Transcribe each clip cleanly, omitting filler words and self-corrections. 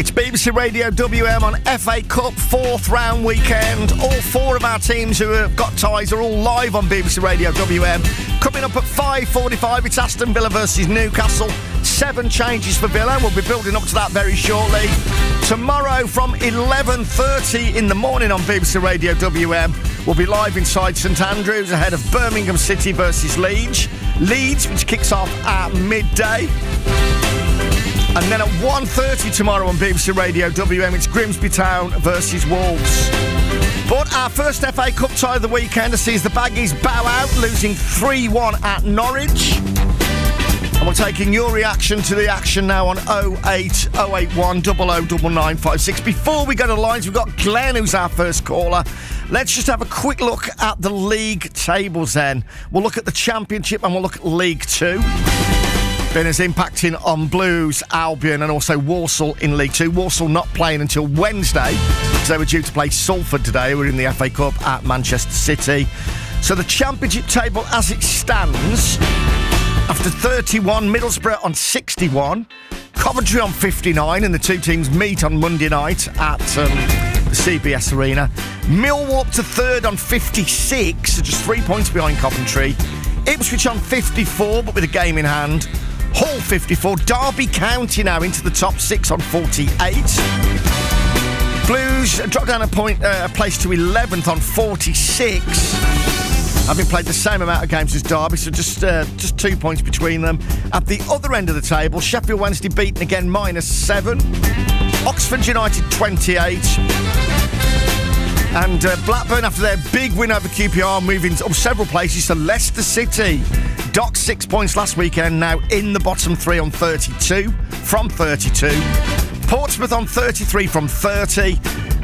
It's BBC Radio WM on FA Cup 4th round weekend. All four of our teams who have got ties are all live on BBC Radio WM. Coming up at 5:45, it's Aston Villa versus Newcastle. 7 changes for Villa. We'll be building up to that very shortly. Tomorrow from 11:30 in the morning on BBC Radio WM, we'll be live inside St Andrews ahead of Birmingham City versus Leeds, which kicks off at midday. And then at 1:30 tomorrow on BBC Radio WM, it's Grimsby Town versus Wolves. But our first FA Cup tie of the weekend sees the Baggies bow out, losing 3-1 at Norwich. And we're taking your reaction to the action now on 08081 009956. Before we go to the lines, we've got Glenn, who's our first caller. Let's just have a quick look at the league tables then. We'll look at the Championship and we'll look at League 2. Been as impacting on Blues, Albion and also Walsall in League 2. Walsall not playing until Wednesday because they were due to play Salford today. We're in the FA Cup at Manchester City. So the Championship table as it stands, after 31, Middlesbrough on 61, Coventry on 59, and the two teams meet on Monday night at the CBS Arena. Millwall up to third on 56, so just 3 points behind Coventry. Ipswich on 54, but with a game in hand. Hull 54, Derby County now into the top 6 on 48. Blues drop down a place to 11th on 46. Having played the same amount of games as Derby, so just 2 points between them. At the other end of the table, Sheffield Wednesday beaten again, -7. Oxford United 28. And Blackburn, after their big win over QPR, moving up several places to Leicester City. Docked 6 points last weekend, now in the bottom 3 on 32, from 32. Portsmouth on 33 from 30.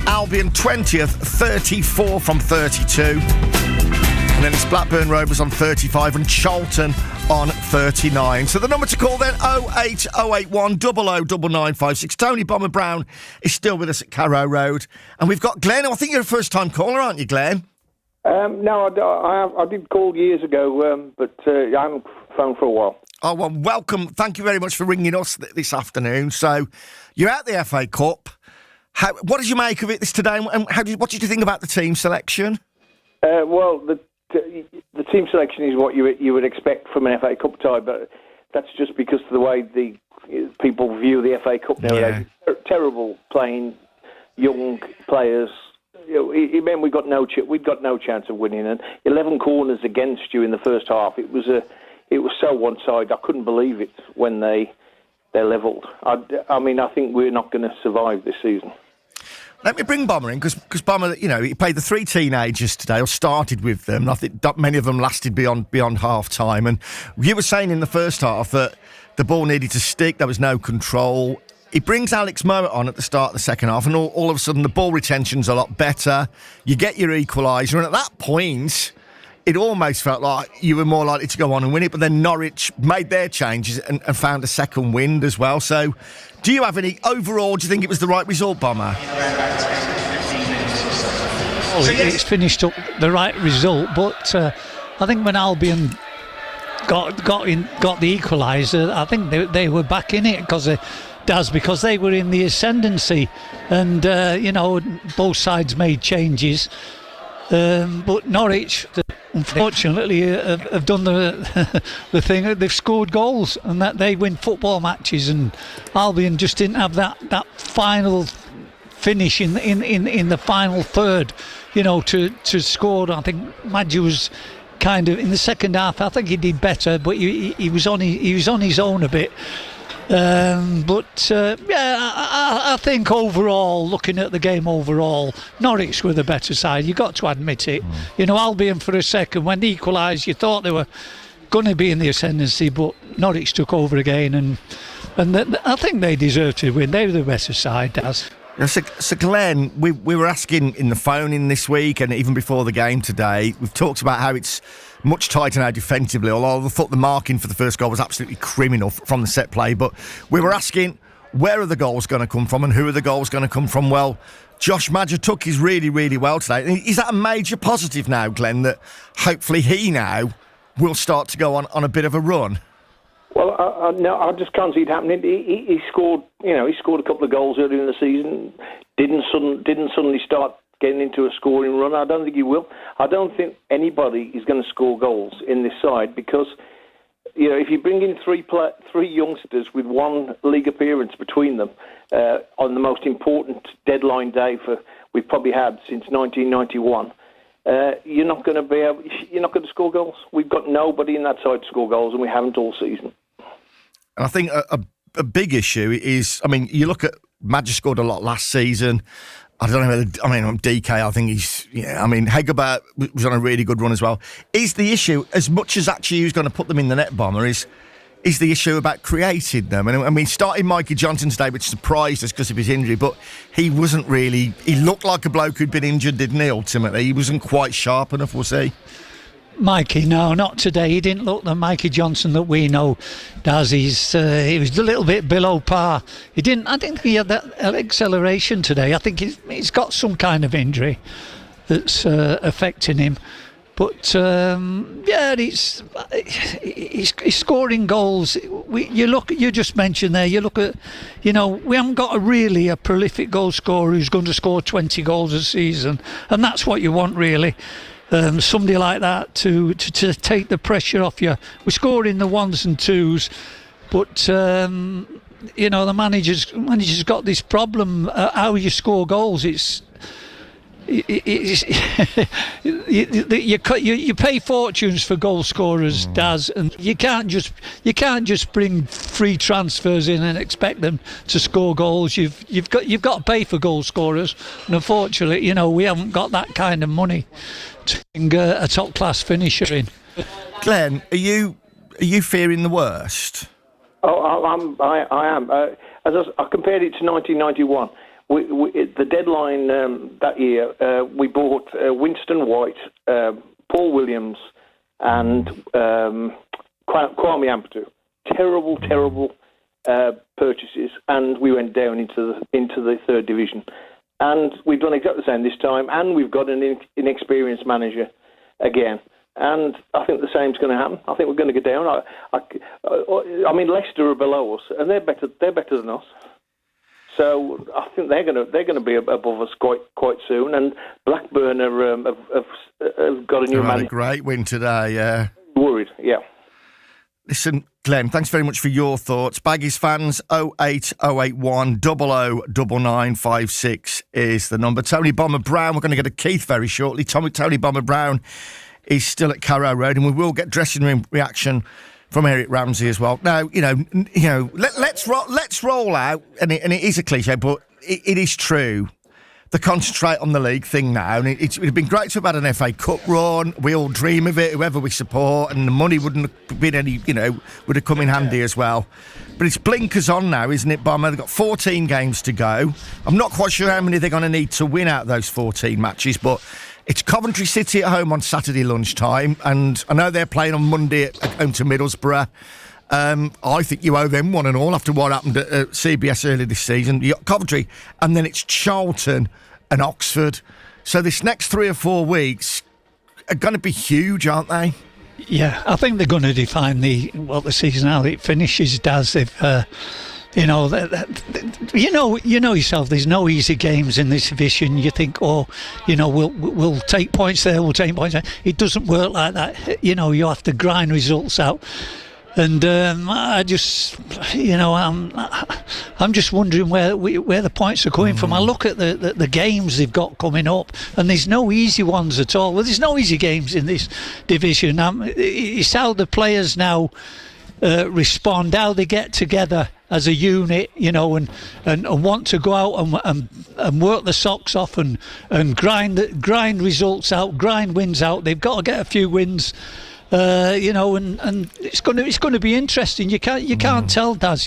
Albion 20th, 34 from 32. And then it's Blackburn Rovers on 35 and Charlton on 39. So the number to call then, 08081 009956. Tony Bomber Brown is still with us at Carrow Road. And we've got Glenn. I think you're a first-time caller, aren't you, Glenn? No, I did call years ago, but I haven't phoned for a while. Oh, well, welcome. Thank you very much for ringing us this afternoon. So you're at the FA Cup. What did you make of it today? And what did you think about the team selection? Well, the team selection is what you would expect from an FA Cup tie, but that's just because of the way the people view the FA Cup nowadays. Yeah. Terrible playing young players. It meant we'd got no chance of winning, and 11 corners against you in the first half. It was so one side. I couldn't believe it when they levelled. I mean, I think we're not going to survive this season. Let me bring Bomber in, because Bomber, he played the 3 teenagers today, or started with them. I think many of them lasted beyond half-time. And you were saying in the first half that the ball needed to stick, there was no control. He brings Alex Mowat on at the start of the second half, and all of a sudden the ball retention's a lot better. You get your equaliser, and at that point, it almost felt like you were more likely to go on and win it, but then Norwich made their changes and found a second wind as well. So do you have any, overall, do you think it was the right result, Bomber? Well, it's finished up the right result, but I think when Albion got the equaliser, I think they were back in it because they were in the ascendancy, and both sides made changes, but Norwich, unfortunately, have done the thing. They've scored goals, and that they win football matches, and Albion just didn't have that final finish in the final third, to score. I think Madju was kind of in the second half. I think he did better, but he was on his own a bit. I think overall, looking at the game overall, Norwich were the better side. You got to admit it. Albion for a second, when they equalised, you thought they were going to be in the ascendancy, but Norwich took over again, and I think they deserved to win. They were the better side, Daz. So Glenn, we were asking in the phone-in this week, and even before the game today, we've talked about how it's much tighter now defensively, although I thought the marking for the first goal was absolutely criminal from the set play. But we were asking, where are the goals going to come from and who are the goals going to come from? Well, Josh Madger took his really, really well today. Is that a major positive now, Glenn, that hopefully he now will start to go on a bit of a run? Well, No, I just can't see it happening. He scored, he scored a couple of goals earlier in the season. Didn't suddenly start getting into a scoring run. I don't think he will. I don't think anybody is going to score goals in this side because, if you bring in three youngsters with one league appearance between them on the most important deadline day we've probably had since 1991. You're not going to score goals. We've got nobody in that side to score goals, and we haven't all season. And I think a big issue is, you look at Madge scored a lot last season. I don't know. DK, I think Hegerberg was on a really good run as well. Is the issue, as much as actually who's going to put them in the net, Bomber, is the issue about creating them? And starting Mikey Johnson today, which surprised us because of his injury, but he wasn't really. He looked like a bloke who'd been injured, didn't he? Ultimately, he wasn't quite sharp enough. Was he? Mikey, no, not today. He didn't look the Mikey Johnson that we know does. He was a little bit below par. I didn't think he had that acceleration today. I think he's got some kind of injury that's affecting him. But he's scoring goals. You just mentioned there. You look at, we haven't got a prolific goal scorer who's going to score 20 goals a season, and that's what you want really. Somebody like that to take the pressure off you. We're scoring the ones and twos, but the manager's got this problem. How you score goals, you pay fortunes for goal scorers, Daz, and you can't just bring free transfers in and expect them to score goals. You've got to pay for goal scorers, and unfortunately, we haven't got that kind of money to bring a top class finisher in. Glenn, are you fearing the worst? Oh, I am. As I compared it to 1991. The deadline that year, we bought Winston White, Paul Williams, and Kwame Ampadu. Terrible purchases, and we went down into the third division. And we've done exactly the same this time, and we've got an inexperienced manager again. And I think the same's going to happen. I think we're going to go down. Leicester are below us, and they're better than us. So I think they're going to be above us quite soon. And Blackburn have got a new manager. Had a great win today. Yeah. Worried. Yeah. Listen, Glenn, thanks very much for your thoughts. Baggies fans, 08081 009956 is the number. Tony Bomber Brown, we're going to get to Keith very shortly. Tony Bomber Brown is still at Carrow Road, and we will get dressing room reaction from Eric Ramsey as well. Now, let's roll out, and it is a cliche, but it is true. The concentrate on the league thing now, and it would have been great to have had an FA Cup run. We all dream of it, whoever we support, and the money wouldn't have been any, would have come in handy as well. But it's blinkers on now, isn't it, Bomber? They've got 14 games to go. I'm not quite sure how many they're going to need to win out of those 14 matches, but it's Coventry City at home on Saturday lunchtime, and I know they're playing on Monday at home to Middlesbrough. I think you owe them one and all after what happened at CBS earlier this season. You got Coventry, and then it's Charlton and Oxford. So this next 3 or 4 weeks are going to be huge, aren't they? Yeah, I think they're going to define the season, how it finishes, Daz. They've, you know yourself. There's no easy games in this division. You think, we'll take points there, we'll take points there. It doesn't work like that. You have to grind results out. And I'm just wondering where the points are coming from. I look at the games they've got coming up, and there's no easy ones at all. Well, there's no easy games in this division. It's how the players now respond, how they get together as a unit, and want to go out and work the socks off and grind results out, grind wins out. They've got to get a few wins. And it's going to be interesting. You can't tell, Daz.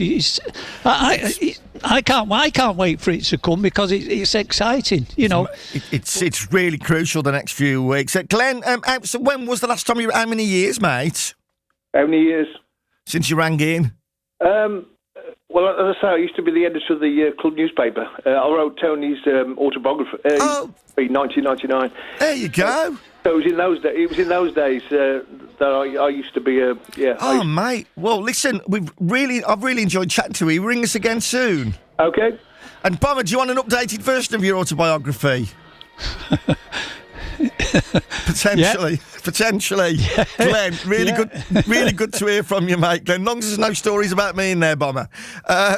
I can't wait for it to come because it's exciting. It's really crucial the next few weeks. Glenn, so when was the last time how many years, mate? How many years since you rang in? Well, as I say, I used to be the editor of the club newspaper. I wrote Tony's autobiography in 1999. There you go. So it was in those days. It was in those days that I used to be. Oh, mate. Well, listen, I've really enjoyed chatting to you. Ring us again soon. Okay. And Bomber, do you want an updated version of your autobiography? Potentially. Yeah. Glenn, really good to hear from you, mate. Glenn, long as there's no stories about me in there, Bomber.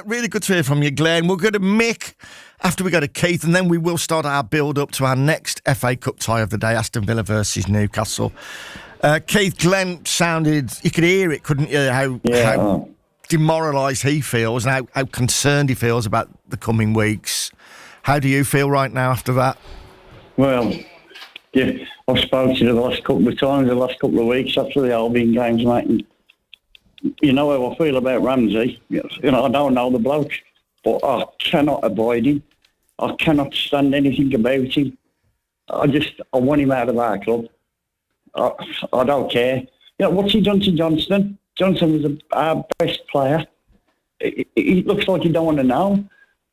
Really good to hear from you, Glenn. We'll go to Mick after we go to Keith, and then we will start our build-up to our next FA Cup tie of the day, Aston Villa versus Newcastle. Keith, Glenn sounded, you could hear it, couldn't you, how demoralised he feels and how concerned he feels about the coming weeks. How do you feel right now after that? Well, yeah, I've spoken to you the last couple of times, the last couple of weeks after the Albion games, mate. And you know how I feel about Ramsey. You know, I don't know the bloke, but I cannot avoid him. I cannot stand anything about him. I want him out of our club. I don't care. You know, what's he done to Johnston? Johnston was our best player. He looks like you don't want to know.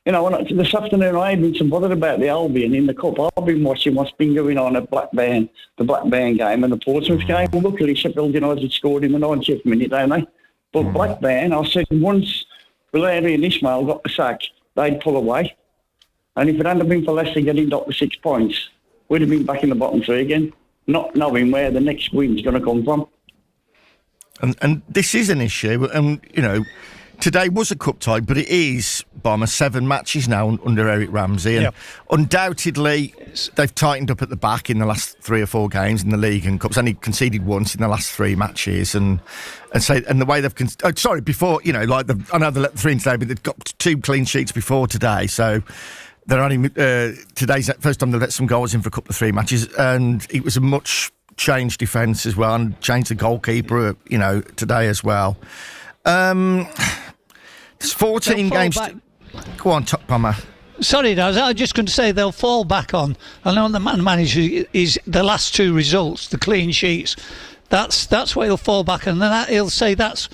You know, this afternoon I haven't been so bothered about the Albion in the Cup. I've been watching what's been going on at Blackburn, the Blackburn game and the Portsmouth game. Well, luckily Sheffield United scored in the 90th minute, don't they? But Blackburn, I said once Valeri and Ismail got the sack, they'd pull away. And if it hadn't been for Leicester getting docked with 6 points, we'd have been back in the bottom three again, not knowing where the next win's going to come from. And this is an issue, and, you know, today was a cup tie, but it is, Bomber, 7 matches now under Eric Ramsey. And undoubtedly, they've tightened up at the back in the last 3 or 4 games in the league and cups. Only conceded once in the last 3 matches. And the way they've before, you know, like I know they let the 3 in today, but they've got 2 clean sheets before today. So they're only today's the first time they've let some goals in for a couple of 3 matches. And it was a much changed defence as well, and changed the goalkeeper, you know, today as well. There's 14 games. Go on, Top Bomber. Sorry, Daz, I was just going to say they'll fall back on. I know the manager is the last 2 results, the clean sheets. That's what he'll fall back on, and then he'll say that's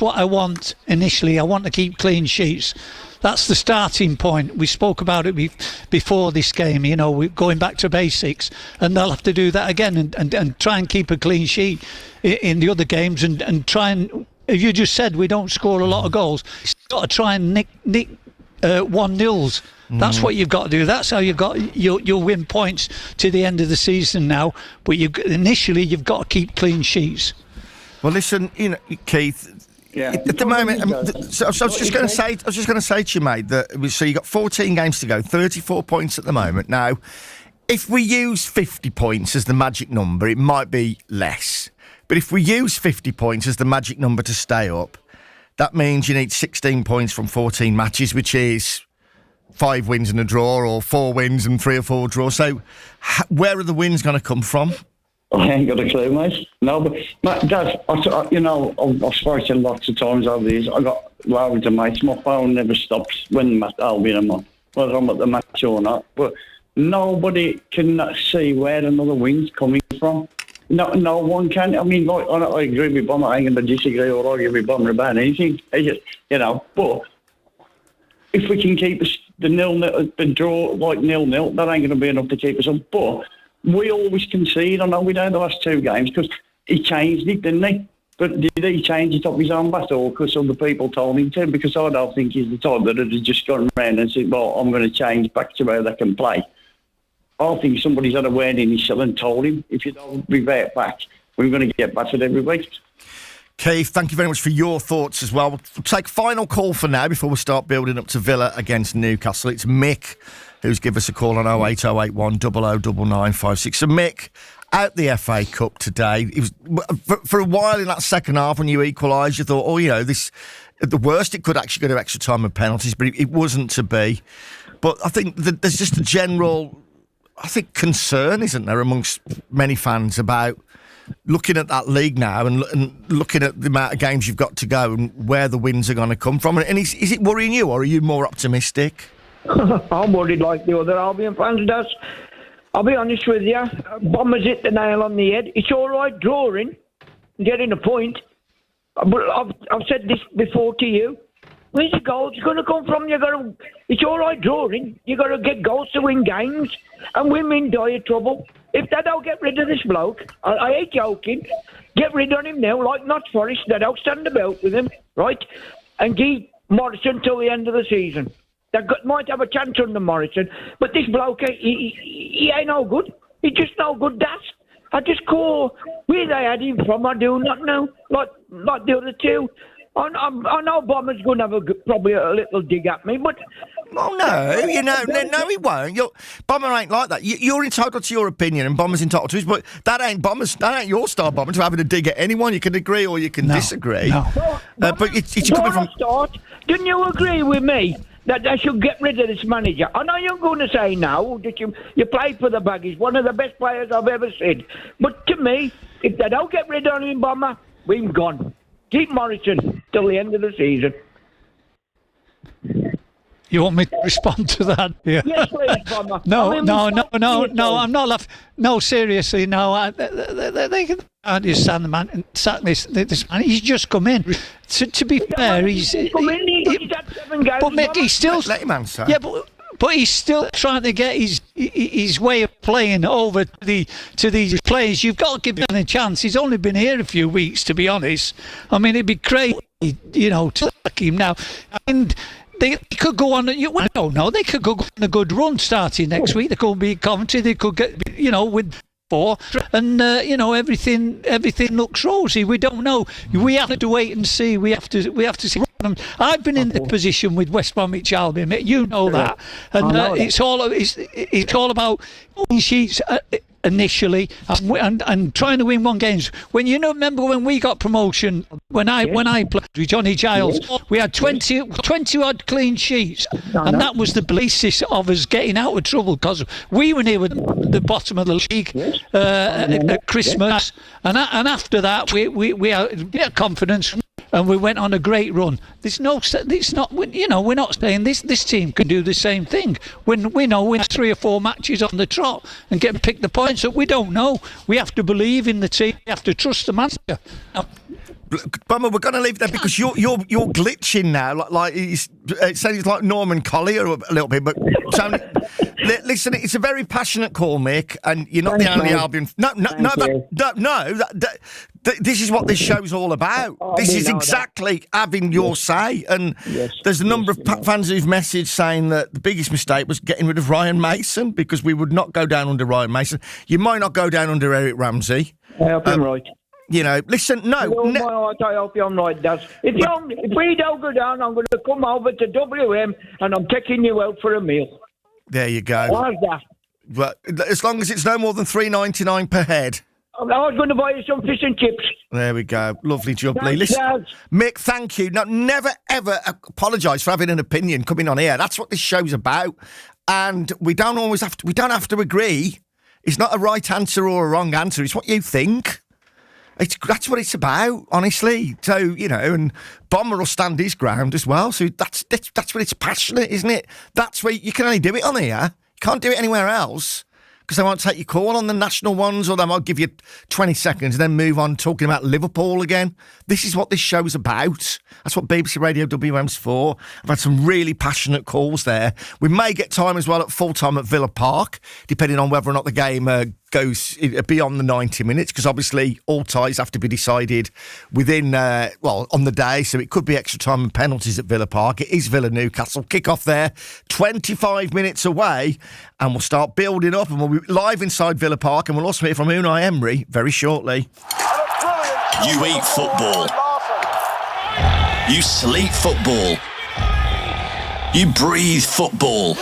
what I want initially. I want to keep clean sheets. That's the starting point. We spoke about it before this game. You know, we're going back to basics, and they'll have to do that again and try and keep a clean sheet in the other games and try and. You just said we don't score a lot of goals. You've got to try and nick 1-0s. That's what you've got to do. That's how you'll win points to the end of the season now. But initially you've got to keep clean sheets. Well, listen, you know, Keith. Yeah. At the moment, I was just going to say to you, mate, that so you got 14 games to go, 34 points at the moment. Now, if we use 50 points as the magic number, it might be less. But if we use 50 points as the magic number to stay up, that means you need 16 points from 14 matches, which is 5 wins and a draw, or 4 wins and 3 or 4 draws. So where are the wins going to come from? I ain't got a clue, mate. No, but Dad, I've spoken lots of times over these. I got loads of mates. My phone never stops when Albion am on, whether I'm at the match or not. But nobody can see where another win's coming from. No one can. I mean, like, I agree with Bomber. I ain't going to disagree or argue with Bomber about anything. You know, but if we can keep the draw like 0-0, that ain't going to be enough to keep us up. But we always concede. I know we did the last 2 games because he changed it, didn't he? But did he change it off his own bat or because other people told him to? Because I don't think he's the type that had just gone around and said, well, I'm going to change back to where they can play. I think somebody's had a word in his cell and told him, if you don't revert back, we're going to get battered every week. Keith, thank you very much for your thoughts as well. We'll take final call for now before we start building up to Villa against Newcastle. It's Mick who's given us a call on 08081 009956. So Mick, out the FA Cup today, it was for a while in that second half when you equalised, you thought, this at the worst it could actually go to extra time and penalties, but it wasn't to be. But I think there's just a general concern, isn't there, amongst many fans about looking at that league now and looking at the amount of games you've got to go and where the wins are going to come from. And is it worrying you, or are you more optimistic? I'm worried like the other Albion fans does. I'll be honest with you. Bombers hit the nail on the head. It's all right drawing, getting a point. But I've said this before to you. Where's the goals going to come from? It's all right drawing. You got to get goals to win games, and we're in dire trouble. If they don't get rid of this bloke, I ain't joking. Get rid of him now, like Notts Forest. They don't stand about with him, right? And give Morrison till the end of the season. Might have a chance under Morrison, but this bloke, he ain't no good. He's just no good, Das. I just call where they had him from. I do not know, like the other two. I know Bomber's going to have probably a little dig at me, but... Oh, no, no, he won't. Bomber ain't like that. You're entitled to your opinion and Bomber's entitled to his, but that ain't your style, Bomber, to having a dig at anyone. You can agree or you can disagree. No. But it's coming from... Didn't you agree with me that they should get rid of this manager? I know you're going to say no, that you play for the Baggies, one of the best players I've ever seen. But to me, if they don't get rid of him, Bomber, we're gone. Keep Morrison till the end of the season. You want me to respond to that? Yeah. Yes, please, Bomber. No, I'm not laughing. No, seriously, no. They can understand the man. This man, he's just come in. To be fair, he's had 7 games. But Mick, he's still... Let him answer. Yeah, but he's still trying to get his way of playing over to these players. You've got to give him a chance. He's only been here a few weeks, to be honest. I mean, it'd be crazy, to like him now. And they could go on. I don't know. They could go on a good run starting next week. They could be Coventry. They could get, with 4, and everything looks rosy. We don't know. We have to wait and see. We have to see. I've been in the position with West Bromwich Albion, you know that, and it's all about sheets initially and trying to win one games. When remember when we got promotion, when I played with Johnny Giles, we had 20 odd clean sheets, and that was the basis of us getting out of trouble because we were near the bottom of the league at Christmas, and after that we had confidence. And we went on a great run. We're not saying this team can do the same thing. When we know win 3 or 4 matches on the trot and get pick the points up, we don't know. We have to believe in the team. We have to trust the manager. Bummer, we're going to leave there because you're glitching now. Like it sounds like Norman Collier a little bit, but Tony, listen, it's a very passionate call, Mick, and you're not the only Albion. This is what this show's all about. This is exactly having your say. And there's a number of fans who've messaged saying that the biggest mistake was getting rid of Ryan Mason because we would not go down under Ryan Mason. You might not go down under Eric Ramsey. I hope I'm right. Listen, no. I hope I'm right, Daz. If we don't go down, I'm going to come over to WM and I'm taking you out for a meal. There you go. How's that? But as long as it's no more than $3.99 per head. I was going to buy you some fish and chips. There we go. Lovely jubbly. Listen, Mick, thank you. Now, never, ever apologise for having an opinion coming on here. That's what this show's about. And we don't have to agree. It's not a right answer or a wrong answer. It's what you think. That's what it's about, honestly. So, and Bomber will stand his ground as well. So that's what it's passionate, isn't it? That's where you can only do it on here. You can't do it anywhere else. Because they won't take your call on the national ones, or they might give you 20 seconds and then move on talking about Liverpool again. This is what this show's about. That's what BBC Radio WM's for. I've had some really passionate calls there. We may get time as well at full time at Villa Park, depending on whether or not the game goes beyond the 90 minutes, because obviously all ties have to be decided within, on the day, so it could be extra time and penalties at Villa Park. It is Villa Newcastle. Kick-off there, 25 minutes away, and we'll start building up, and we'll be live inside Villa Park, and we'll also hear from Unai Emery very shortly. You eat football. You sleep football. You breathe football.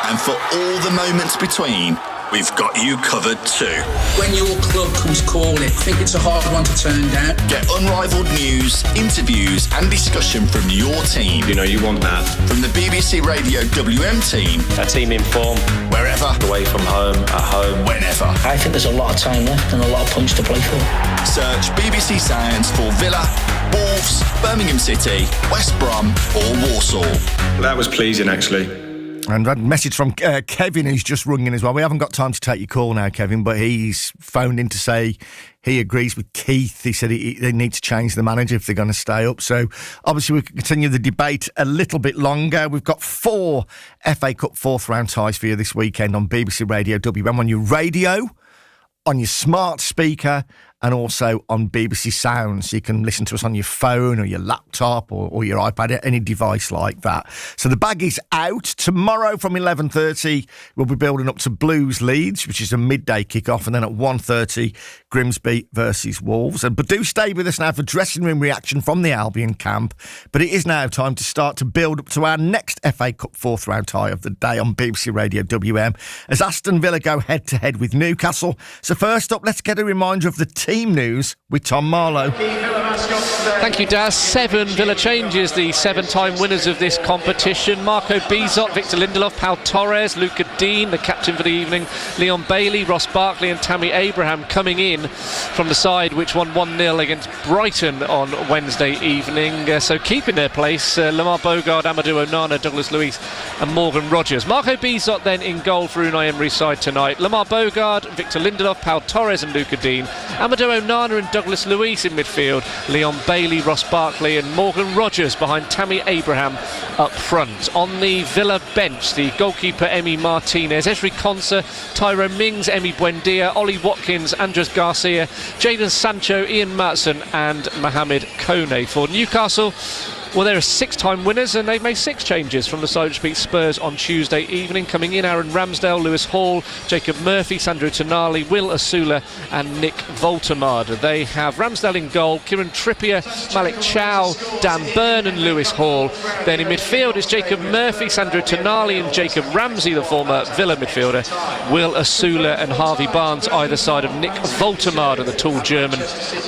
And for all the moments between, we've got you covered too. When your club comes calling, I think it's a hard one to turn down. Get unrivaled news, interviews and discussion from your team. You want that. From the BBC Radio WM team. A team in form. Wherever. Away from home, at home. Whenever. I think there's a lot of time left and a lot of punch to play for. Search BBC Sounds for Villa, Wolves, Birmingham City, West Brom or Walsall. That was pleasing, actually. And a message from Kevin, who's just rung in as well. We haven't got time to take your call now, Kevin, but he's phoned in to say he agrees with Keith. He said they need to change the manager if they're going to stay up. So obviously we can continue the debate a little bit longer. We've got 4 FA Cup 4th round ties for you this weekend on BBC Radio WM, on your radio, on your smart speaker, and also on BBC Sound. So you can listen to us on your phone or your laptop or your iPad, any device like that. So the bag is out. Tomorrow from 11:30, we'll be building up to Blues Leeds, which is a midday kick-off, and then at 1:30, Grimsby versus Wolves. But do stay with us now for dressing room reaction from the Albion camp. But it is now time to start to build up to our next FA Cup 4th round tie of the day on BBC Radio WM, as Aston Villa go head-to-head with Newcastle. So first up, let's get a reminder of the team news with Tom Marlowe. Thank you, Daz. 7 Villa changes, the 7-time winners of this competition. Marco Bizot, Victor Lindelof, Pau Torres, Luca Dean, the captain for the evening, Leon Bailey, Ross Barkley and Tammy Abraham coming in from the side which won 1-0 against Brighton on Wednesday evening. So keeping their place, Lamar Bogard, Amadou Onana, Douglas Luiz and Morgan Rogers. Marco Bizot then in goal for Unai Emery's side tonight. Lamar Bogard, Victor Lindelof, Pau Torres and Luca Dean. Amadou Onana and Douglas Luiz in midfield. Leon Bailey, Ross Barkley and Morgan Rogers behind Tammy Abraham up front. On the Villa bench, the goalkeeper Emi Martinez, Esri Konsa, Tyrone Mings, Emi Buendia, Ollie Watkins, Andres Garcia, Jadon Sancho, Ian Matson and Mohamed Kone. For Newcastle, well, there are 6-time winners and they've made 6 changes from the side which beat Spurs on Tuesday evening. Coming in, Aaron Ramsdale, Lewis Hall, Jacob Murphy, Sandro Tonali, Will Asula and Nick Voltemade. They have Ramsdale in goal, Kieran Trippier, Malik Chow, Dan Burn and Lewis Hall. Then in midfield is Jacob Murphy, Sandro Tonali and Jacob Ramsey, the former Villa midfielder, Will Asula and Harvey Barnes either side of Nick Voltemade, the tall German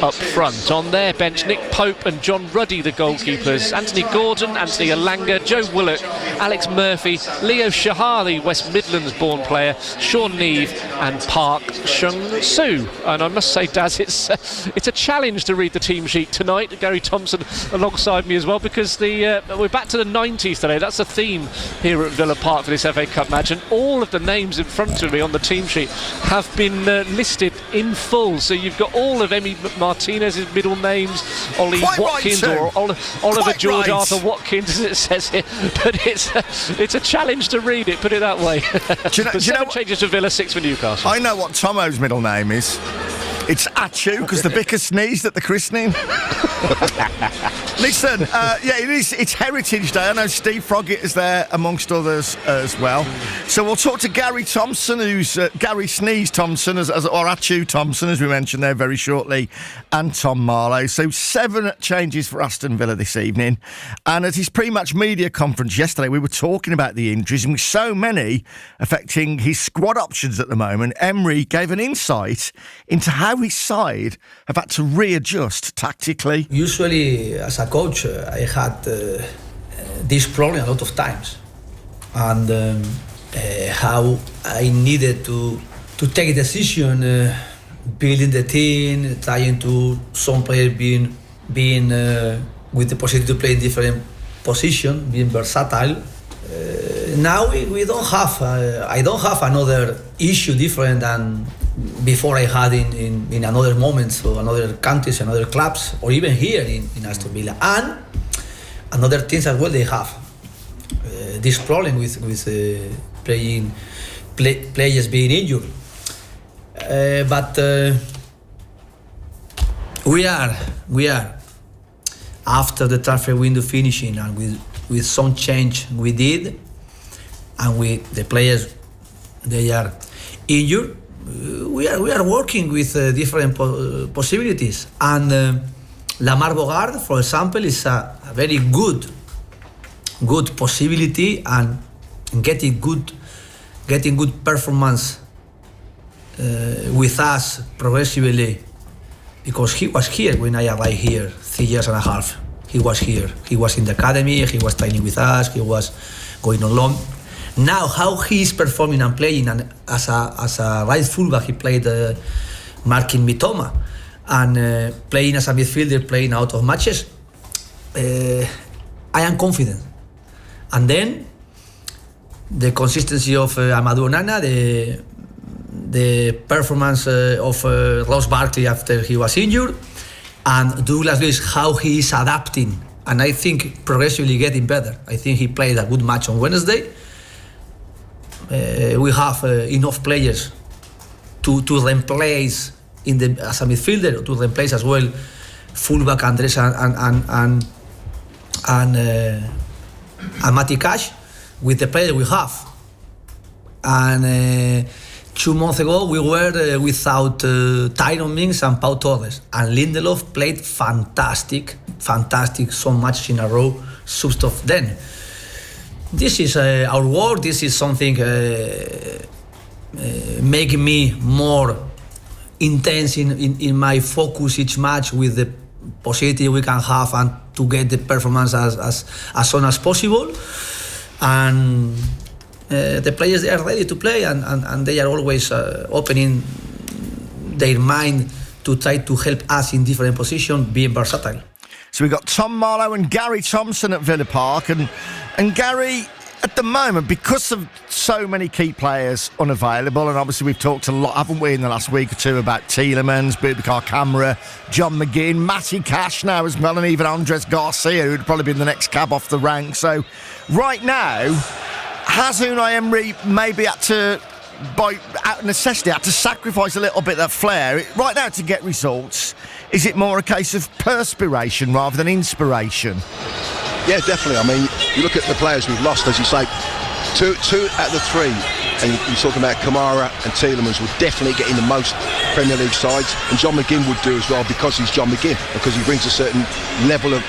up front. On their bench, Nick Pope and John Ruddy, the goalkeepers. Anthony Gordon, Anthony Alanga, Joe Willock, Alex Murphy, Leo Shahar, the West Midlands born player, Sean Neve and Park Chung-soo. And I must say, Daz, it's a challenge to read the team sheet tonight. Gary Thompson alongside me as well, because we're back to the 90s today. That's a theme here at Villa Park for this FA Cup match, and all of the names in front of me on the team sheet have been listed in full. So you've got all of Emi Martinez's middle names, Ollie Watkins or Oliver George Arthur Watkins, as it says here, but it's a challenge to read it, put it that way. Do you know changes to Villa, 6 for Newcastle. I know what Tomo's middle name is. It's Achu, because the vicar sneezed at the christening. Listen, it's Heritage Day. I know Steve Froggett is there amongst others as well. So we'll talk to Gary Thompson, who's Gary Sneeze Thompson, or Achu Thompson, as we mentioned there very shortly, and Tom Marlowe. So 7 changes for Aston Villa this evening. And at his pre-match media conference yesterday, we were talking about the injuries, and with so many affecting his squad options at the moment, Emery gave an insight into how his side have had to readjust tactically. Usually, as a coach, I had this problem a lot of times, and how I needed to take a decision, building the team, trying to some players being with the possibility to play in different positions, being versatile. Now we don't have. I don't have another issue different than before I had in another moments or another countries, another clubs, or even here in Aston Villa. And another things as well, they have this problem with players being injured. But we are after the transfer window finishing, and with some change we did, and the players, they are injured. We are working with different possibilities, and Lamar Bogard, for example, is a very good possibility, and getting good performance with us progressively, because he was here when I arrived here 3 years and a half. He was here. He was in the academy. He was training with us. He was going on loan. Now, how he is performing and playing, and as a right fullback, he played marking Mitoma, and playing as a midfielder, playing out of matches. I am confident. And then the consistency of Amadou Onana, the performance of Ross Barkley after he was injured, and Douglas Luiz, how he is adapting, and I think progressively getting better. I think he played a good match on Wednesday. We have enough players to replace as a midfielder, to replace as well fullback Andres and Matty Cash with the player we have. And 2 months ago we were without Tyrone Mings and Pau Torres, and Lindelof played fantastic, so much in a row, stuff then. This is our work. This is something making me more intense in my focus each match with the possibility we can have and to get the performance as soon as possible. And the players, they are ready to play, and they are always opening their mind to try to help us in different positions, being versatile. So we've got Tom Marlowe and Gary Thompson at Villa Park, and Gary, at the moment, because of so many key players unavailable, and obviously we've talked a lot, haven't we, in the last week or two about Tielemans, Boubacar Kamara, John McGinn, Matty Cash now as well, and even Andres Garcia, who'd probably be the next cab off the rank. So right now, has Unai Emery maybe had to, by out of necessity, had to sacrifice a little bit of that flair? Right now, to get results, is it more a case of perspiration rather than inspiration? Yeah, definitely. I mean, you look at the players we've lost, as you say, two out of the three, and you're talking about Kamara and Tielemans would definitely get in the most Premier League sides, and John McGinn would do as well, because he's John McGinn, because he brings a certain level of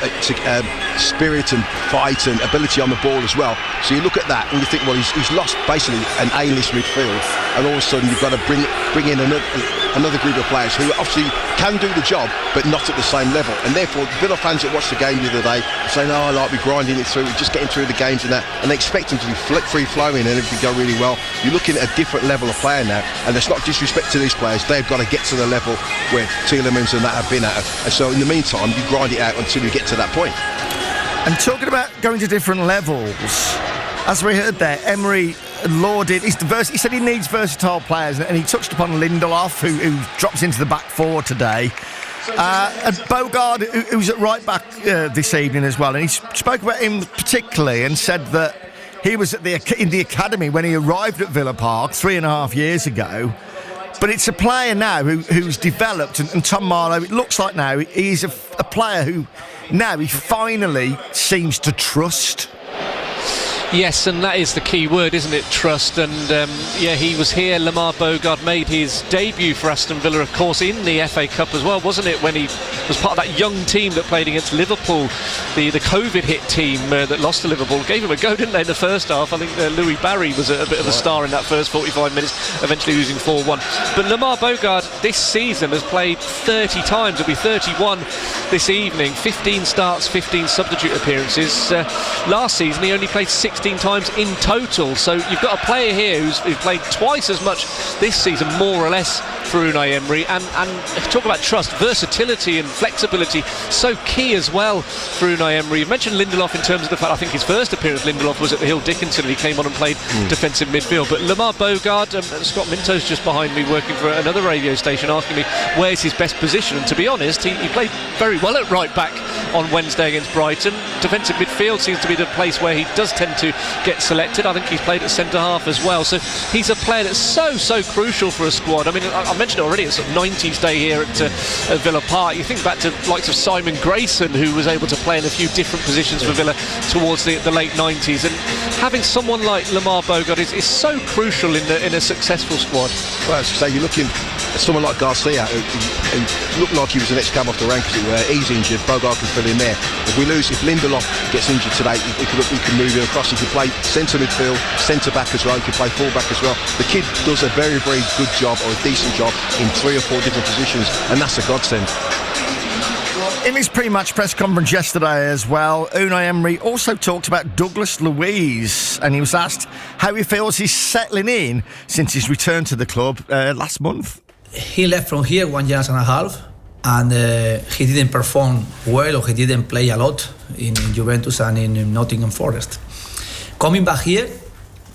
spirit and fight and ability on the ball as well. So you look at that and you think, well, he's lost basically an A-list midfield, and all of a sudden you've got to bring in another group of players who obviously can do the job, but not at the same level. And therefore, Villa fans that watched the game the other day saying, "Oh, like we're grinding it through, we're just getting through the games and that," and they expect them to be free-flowing and everything go really well. You're looking at a different level of player now, and that's not disrespect to these players. They've got to get to the level where Tielemans and that have been at. And so in the meantime, you grind it out until you get to that point. And talking about going to different levels, as we heard there, Emery lauded his diversity. He said he needs versatile players, and he touched upon Lindelof, who drops into the back four today. And Bogard, who's at right back this evening as well, and he spoke about him particularly and said that he was in the academy when he arrived at Villa Park 3.5 years ago. But it's a player now who's developed, and Tom Marlowe, it looks like now he's a player who now he finally seems to trust. Yes, and that is the key word, isn't it? Trust. And he was here. Lamar Bogard made his debut for Aston Villa, of course, in the FA Cup as well, wasn't it? When he was part of that young team that played against Liverpool, the COVID hit team that lost to Liverpool. Gave him a go, didn't they, in the first half? I think Louis Barry was a bit of a star in that first 45 minutes, eventually losing 4-1. But Lamar Bogard this season has played 30 times. It'll be 31 this evening. 15 starts, 15 substitute appearances. Last season he only played 16 times in total, so you've got a player here who's played twice as much this season, more or less, for Unai Emery, and talk about trust, versatility and flexibility, so key as well for Unai Emery. You mentioned Lindelof in terms of the fact, I think his first appearance, Lindelof, was at the Hill Dickinson, and he came on and played defensive midfield. But Lamar Bogard, Scott Minto's just behind me working for another radio station, asking me where's his best position, and to be honest, he played very well at right back on Wednesday against Brighton. Defensive midfield seems to be the place where he does tend to get selected. I think he's played at centre half as well, so he's a player that's so crucial for a squad. I mean, I mentioned it already, it's sort of 90s day here at Villa Park. You think back to likes of Simon Grayson, who was able to play in a few different positions for Villa towards the late 90s, and having someone like Lamar Bogard is so crucial in a successful squad. Well, as you say, you're looking at someone like Garcia, who looked like he was the next cab off the rank, as it were. He's injured, Bogard can fill in there. If Lindelof gets injured today, we can move him across. He can play centre midfield, centre back as well. He can play full back as well. The kid does a very good job, or a decent job, in 3 or 4 different positions, and that's a godsend. In his pre-match press conference yesterday as well, Unai Emery also talked about Douglas Luiz, and he was asked how he feels he's settling in since his return to the club last month. He left from here 1.5 years, and he didn't perform well, or he didn't play a lot in Juventus and in Nottingham Forest. Coming back here,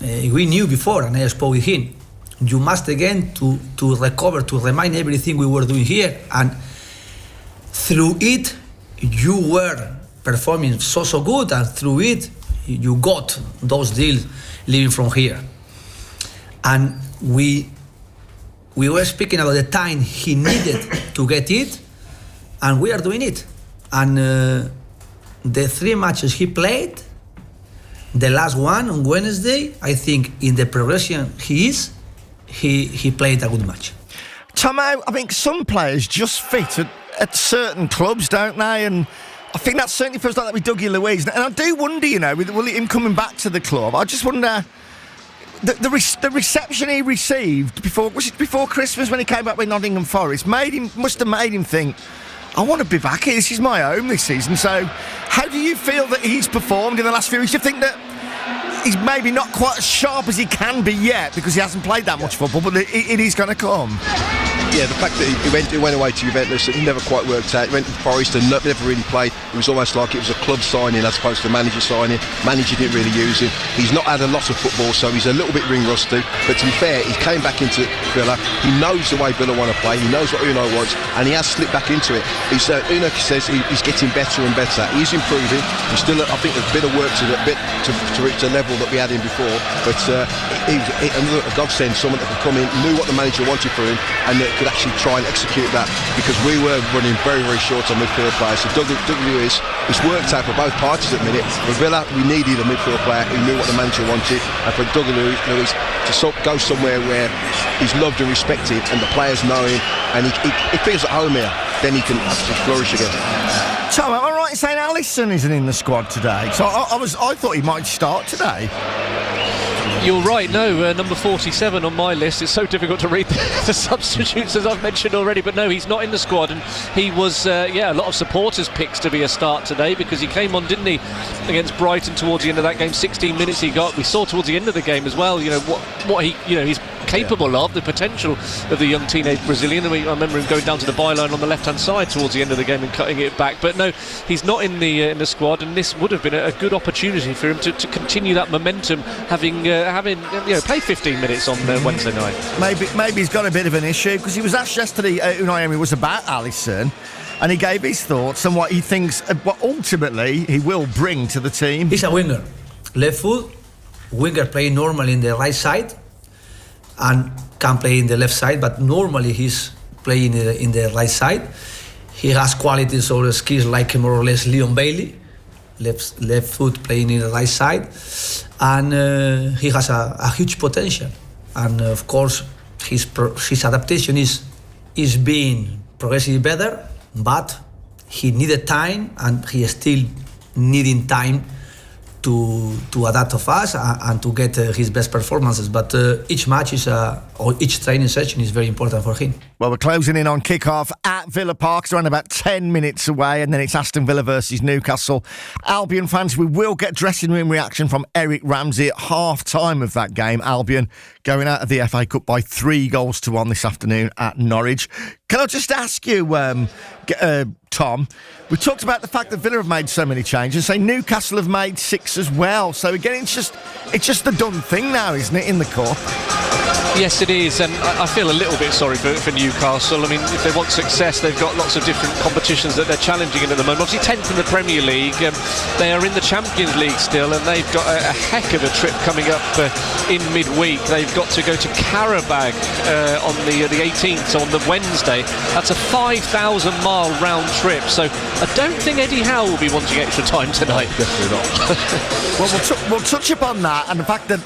we knew before, and I spoke with him, you must again to recover, to remind everything we were doing here, and through it you were performing so good, and through it you got those deals living from here. And we were speaking about the time he needed to get it, and we are doing it. And the 3 matches he played, the last one on Wednesday, I think in the progression he played a good match. Tomo, I think some players just fit at certain clubs, don't they? And I think that certainly feels like that with Dougie Luiz. And I do wonder, with him coming back to the club, I just wonder the reception he received before Christmas when he came back with Nottingham Forest must have made him think, I want to be back here. This is my home this season. So, how do you feel that he's performed in the last few weeks? Do you think that he's maybe not quite as sharp as he can be yet because he hasn't played that much football, but it is going to come? Yeah, the fact that he went away to Juventus, he never quite worked out. He went to Forest and never really played. It was almost like it was a club signing as opposed to a manager signing. Manager didn't really use him. He's not had a lot of football, so he's a little bit ring rusty. But to be fair, he came back into Villa. He knows the way Villa want to play. He knows what Uno wants, and he has slipped back into it. Uno says he's getting better and better. He's improving. He's still, I think, a bit of work to reach the level that we had him before. But another godsend, someone that could come in, knew what the manager wanted for him, and that could actually try and execute that, because we were running very, very short on midfield players. So Doug Lewis, it's worked out for both parties at the minute. For Villa, we needed a midfield player who knew what the manager wanted, and for Doug Lewis to go somewhere where he's loved and respected and the players know him, and he feels at home here, then he can actually flourish again. Tom, am I right in saying Alisson isn't in the squad today? So I thought he might start today. You're right, no, number 47 on my list. It's so difficult to read the substitutes, as I've mentioned already, but no, he's not in the squad, and he was, a lot of supporters' picks to be a start today, because he came on, didn't he, against Brighton towards the end of that game. 16 minutes he got. We saw towards the end of the game as well, what he, he's capable of, the potential of the young teenage Brazilian. I remember him going down to the byline on the left-hand side towards the end of the game and cutting it back. But no, he's not in the squad, and this would have been a good opportunity for him to continue that momentum, having played 15 minutes on Wednesday night. Maybe he's got a bit of an issue, because he was asked yesterday, Unai Emery was about Alisson, and he gave his thoughts on what he thinks, what ultimately he will bring to the team. He's a winger, left foot, winger playing normally in the right side, and can play in the left side, but normally he's playing in the right side. He has qualities or skills like more or less Leon Bailey, left foot playing in the right side, and he has a huge potential. And of course, his adaptation is being progressively better, but he needed time, and he is still needing time to adapt to us and to get his best performances. But each match or each training session is very important for him. Well, we're closing in on kick-off at Villa Park. It's around about 10 minutes away, and then it's Aston Villa versus Newcastle. Albion fans, we will get dressing room reaction from Eric Ramsey at half-time of that game. Albion going out of the FA Cup by 3-1 this afternoon at Norwich. Can I just ask you, Tom, we talked about the fact that Villa have made so many changes. Say Newcastle have made 6 as well. So again, it's just the done thing now, isn't it, in the Cup? Yes, it is, and I feel a little bit sorry for Newcastle. I mean, if they want success, they've got lots of different competitions that they're challenging in at the moment. Obviously, 10th in the Premier League. They are in the Champions League still, and they've got a heck of a trip coming up in midweek. They've got to go to Karabag on the 18th, so on the Wednesday. That's a 5,000-mile round trip, so I don't think Eddie Howe will be wanting extra time tonight. Definitely not. Well, we'll touch upon that and the fact that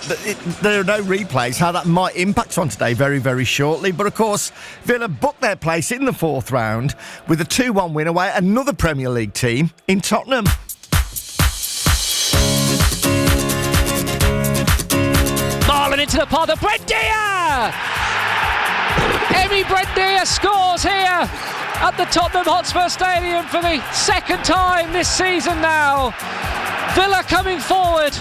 there are no replays, how that might impact on today very, very shortly. But of course, Villa booked their place in the 4th round with a 2-1 win away at another Premier League team in Tottenham. Marlon into the path of Buendia! Emi Buendia scores here at the Tottenham Hotspur Stadium for the 2nd time this season now. Villa coming forward.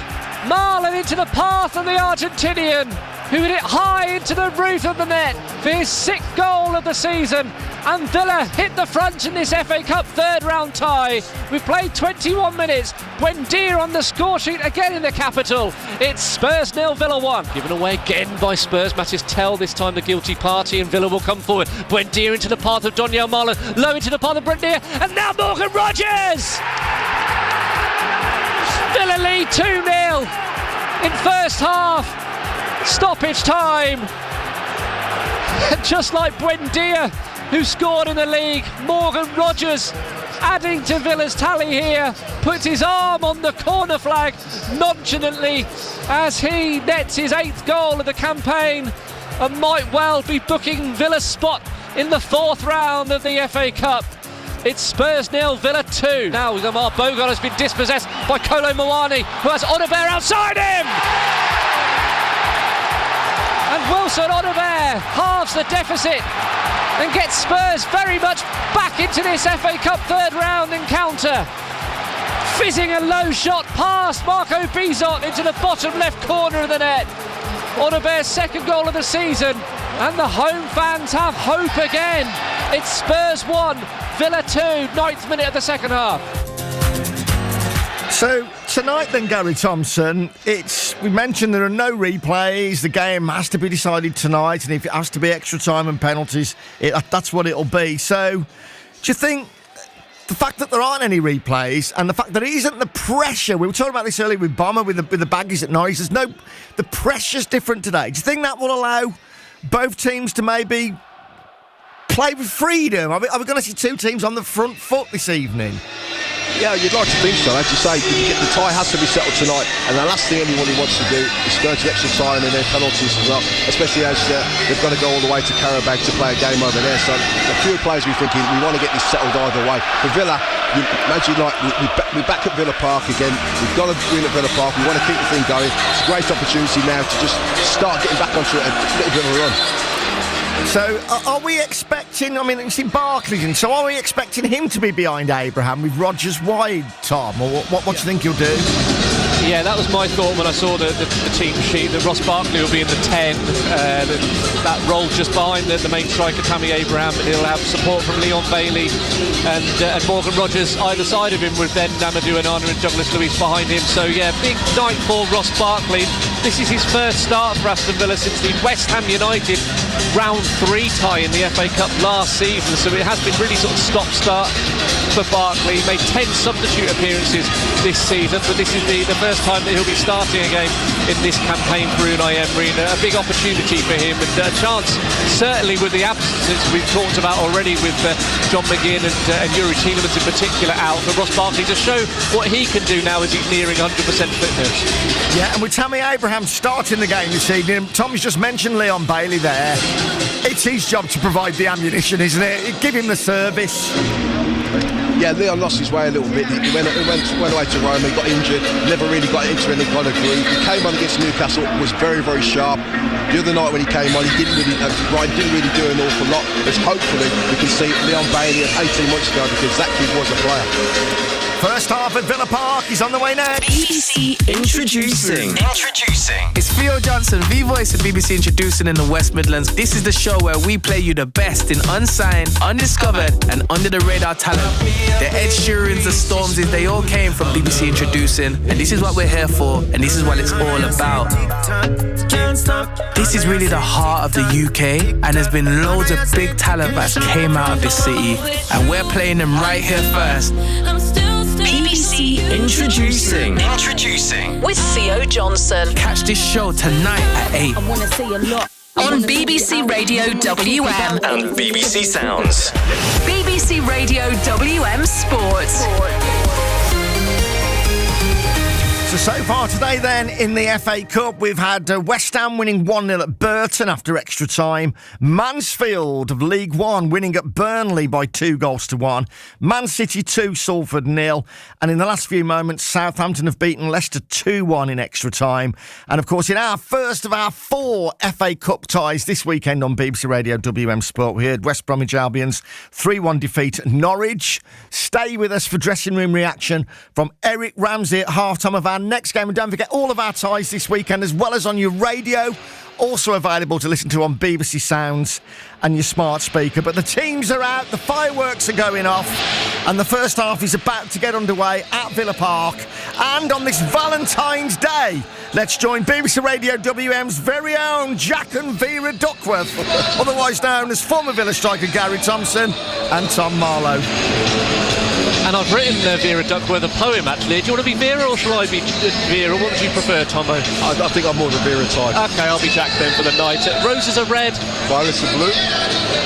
Marlon into the path of the Argentinian, who hit it high into the roof of the net for his 6th goal of the season. and Villa hit the front in this FA Cup third round tie. We've played 21 minutes. Buendia on the score sheet again in the capital. It's Spurs 0, Villa 1. Given away again by Spurs. Mattis Tell this time the guilty party, and Villa will come forward. Buendia into the path of Donyell Marlon, low into the path of Buendia, and now Morgan Rogers! Villa lead 2-0 in first half. Stoppage time. And just like Buendia, who scored in the league, Morgan Rogers, adding to Villa's tally here, puts his arm on the corner flag nonchalantly as he nets his 8th goal of the campaign and might well be booking Villa's spot in the 4th round of the FA Cup. It's Spurs 0, Villa 2. Now Lamar Bogarde has been dispossessed by Kolo Muani, who has Odobert outside him! And Wilson Odobert halves the deficit and gets Spurs very much back into this FA Cup third round encounter. Fizzing a low shot past Marco Bizot into the bottom left corner of the net. Odobert's 2nd goal of the season, and the home fans have hope again. It's Spurs 1, Villa 2, 9th minute of the second half. So tonight then, Gary Thompson, we mentioned there are no replays. The game has to be decided tonight, and if it has to be extra time and penalties, that's what it'll be. So do you think the fact that there aren't any replays and the fact that it isn't the pressure, we were talking about this earlier with Bomber, with the baggies at Norwich, the pressure's different today. Do you think that will allow both teams to maybe play with freedom? Are we going to see two teams on the front foot this evening? Yeah, you'd like to think so. As you say, the tie has to be settled tonight, and the last thing anybody wants to do is go to extra time and then penalties as well, especially as they've got to go all the way to Karabakh to play a game over there. So a few players will be thinking, we want to get this settled either way. For Villa, imagine we're back at Villa Park again. We've got to win at Villa Park. We want to keep the thing going. It's a great opportunity now to just start getting back onto a little bit of a run. So, are we expecting, you see Barkley's in, so are we expecting him to be behind Abraham with Rodgers wide, Tom? Or what do you think he'll do? Yeah, that was my thought when I saw the team sheet, that Ross Barkley will be in the 10, that role just behind the main striker, Tammy Abraham, and he'll have support from Leon Bailey and Morgan Rogers either side of him, with then Amadou Onana and Douglas Luiz behind him. So yeah, big night for Ross Barkley. This is his first start for Aston Villa since the West Ham United round 3 tie in the FA Cup last season, so it has been really sort of stop-start for Barkley. He made 10 substitute appearances this season, but this is the first time that he'll be starting a game in this campaign for Unai Emery, and a big opportunity for him, and a chance certainly with the absences we've talked about already with John McGinn and Yuri Tielemans in particular out, for Ross Barkley to show what he can do now as he's nearing 100% fitness. Yeah, and with Tammy Abraham starting the game this evening, Tom's just mentioned Leon Bailey there. It's his job to provide the ammunition, isn't it? Give him the service. Yeah, Leon lost his way a little bit. He went away to Rome, he got injured, never really got into any kind of groove. He came on against Newcastle, was very, very sharp. The other night when he came on, he didn't really do an awful lot. But hopefully we can see Leon Bailey of 18 months ago, because that kid was a player. First half at Villa Park is on the way next. BBC Introducing. It's Theo Johnson, the voice of BBC Introducing in the West Midlands. This is the show where we play you the best in unsigned, undiscovered and under the radar talent. The Ed Sheerans, the Stormzy's, they all came from BBC Introducing, and this is what we're here for, and this is what it's all about. This is really the heart of the UK, and there's been loads of big talent that came out of this city, and we're playing them right here first. BBC Introducing with Theo Johnson. Catch this show tonight at 8. I wanna say a lot. On BBC Radio WM and BBC Sounds. BBC Radio WM Sports. So far today then in the FA Cup, we've had West Ham winning 1-0 at Burton after extra time. Mansfield of League One winning at Burnley by 2-1. Man City 2, Salford 0. And in the last few moments, Southampton have beaten Leicester 2-1 in extra time. And of course, in our first of our 4 FA Cup ties this weekend on BBC Radio WM Sport, we heard West Bromwich Albion's 3-1 defeat at Norwich. Stay with us for dressing room reaction from Eric Ramsey at half-time of our next game. And don't forget all of our ties this weekend, as well as on your radio, also available to listen to on BBC Sounds and your smart speaker. But the teams are out, the fireworks are going off, and the first half is about to get underway at Villa Park. And on this Valentine's Day, let's join BBC Radio WM's very own Jack and Vera Duckworth, otherwise known as former Villa striker Gary Thompson and Tom Marlowe. And I've written Vera Duckworth a poem, actually. Do you want to be Vera or shall I be Vera? What would you prefer, Tomo? I think I'm more of a Vera type. OK, I'll be Jack then for the night. Roses are red. Violets are blue.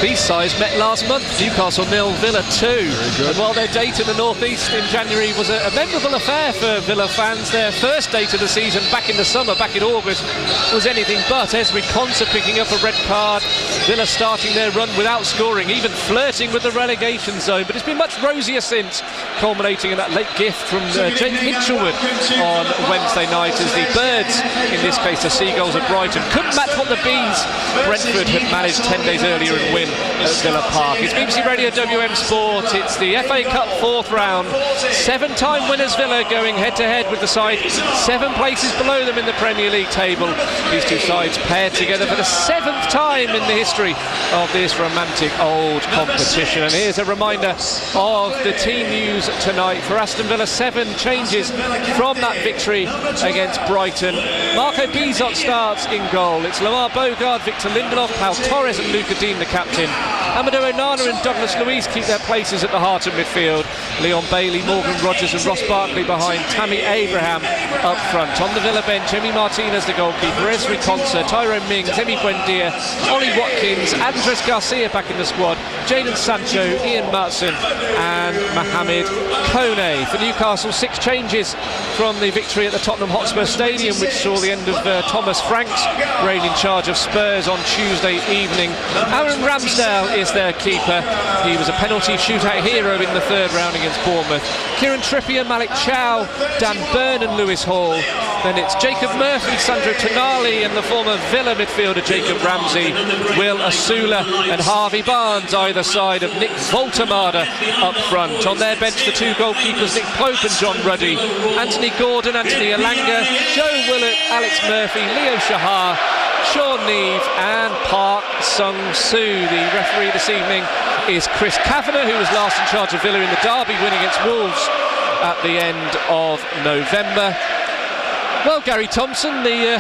These sides met last month. Newcastle 0, Villa 2. Very good. And while their date in the North East in January was a memorable affair for Villa fans, their first date of the season back in the summer, back in August, was anything but. Esri Konsa picking up a red card. Villa starting their run without scoring, even flirting with the relegation zone. But it's been much rosier since, culminating in that late gift from Jake Hinchelwood on Wednesday night as the Birds, in this case the Seagulls of Brighton, couldn't match what the Bees, Brentford, had managed 10 days earlier and win at Villa Park. It's BBC Radio WM Sport. It's the FA Cup 4th round. 7-time winners Villa going head-to-head with the side 7 places below them in the Premier League table. These two sides paired together for the 7th time in the history of this romantic old competition. And here's a reminder of the team news tonight. For Aston Villa, 7 changes from that victory against Brighton. Marco Bizot starts in goal. It's Lamar Bogard, Victor Lindelof, Pau Torres and Luca Dean the captain. Amadou Onana and Douglas Luiz keep their places at the heart of midfield. Leon Bailey, Morgan Rogers and Ross Barkley behind. Tammy Abraham up front. On the Villa bench, Emi Martinez the goalkeeper, Esri Konsa, Tyrone Mings, Emi Buendia, Ollie Watkins, Andres Garcia back in the squad, Jadon Sancho, Ian Matson and Mohamed Kone. For Newcastle, 6 changes from the victory at the Tottenham Hotspur Stadium, which saw the end of Thomas Frank's reign in charge of Spurs on Tuesday evening. Aaron Ramsdale is their keeper. He was a penalty shootout hero in the 3rd round against Bournemouth. Kieran Trippier, Malik Chow, Dan Burn and Lewis Hall. Then it's Jacob Murphy, Sandro Tonali and the former Villa midfielder Jacob Ramsey, Will Asula and Harvey Barnes either side of Nick Voltemada up front. On their bench, the 2 goalkeepers, Nick Pope and John Ruddy, Anthony Gordon, Anthony Elanga, Joe Willett, Alex Murphy, Leo Shahar, Sean Neve and Park Sung-soo. The referee this evening is Chris Kavanagh, who was last in charge of Villa in the derby win against Wolves at the end of November. Well, Gary Thompson, the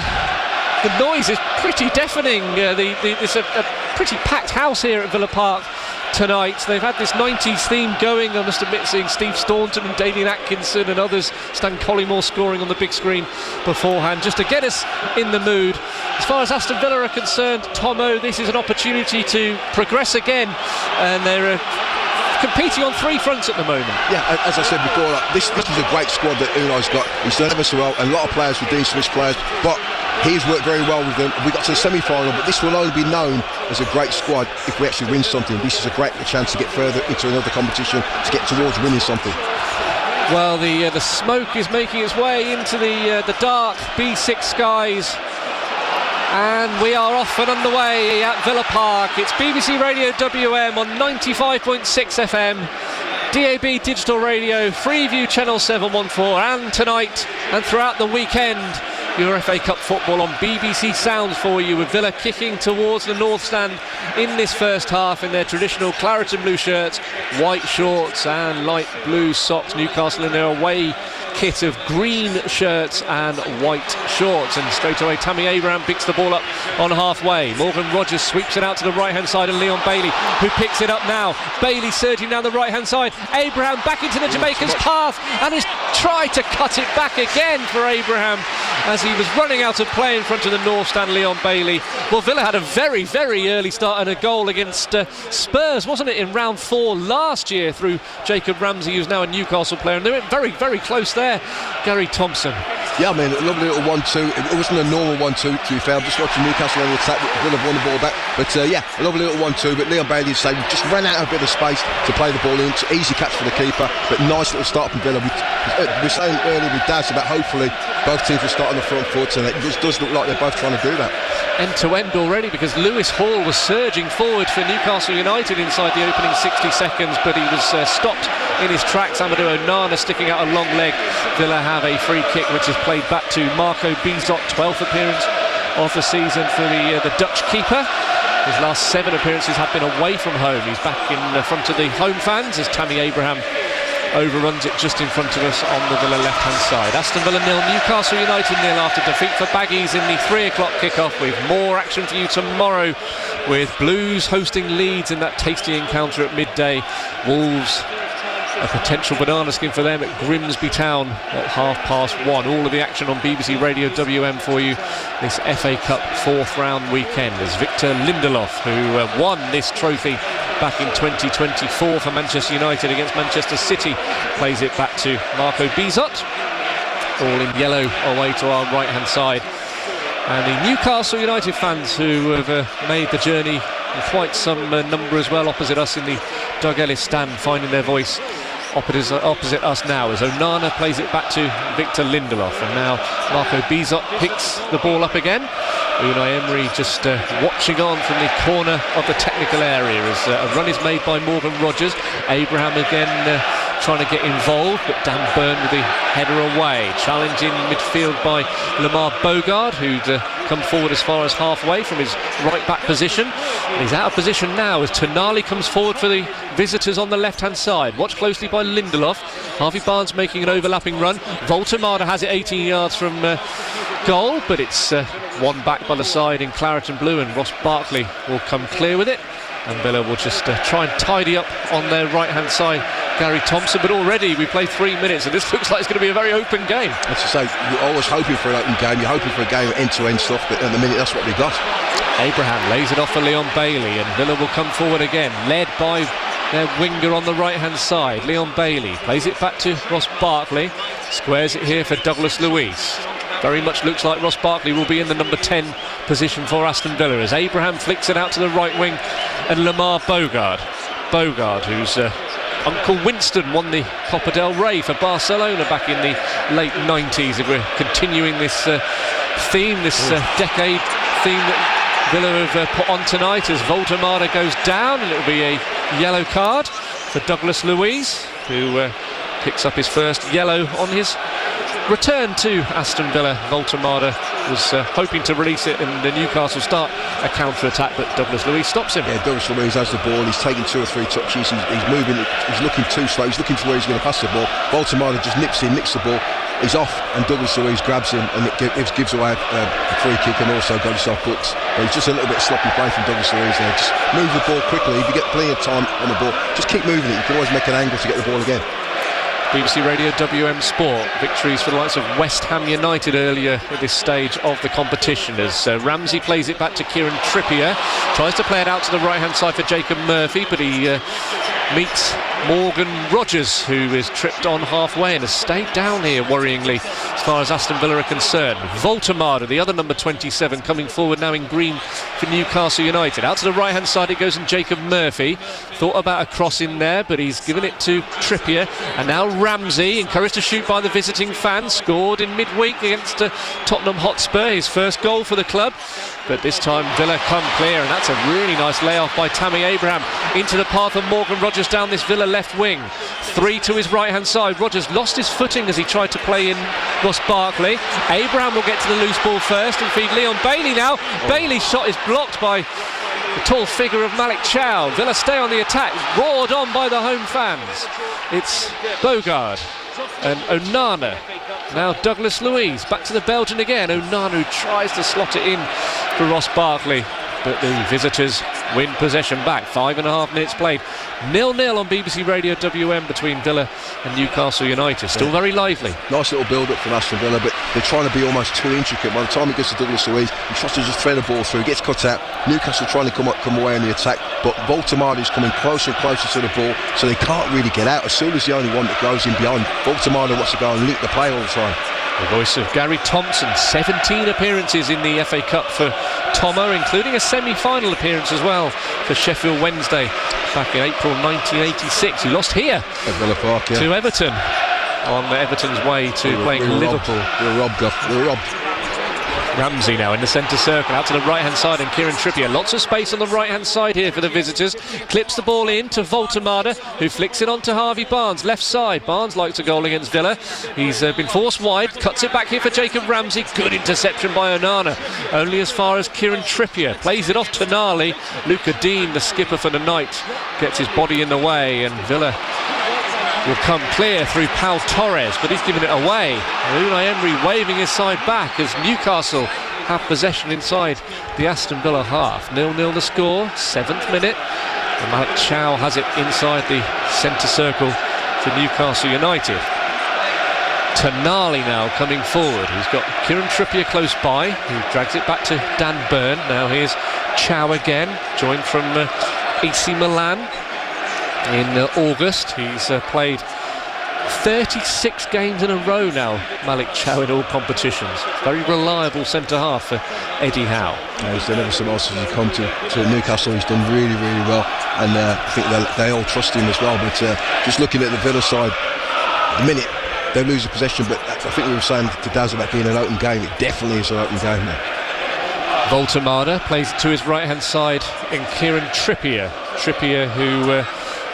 noise is pretty deafening. It's a pretty packed house here at Villa Park tonight. They've had this 90s theme going. I must admit, seeing Steve Staunton and Damian Atkinson and others, Stan Collymore scoring on the big screen beforehand, just to get us in the mood. As far as Aston Villa are concerned, Tomo, this is an opportunity to progress again, and they're competing on 3 fronts at the moment. Yeah, as I said before, this is a great squad that Unai's got. He's done ever so well, and a lot of players with Dean Smith's players, but he's worked very well with them. We got to the semi-final, but this will only be known as a great squad if we actually win something. This is a great chance to get further into another competition, to get towards winning something. Well, the smoke is making its way into the dark B6 skies, and we are off and underway at Villa Park. It's BBC Radio WM on 95.6 FM, DAB Digital Radio, Freeview Channel 714, and tonight and throughout the weekend, your FA Cup football on BBC Sounds for you, with Villa kicking towards the North Stand in this first half in their traditional claret and blue shirts, white shorts and light blue socks. Newcastle in their away kit of green shirts and white shorts. And straight away Tammy Abraham picks the ball up on halfway. Morgan Rogers sweeps it out to the right hand side, and Leon Bailey, who picks it up now. Bailey surging down the right hand side. Abraham back into the Jamaican's path, and has tried to cut it back again for Abraham as he was running out of play in front of the North Stand, Leon Bailey. Well, Villa had a very, very early start and a goal against Spurs, wasn't it, in round 4 last year through Jacob Ramsey, who's now a Newcastle player, and they went very, very close there. Gary Thompson. Yeah, I mean, a lovely little 1-2. It wasn't a normal 1-2, to be fair. I'm just watching Newcastle on the attack. Villa won the ball back. But yeah, a lovely little 1-2. But Leon Bailey just ran out of a bit of space to play the ball in. It's an easy catch for the keeper, but nice little start from Villa. We were saying earlier with Daz about hopefully both teams will start on the front foot, and it just does look like they're both trying to do that. End to end already, because Lewis Hall was surging forward for Newcastle United inside the opening 60 seconds, but he was stopped in his tracks. Amadou Onana sticking out a long leg. Villa have a free kick which is played back to Marco Bizot, 12th appearance of the season for the Dutch keeper. His last 7 appearances have been away from home. He's back in front of the home fans as Tammy Abraham overruns it just in front of us on the Villa left-hand side. Aston Villa 0, Newcastle United 0 after defeat for Baggies in the 3 o'clock kickoff, with more action for you tomorrow with Blues hosting Leeds in that tasty encounter at midday. Wolves, a potential banana skin for them at Grimsby Town at 1:30. All of the action on BBC Radio WM for you this FA Cup 4th round weekend as Victor Lindelof, who won this trophy back in 2024 for Manchester United against Manchester City, plays it back to Marco Bizot, all in yellow away to our right hand side. And the Newcastle United fans who have made the journey in quite some number as well opposite us in the Doug Ellis stand, finding their voice opposite us now as Onana plays it back to Victor Lindelof, and now Marco Bizot picks the ball up again. Unai Emery just watching on from the corner of the technical area as a run is made by Morgan Rogers. Abraham again trying to get involved, but Dan Burn with the header away. Challenge in midfield by Lamar Bogard, who'd come forward as far as halfway from his right back position. And he's out of position now as Tonali comes forward for the visitors on the left hand side. Watched closely by Lindelof. Harvey Barnes making an overlapping run. Voltemada has it 18 yards from goal, but it's won back by the side in claret and blue, and Ross Barkley will come clear with it. And Villa will just try and tidy up on their right hand side Gary Thompson, but already we played 3 minutes and this looks like it's going to be a very open game. As I say, you're always hoping for an open game, you're hoping for a game of end-to-end stuff, but at the minute that's what we got. Abraham lays it off for Leon Bailey, and Villa will come forward again, led by their winger on the right hand side. Leon Bailey plays it back to Ross Barkley, squares it here for Douglas Luiz. Very much looks like Ross Barkley will be in the number 10 position for Aston Villa as Abraham flicks it out to the right wing, and Lamar Bogard, whose Uncle Winston won the Copa del Rey for Barcelona back in the late 90s. If we're continuing this theme, this decade theme that Villa have put on tonight, as Voltemada goes down, and it'll be a yellow card for Douglas Luiz, who picks up his first yellow on his return to Aston Villa. Voltemada was hoping to release it and the Newcastle start a counter-attack, but Douglas Luiz stops him. Yeah, Douglas Luiz has the ball, he's taking 2 or 3 touches, he's moving, he's looking too slow, he's looking to where he's going to pass the ball. Voltemada just nicks the ball, he's off, and Douglas Luiz grabs him and it gives away a free kick and also got himself booked. But it's just a little bit sloppy play from Douglas Luiz there. Just move the ball quickly, if you get plenty of time on the ball, just keep moving it, you can always make an angle to get the ball again. BBC Radio WM Sport, victories for the likes of West Ham United earlier at this stage of the competition as Ramsey plays it back to Kieran Trippier, tries to play it out to the right hand side for Jacob Murphy, but he meets Morgan Rogers, who is tripped on halfway and has stayed down here worryingly as far as Aston Villa are concerned. Voltemada, the other number 27, coming forward now in green for Newcastle United. Out to the right hand side it goes, and Jacob Murphy thought about a cross in there, but he's given it to Trippier, and now Ramsey, encouraged to shoot by the visiting fans, scored in midweek against Tottenham Hotspur, his first goal for the club. But this time Villa come clear, and that's a really nice layoff by Tammy Abraham into the path of Morgan Rogers down this Villa left wing. 3 to his right hand side. Rogers lost his footing as he tried to play in Ross Barkley. Abraham will get to the loose ball first and feed Leon Bailey now. Bailey's shot is blocked by the tall figure of Malik Chow. Villa stay on the attack, roared on by the home fans. It's Bogard and Onana. Now Douglas Luiz back to the Belgian again. Onana tries to slot it in for Ross Barkley, but the visitors win possession back. 5.5 minutes played. 0-0 on BBC Radio WM between Villa and Newcastle United. Still very lively. Nice little build-up from Aston Villa, but they're trying to be almost too intricate. By the time it gets to Douglas Luiz, he tries to just thread a ball through, gets cut out. Newcastle trying to come away on the attack, but Voltemada is coming closer and closer to the ball, so they can't really get out. As soon as the only one that goes in behind, Voltemada wants to go and link the play all the time. The voice of Gary Thompson, 17 appearances in the FA Cup for Tomo, including a semi-final appearance as well for Sheffield Wednesday back in April 1986. He lost here at Villa Park, to Everton on Everton's way to playing Liverpool. We were robbed. Ramsey now in the centre circle, out to the right-hand side, and Kieran Trippier. Lots of space on the right-hand side here for the visitors. Clips the ball in to Voltemade, who flicks it on to Harvey Barnes, left side. Barnes likes a goal against Villa. He's been forced wide, cuts it back here for Jacob Ramsey. Good interception by Onana, only as far as Kieran Trippier. Plays it off to Nali. Luca Dean, the skipper for the night, gets his body in the way, and Villa will come clear through Pau Torres, but he's given it away. Unai Emery waving his side back as Newcastle have possession inside the Aston Villa half. 0-0 the score, 7th minute. And Malik Chow has it inside the centre circle for Newcastle United. Tonali now coming forward. He's got Kieran Trippier close by, who drags it back to Dan Burn. Now here's Chow again, joined from AC Milan in August. He's played 36 games in a row now, Malik Chow, in all competitions. Very reliable centre-half for Eddie Howe. Yeah, he's done ever so much since he's come to Newcastle. He's done really, really well, and I think they all trust him as well. But just looking at the Villa side, the minute they lose the possession, but I think we were saying to Daz about being an open game. It definitely is an open game now. Voltemade plays it to his right-hand side in Kieran Trippier. Trippier, who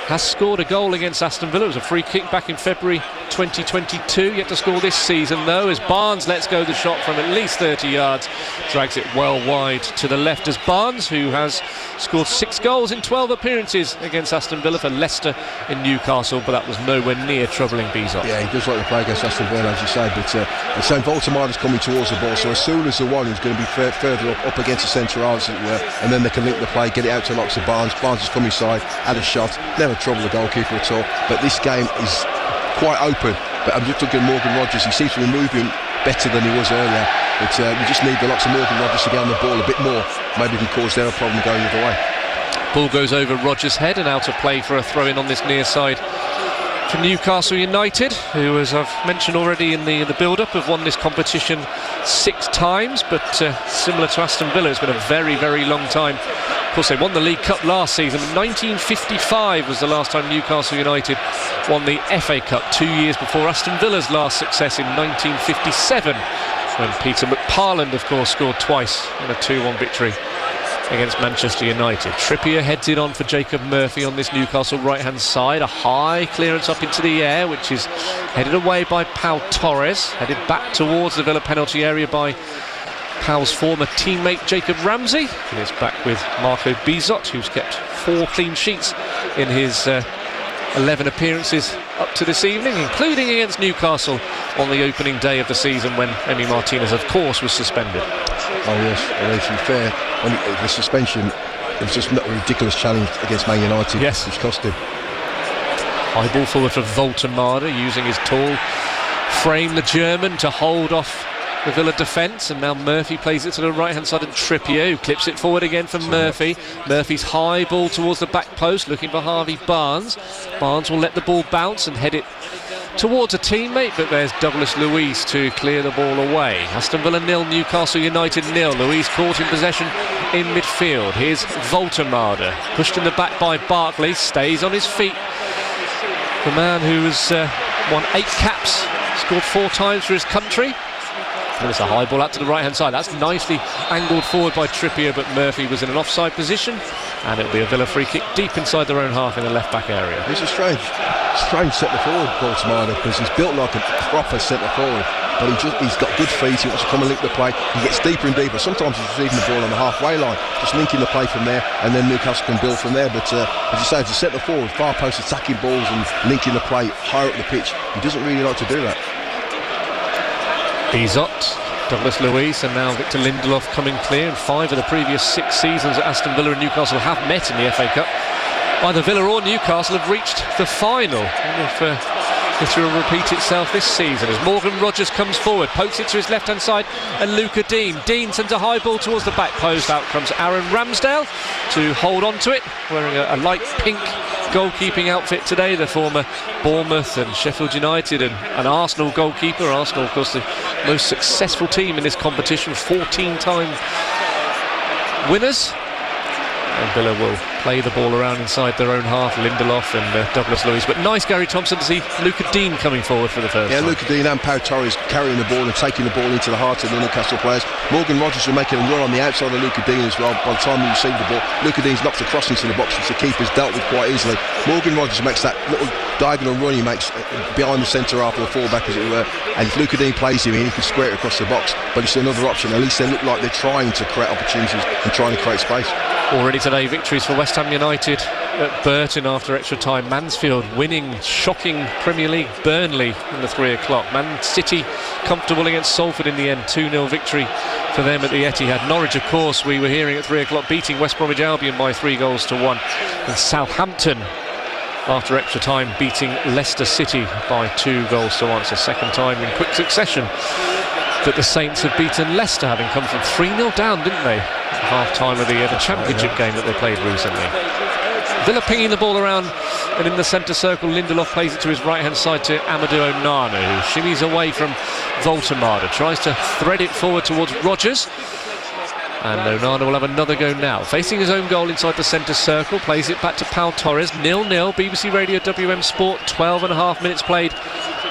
has scored a goal against Aston Villa. It was a free kick back in February 2022. Yet to score this season, though, as Barnes lets go the shot from at least 30 yards. Drags it well wide to the left as Barnes, who has scored 6 goals in 12 appearances against Aston Villa for Leicester in Newcastle, but that was nowhere near troubling Bizot. Yeah, he does like to play against Aston Villa, as you say, but saying Voltemade's coming towards the ball, so as soon as the one is going to be further up against the centre halves, and then they can link the play, get it out to Loxer Barnes. Barnes is coming side, had a shot, never trouble the goalkeeper at all, but this game is quite open. But I'm just looking at Morgan Rogers. He seems to be moving better than he was earlier, but we just need the likes of Morgan Rogers to get on the ball a bit more. Maybe we can cause them a problem going the other way. Ball goes over Rogers' head and out of play for a throw-in on this near side for Newcastle United, who, as I've mentioned already in the build-up, have won this competition 6 times, but similar to Aston Villa, it's been a very, very long time. Of course, they won the League Cup last season. 1955 was the last time Newcastle United won the FA Cup, 2 years before Aston Villa's last success in 1957, when Peter McParland, of course, scored twice in a 2-1 victory against Manchester United. Trippier heads it on for Jacob Murphy on this Newcastle right-hand side. A high clearance up into the air, which is headed away by Pau Torres, headed back towards the Villa penalty area by Pau's former teammate Jacob Ramsey. And it's back with Marco Bizot, who's kept 4 clean sheets in his 11 appearances up to this evening, including against Newcastle on the opening day of the season, when Emi Martinez, of course, was suspended. Oh yes, well, to be fair, the suspension, it was just not a ridiculous challenge against Man United. Yes, which cost him. High ball forward for Voltemade, using his tall frame, the German, to hold off the Villa defence, and now Murphy plays it to the right hand side, and Trippier, who clips it forward again for Murphy. Murphy's high ball towards the back post, looking for Harvey Barnes. Barnes will let the ball bounce and head it towards a teammate, but there's Douglas Luiz to clear the ball away. Aston Villa 0, Newcastle United 0. Luiz caught in possession in midfield. Here's Voltemade, pushed in the back by Barkley, stays on his feet. The man who has won 8 caps, scored 4 times for his country. And it's a high ball out to the right hand side. That's nicely angled forward by Trippier, but Murphy was in an offside position, and it'll be a Villa free kick deep inside their own half in the left back area. It's a strange centre forward, Voltemade, because he's built like a proper centre forward, but he's got good feet. He wants to come and link the play. He gets deeper and deeper. Sometimes he's receiving the ball on the halfway line, just linking the play from there, and then Newcastle can build from there. But as you say, as a centre forward, far post attacking balls and linking the play higher up the pitch, he doesn't really like to do that. Bizot, Douglas Luiz, and now Victor Lindelof coming clear. And 5 of the previous 6 seasons that Aston Villa and Newcastle have met in the FA Cup, either Villa or Newcastle have reached the final. And if history will repeat itself this season, as Morgan Rogers comes forward, pokes it to his left hand side, and Luca Dean sends a high ball towards the back post. Out comes Aaron Ramsdale to hold on to it, wearing a light pink goalkeeping outfit today, the former Bournemouth and Sheffield United and Arsenal goalkeeper. Arsenal, of course, the most successful team in this competition, 14-time winners. And Villa will play the ball around inside their own half, Lindelof and Douglas Luiz. But nice, Gary Thompson, to see Luca Dean coming forward for the first time. Yeah, Luca Dean and Pau Torres carrying the ball and taking the ball into the heart of the Newcastle players. Morgan Rogers was making a run on the outside of Luca Dean as well. By the time he received the ball, Luca Dean's knocked across into the box, which the keeper's dealt with quite easily. Morgan Rogers makes that little diagonal run he makes behind the centre half of the fullback, as it were, and if Luca Dean plays him in, he can square it across the box, but it's another option. At least they look like they're trying to create opportunities and trying to create space. Already today, victories for West Ham United at Burton after extra time. Mansfield winning, shocking Premier League Burnley in the 3 o'clock. Man City comfortable against Salford in the end, 2-0 victory for them at the Etihad. Norwich, of course, we were hearing at 3 o'clock, beating West Bromwich Albion by 3-1. And Southampton, after extra time, beating Leicester City by 2-1. It's the second time in quick succession that the Saints have beaten Leicester, having come from 3-0 down, didn't they? Half-time of the championship game that they played recently. Villa pinging the ball around, and in the centre circle, Lindelof plays it to his right-hand side to Amadou Onana, who shimmies away from Voltemada, tries to thread it forward towards Rodgers. And Onana will have another go now. Facing his own goal inside the centre circle, plays it back to Pau Torres. 0-0, BBC Radio WM Sport, 12.5 minutes played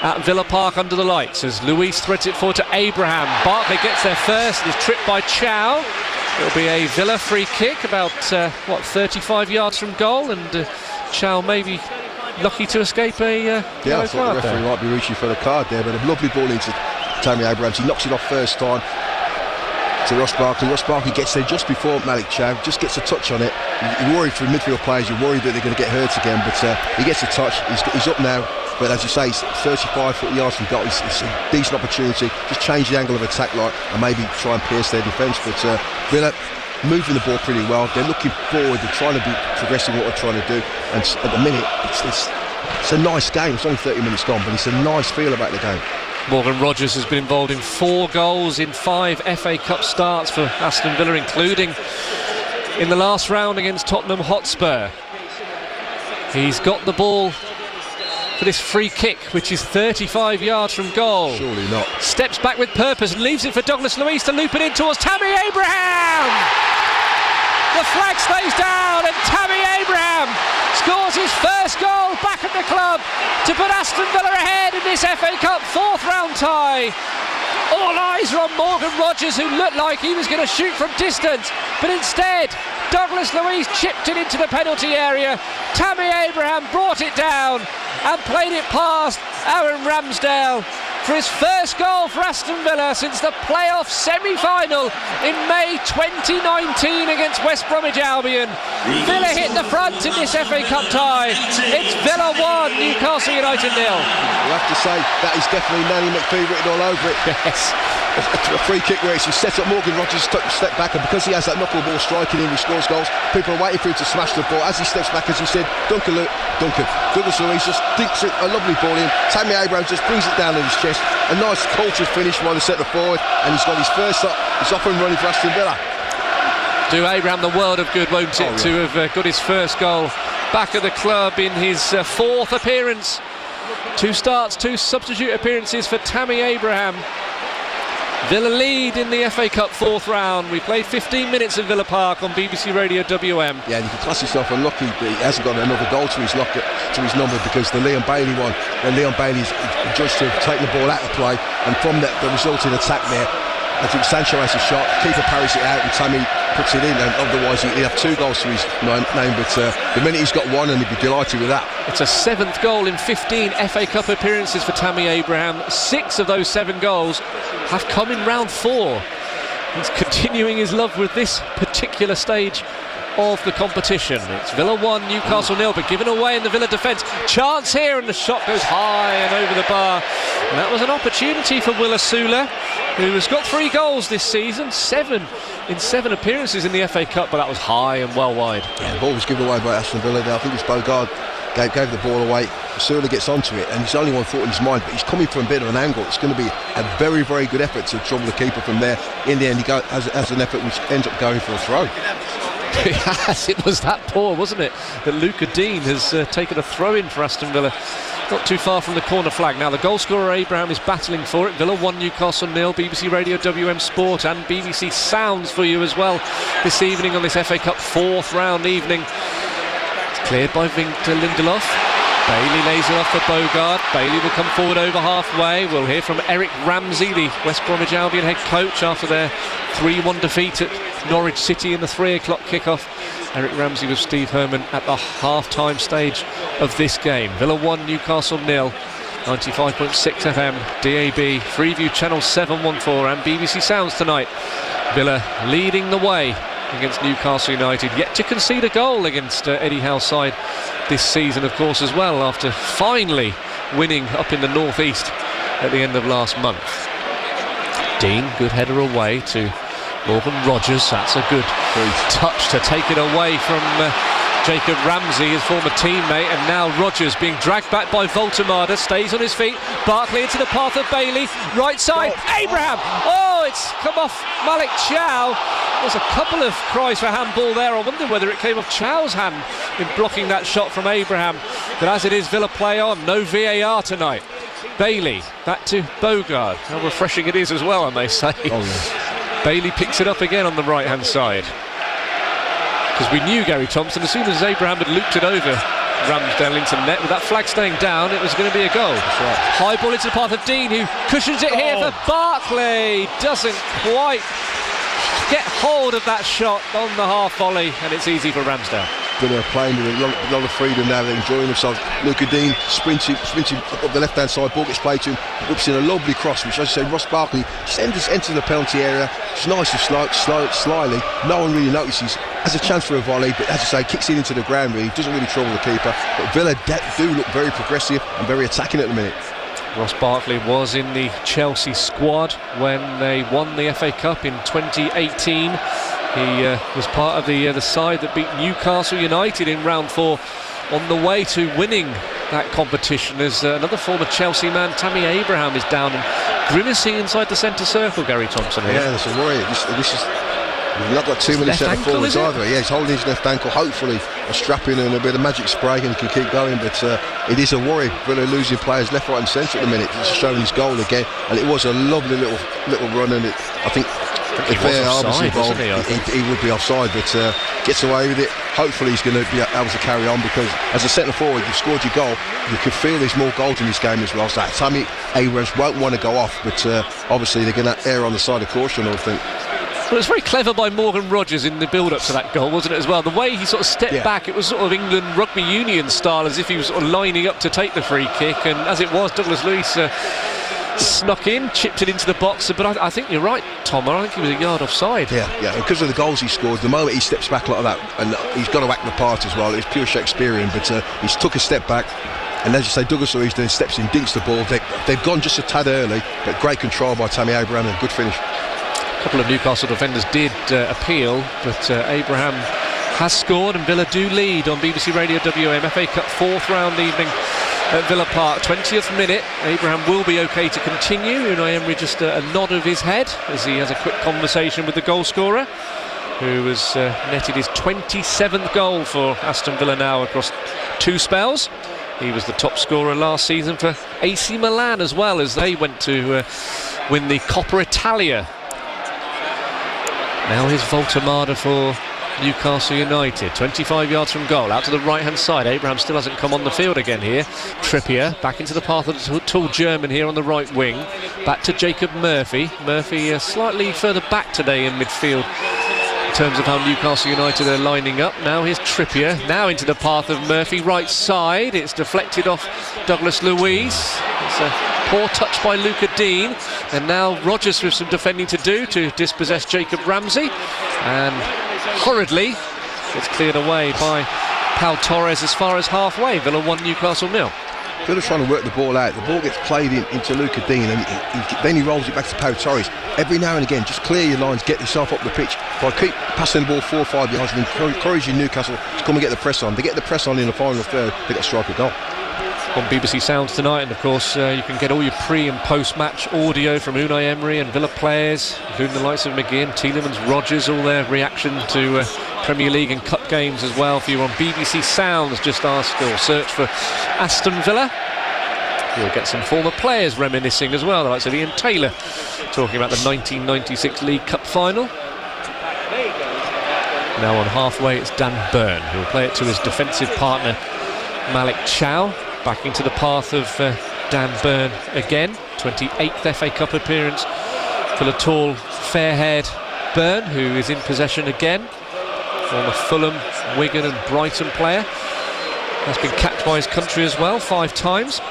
at Villa Park under the lights as Luis threads it forward to Abraham. Barkley gets there first and is tripped by Chow. It'll be a Villa free kick about, 35 yards from goal, and Chow maybe lucky to escape a yellow card. I thought the referee might be reaching for the card there, but a lovely ball into Tammy Abrahams. He knocks it off first time to Ross Barkley. Ross Barkley gets there just before Malik Chow, just gets a touch on it. You're worried for midfield players, you're worried that they're going to get hurt again, but he gets a touch. He's up now, but as you say, it's 35 yards from goal. It's a decent opportunity. Just change the angle of attack line and maybe try and pierce their defence. But Villa moving the ball pretty well. They're looking forward. They're trying to be progressing what they're trying to do. And at the minute, it's a nice game. It's only 30 minutes gone, but it's a nice feel about the game. Morgan Rogers has been involved in 4 goals in 5 FA Cup starts for Aston Villa, including in the last round against Tottenham Hotspur. He's got the ball for this free kick, which is 35 yards from goal. Surely not. Steps back with purpose and leaves it for Douglas Luiz to loop it in towards Tammy Abraham. The flag stays down and Tammy Abraham scores his first goal back at the club to put Aston Villa ahead in this FA Cup 4th round tie. All eyes are on Morgan Rogers, who looked like he was going to shoot from distance, but instead Douglas Luiz chipped it into the penalty area. Tammy Abraham brought it down and played it past Aaron Ramsdale for his first goal for Aston Villa since the playoff semi-final in May 2019 against West Bromwich Albion. Villa hit the front in this FA Cup tie. It's Villa 1, Newcastle United 0. You'll have to say that is definitely Nanny McPhee written all over it. Yes. A free kick where he set up Morgan Rogers, took a step back, and because he has that knuckle ball striking in, he scores goals. People are waiting for him to smash the ball. As he steps back, as he said, Douglas Luiz just dinks it, a lovely ball in. Tammy Abraham just brings it down in his chest. A nice cultured finish by the centre forward, and he's got his first up. He's off and running for Aston Villa. Do Abraham the world of good, won't it, to have got his first goal back at the club in his 4th appearance. 2 starts, 2 substitute appearances for Tammy Abraham. Villa lead in the FA Cup 4th round. We played 15 minutes at Villa Park on BBC Radio WM. Yeah, and you can class yourself unlucky that he hasn't got another goal to his number, because the Leon Bailey one, when Leon Bailey's judged to have taken the ball out of play, and from the resulting attack there, I think Sancho has a shot, keeper parries it out, and Tammy puts it in, and otherwise he'd have 2 goals to his name, but the minute he's got 1, and he'd be delighted with that. It's a 7th goal in 15 FA Cup appearances for Tammy Abraham. 6 of those 7 goals have come in round 4. He's continuing his love with this particular stage of the competition. It's Villa 1, Newcastle 0, but given away in the Villa defence. Chance here, and the shot goes high and over the bar. And that was an opportunity for Willa Sula, who has got 3 goals this season, 7 in 7 appearances in the FA Cup, but that was high and well wide. Yeah, the ball was given away by Aston Villa there. I think it's Bogard gave the ball away. Sula gets onto it, and he's only one thought in his mind, but he's coming from a bit of an angle. It's going to be a very, very good effort to trouble the keeper from there. In the end, he has an effort which ends up going for a throw. Yes, it was that poor, wasn't it, that Luca Dean has taken a throw-in for Aston Villa, not too far from the corner flag. Now the goal scorer Abraham is battling for it. Villa 1, Newcastle 0. BBC Radio WM Sport and BBC Sounds for you as well this evening on this FA Cup 4th round evening. It's cleared by Victor Lindelof. Bailey lays it off for Bogard. Bailey will come forward over halfway. We'll hear from Eric Ramsey, the West Bromwich Albion head coach, after their 3-1 defeat at Norwich City in the 3 o'clock kickoff. Eric Ramsey with Steve Herman at the half-time stage of this game. Villa 1, Newcastle 0. 95.6 FM, DAB, Freeview Channel 714 and BBC Sounds tonight. Villa leading the way against Newcastle United, yet to concede a goal against Eddie Howe's side this season, of course, as well, after finally winning up in the northeast at the end of last month. Dean, good header away to Morgan Rogers. That's a good touch to take it away from Jacob Ramsey, his former teammate, and now Rogers being dragged back by Voltemada, stays on his feet. Barkley into the path of Bailey, right side, Abraham! Oh, it's come off Malik Chow. There's a couple of cries for handball there. I wonder whether it came off Chow's hand in blocking that shot from Abraham. But as it is, Villa play on, no VAR tonight. Bailey, back to Bogard. How refreshing it is as well, I may say. Oh, yeah. Bailey picks it up again on the right-hand side. Because we knew Gary Thompson, as soon as Abraham had looped it over Ramsdale into net, with that flag staying down, it was going to be a goal. Right. High ball into the path of Dean, who cushions it here for Barkley. Doesn't quite get hold of that shot on the half volley, and it's easy for Ramsdale. Villa are playing with a lot of freedom now. They're enjoying themselves. Luca Dean sprinting up the left-hand side. Ball gets played to him. Whips in a lovely cross, which, as I say, Ross Barkley just enters the penalty area. It's nice and slyly. No one really notices. Has a chance for a volley, but as I say, kicks it into the ground. Really doesn't really trouble the keeper. But Villa do look very progressive and very attacking at the minute. Ross Barkley was in the Chelsea squad when they won the FA Cup in 2018. He was part of the side that beat Newcastle United in round 4 on the way to winning that competition, as another former Chelsea man, Tammy Abraham, is down and grimacing inside the centre circle, Gary Thompson. Here. Yeah, that's a worry. This is... We've not got too many centre forwards either. Yeah, he's holding his left ankle. Hopefully a strap in and a bit of magic spray and he can keep going, but it is a worry. Villa losing players left, right and centre at the minute. It's showing his goal again, and it was a lovely little run, and I think if VAR was involved, he would be offside, but gets away with it. Hopefully he's going to be able to carry on, because as a centre forward, you've scored your goal. You can feel there's more goals in this game as well. So Tammy Abrams won't want to go off, but obviously they're going to err on the side of caution, I think. Well, it was very clever by Morgan Rogers in the build-up to that goal, wasn't it, as well? The way he sort of stepped back, it was sort of England rugby union style, as if he was sort of lining up to take the free kick, and as it was, Douglas Luiz snuck in, chipped it into the box, but I think you're right, Tom. I think he was a yard offside. Yeah, because of the goals he scored, the moment he steps back like that, and he's got to act the part as well. It's pure Shakespearean, but he's took a step back, and as you say, Douglas Luiz then steps in, dinks the ball. They've gone just a tad early, but great control by Tammy Abraham and good finish. A couple of Newcastle defenders did appeal, but Abraham has scored, and Villa do lead on BBC Radio WM. FA Cup 4th round evening at Villa Park. 20th minute, Abraham will be okay to continue. Unai Emery just a nod of his head as he has a quick conversation with the goal scorer, who has netted his 27th goal for Aston Villa now across 2 spells. He was the top scorer last season for AC Milan as well, as they went to win the Coppa Italia. Now here's Voltemada for Newcastle United, 25 yards from goal, out to the right-hand side. Abraham still hasn't come on the field again here. Trippier back into the path of the tall German here on the right wing. Back to Jacob Murphy. Murphy slightly further back today in midfield in terms of how Newcastle United are lining up. Now here's Trippier, now into the path of Murphy, right side. It's deflected off Douglas Luiz. It's a poor touch by Luca Dean, and now Rogers with some defending to do to dispossess Jacob Ramsey, and hurriedly it's cleared away by Pau Torres as far as halfway. Villa 1, Newcastle 0. Villa's trying to work the ball out. The ball gets played into Luca Dean, and then he rolls it back to Pau Torres. Every now and again, just clear your lines, get yourself up the pitch. By keep passing the ball 4 or 5 yards and encouraging Newcastle to come and get the press on. They get the press on in the final third, they get a strike at goal. On BBC Sounds tonight, and of course you can get all your pre- and post-match audio from Unai Emery and Villa players, including the likes of McGinn, Tielemans, Rogers, all their reaction to Premier League and Cup games as well for you on BBC Sounds. Just ask or search for Aston Villa. You'll get some former players reminiscing as well, the likes of Ian Taylor talking about the 1996 League Cup final. Now on halfway it's Dan Burn, who'll play it to his defensive partner Malik Chow. back into the path of Dan Burn again. 28th FA Cup appearance for the tall, fair-haired Burn, who is in possession again. Former Fulham, Wigan and Brighton player. Has been capped by his country as well 5 times.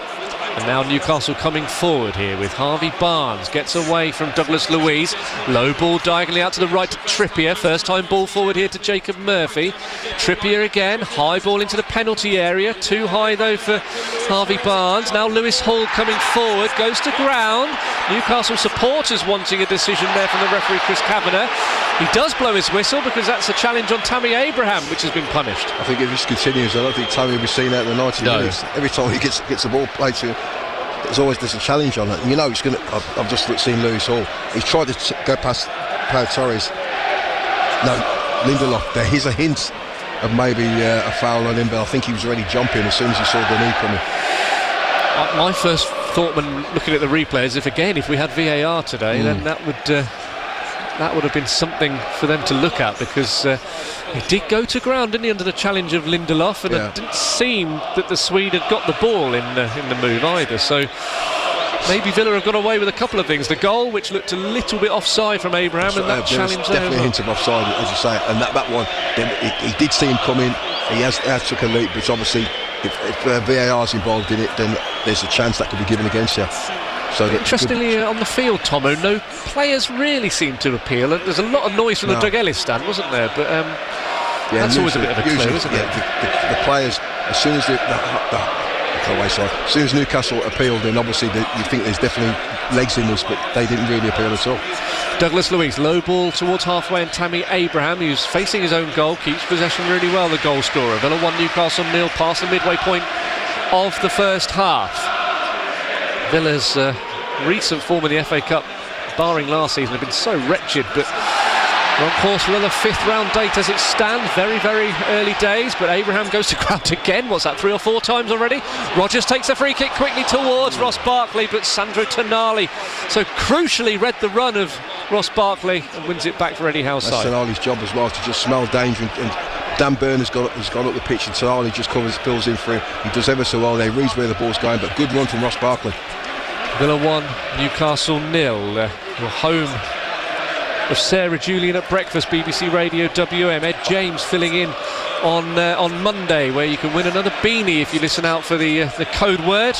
And now Newcastle coming forward here with Harvey Barnes. Gets away from Douglas Luiz. Low ball diagonally out to the right to Trippier. First time ball forward here to Jacob Murphy. Trippier again. High ball into the penalty area. Too high though for Harvey Barnes. Now Lewis Hall coming forward. Goes to ground. Newcastle supporters wanting a decision there from the referee Chris Kavanagh. He does blow his whistle because that's a challenge on Tammy Abraham, which has been punished. I think if this continues, I don't think Tammy will be seen out in the 90 minutes. Every time he gets the ball played to him, there's a challenge on it. And you know, I've just seen Lewis Hall. He's tried to go past Pau Torres. No, Lindelof. There is a hint of maybe a foul on him, but I think he was already jumping as soon as he saw the knee coming. My first thought when looking at the replay is if we had VAR today, then that would have been something for them to look at, because he did go to ground, didn't he, under the challenge of Lindelof, and it didn't seem that the Swede had got the ball in the move either. So maybe Villa have got away with a couple of things. The goal, which looked a little bit offside from Abraham, and that challenge there. Definitely a hint of offside, as you say, and that one, he did see him come in. He has took a leap, but obviously if VAR's involved in it, then there's a chance that could be given against you. So interestingly, on the field, Tomo, no players really seem to appeal. There's a lot of noise from the Doug Ellis stand, wasn't there? But that's always a bit of a clue, isn't it? The players, as soon as as soon as Newcastle appealed, then obviously you think there's definitely legs in this, but they didn't really appeal at all. Douglas Luiz, low ball towards halfway, and Tammy Abraham, who's facing his own goal, keeps possession really well, the goal scorer. Villa 1, Newcastle 0, past the midway point of the first half. Villa's recent form in the FA Cup, barring last season, have been so wretched, but we're on course for another 5th round date as it stands. Very, very early days, but Abraham goes to ground again. What's that, 3 or 4 times already? Rodgers takes a free kick quickly towards Ross Barkley, but Sandro Tonali so crucially read the run of Ross Barkley and wins it back for Eddie Howe's side. That's Tonali's job as well, to just smell danger, and Dan Burn has gone up the pitch, and Tonali just fills in for him. He does ever so well there, he reads where the ball's going, but good run from Ross Barkley. Villa 1, Newcastle 0. You're home of Sarah Julian at breakfast, BBC Radio WM. Ed James filling in on Monday, where you can win another beanie if you listen out for the code word.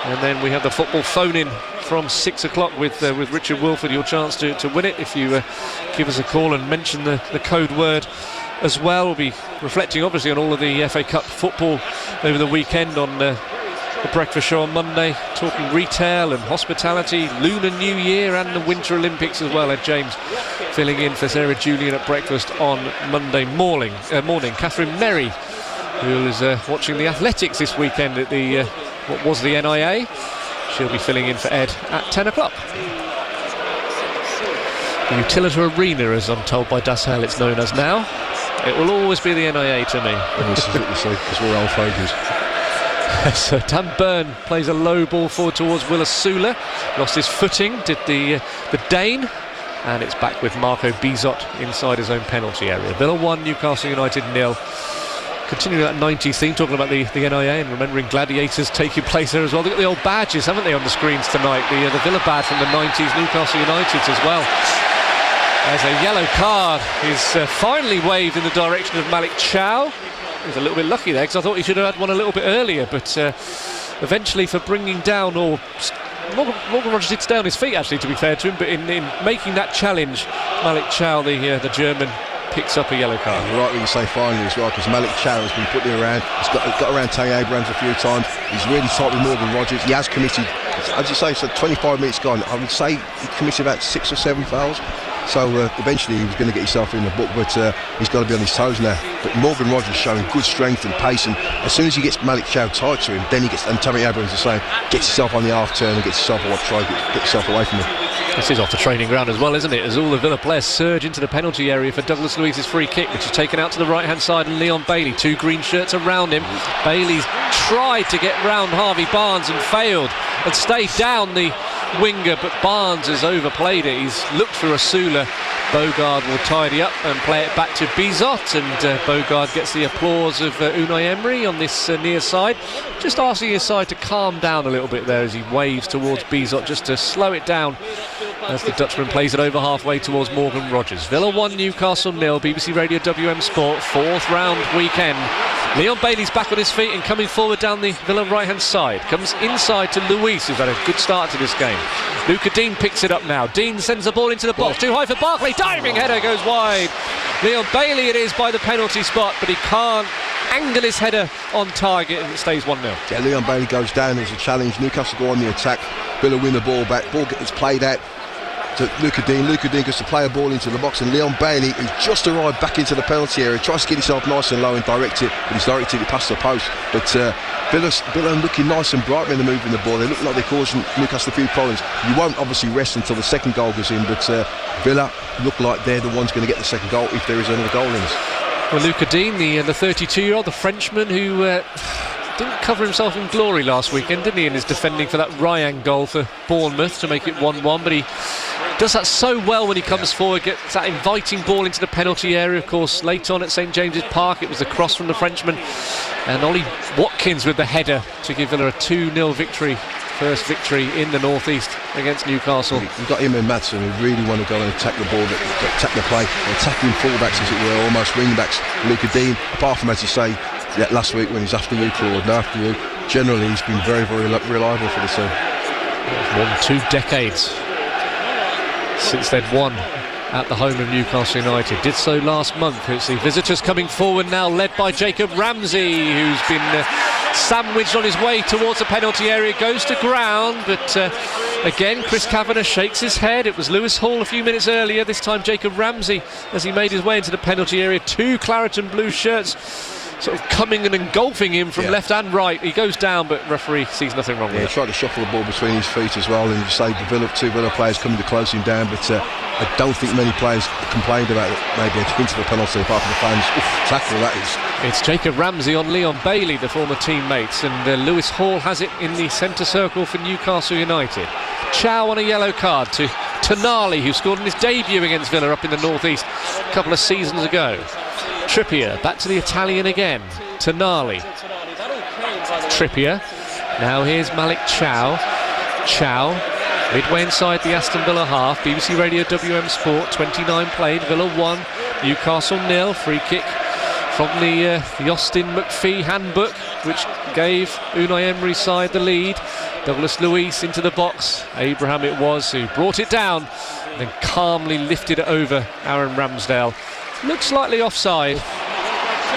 And then we have the football phone-in from 6 o'clock with Richard Wilford. Your chance to win it if you give us a call and mention the code word as well. We'll be reflecting obviously on all of the FA Cup football over the weekend on the breakfast show on Monday, talking retail and hospitality, Lunar New Year and the Winter Olympics as well. Ed James filling in for Sarah Julian at breakfast on Monday morning. Catherine Merry, who is watching the athletics this weekend at the what was the NIA, she'll be filling in for Ed at 10 o'clock. The Utilita Arena, as I'm told by Das Hell it's known as now. It will always be the NIA to me. Because we're old fogies. So Dan Burn plays a low ball forward towards Willa Sula. Lost his footing, did the Dane, and it's back with Marco Bizot inside his own penalty area. Villa 1, Newcastle United 0. Continuing that 90s theme, talking about the NIA and remembering gladiators taking place there as well. They've got the old badges, haven't they, on the screens tonight? The Villa badge from the 90s, Newcastle United's as well. As a yellow card is finally waved in the direction of Malik Chow. He was a little bit lucky there, because I thought he should have had one a little bit earlier, but eventually for bringing down, or Morgan Rodgers did stay on his feet actually, to be fair to him, but in making that challenge, Malik Chow, the German, picks up a yellow card. You're right when you say finally as well, because Malik Chow has been putting around. He's got around Tammy Abrahams a few times. He's really tight with Morgan Rodgers. He has committed, as you say, so 25 minutes gone. I would say he committed about 6 or 7 fouls. So eventually he was going to get himself in the book, but he's got to be on his toes now. But Morgan Rodgers showing good strength and pace, and as soon as he gets Malik Chow tight to him, then he gets, and Tammy Abrahams is saying, get yourself on the half turn and get yourself away from him. This is off the training ground as well, isn't it? As all the Villa players surge into the penalty area for Douglas Luiz's free kick, which is taken out to the right-hand side, and Leon Bailey, 2 green shirts around him. Bailey's tried to get round Harvey Barnes and failed, and stayed down the winger, but Barnes has overplayed it. He's looked for Asula. Bogard will tidy up and play it back to Bizot, and Bogard gets the applause of Unai Emery on this near side, just asking his side to calm down a little bit there as he waves towards Bizot just to slow it down as the Dutchman plays it over halfway towards Morgan Rogers. Villa 1, Newcastle 0. BBC Radio WM Sport, 4th round weekend. Leon Bailey's back on his feet and coming forward down the Villa right-hand side. Comes inside to Luis, who's had a good start to this game. Luca Dean picks it up now. Dean sends the ball into the box. Too high for Barkley. Diving header goes wide. Leon Bailey it is by the penalty spot, but he can't angle his header on target, and it stays 1-0. Yeah, Leon Bailey goes down. There's a challenge. Newcastle go on the attack. Villa win the ball back. Ball gets played out to Luca Dean. Luca Dean gets to play a ball into the box, and Leon Bailey, who's just arrived back into the penalty area, tries to get himself nice and low and direct it, but he's directed it past the post. But Villa looking nice and bright when they're moving the ball. They look like they're causing Newcastle a few problems. You won't obviously rest until the second goal goes in, but Villa look like they're the ones going to get the second goal if there is another goal in this. Well, Luca Dean, the 32-year-old, the Frenchman who didn't cover himself in glory last weekend, didn't he, in his defending for that Ryan goal for Bournemouth to make it 1-1, but he does that so well when he comes forward, gets that inviting ball into the penalty area. Of course, late on at St James's Park, it was the cross from the Frenchman, and Ollie Watkins with the header to give Villa a 2-0 victory. First victory in the northeast against Newcastle. You've got him and Madsen who really want to go and attack the ball, attack the play, attacking fullbacks as it were, almost wing backs. Luca Dean, apart from, as you say, last week when he's after you forward and after you, generally he's been very, very reliable for the team. More than 2 decades since they'd won at the home of Newcastle United. Did so last month. It's the visitors coming forward now, led by Jacob Ramsey, who's been sandwiched on his way towards the penalty area. Goes to ground, but again Chris Kavanagh shakes his head. It was Lewis Hall a few minutes earlier. This time Jacob Ramsey, as he made his way into the penalty area. 2 claret and blue shirts sort of coming and engulfing him from left and right. He goes down, but referee sees nothing wrong with it. He tried to shuffle the ball between his feet as well, and you say the 2 Villa players coming to close him down, but I don't think many players complained about it, maybe into the penalty, apart from the fans. Tackle that is. It's Jacob Ramsey on Leon Bailey, the former teammates, and Lewis Hall has it in the centre circle for Newcastle United. Chow on a yellow card to Tonali, who scored in his debut against Villa up in the northeast a couple of seasons ago. Trippier, back to the Italian again. Tonali. Trippier. Now here's Malik Chow. Chow, midway inside the Aston Villa half. BBC Radio WM Sport, 29 played. Villa 1, Newcastle 0. Free kick from the Austin McPhee handbook, which gave Unai Emery's side the lead. Douglas Luiz into the box. Abraham it was who brought it down and then calmly lifted it over Aaron Ramsdale. Looks slightly offside.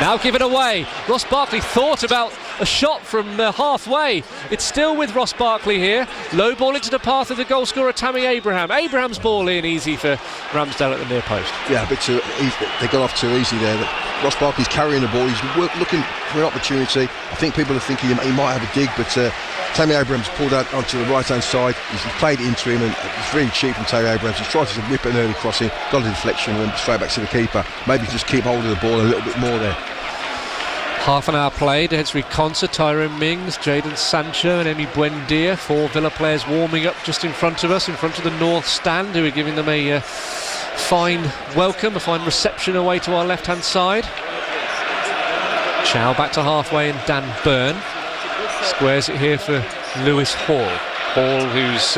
Now given away. Ross Barkley thought about a shot from halfway. It's still with Ross Barkley here. Low ball into the path of the goal scorer Tammy Abraham. Abraham's ball in easy for Ramsdale at the near post. Yeah, a bit too easy. They got off too easy there. Ross Barkley's carrying the ball. He's looking for an opportunity. I think people are thinking he might have a dig, but Tammy Abraham's pulled out onto the right-hand side. He's played it into him, and it's really cheap from Tammy Abrahams. He's tried to whip an early crossing, got a deflection, and went straight back to the keeper. Maybe just keep hold of the ball a little bit more there. Half an hour played. Ezri Konsa, Tyrone Mings, Jadon Sancho and Emi Buendia. 4 Villa players warming up just in front of us, in front of the north stand, who are giving them a fine welcome, a fine reception away to our left-hand side. Chow back to halfway, and Dan Burn squares it here for Lewis Hall. Hall, who's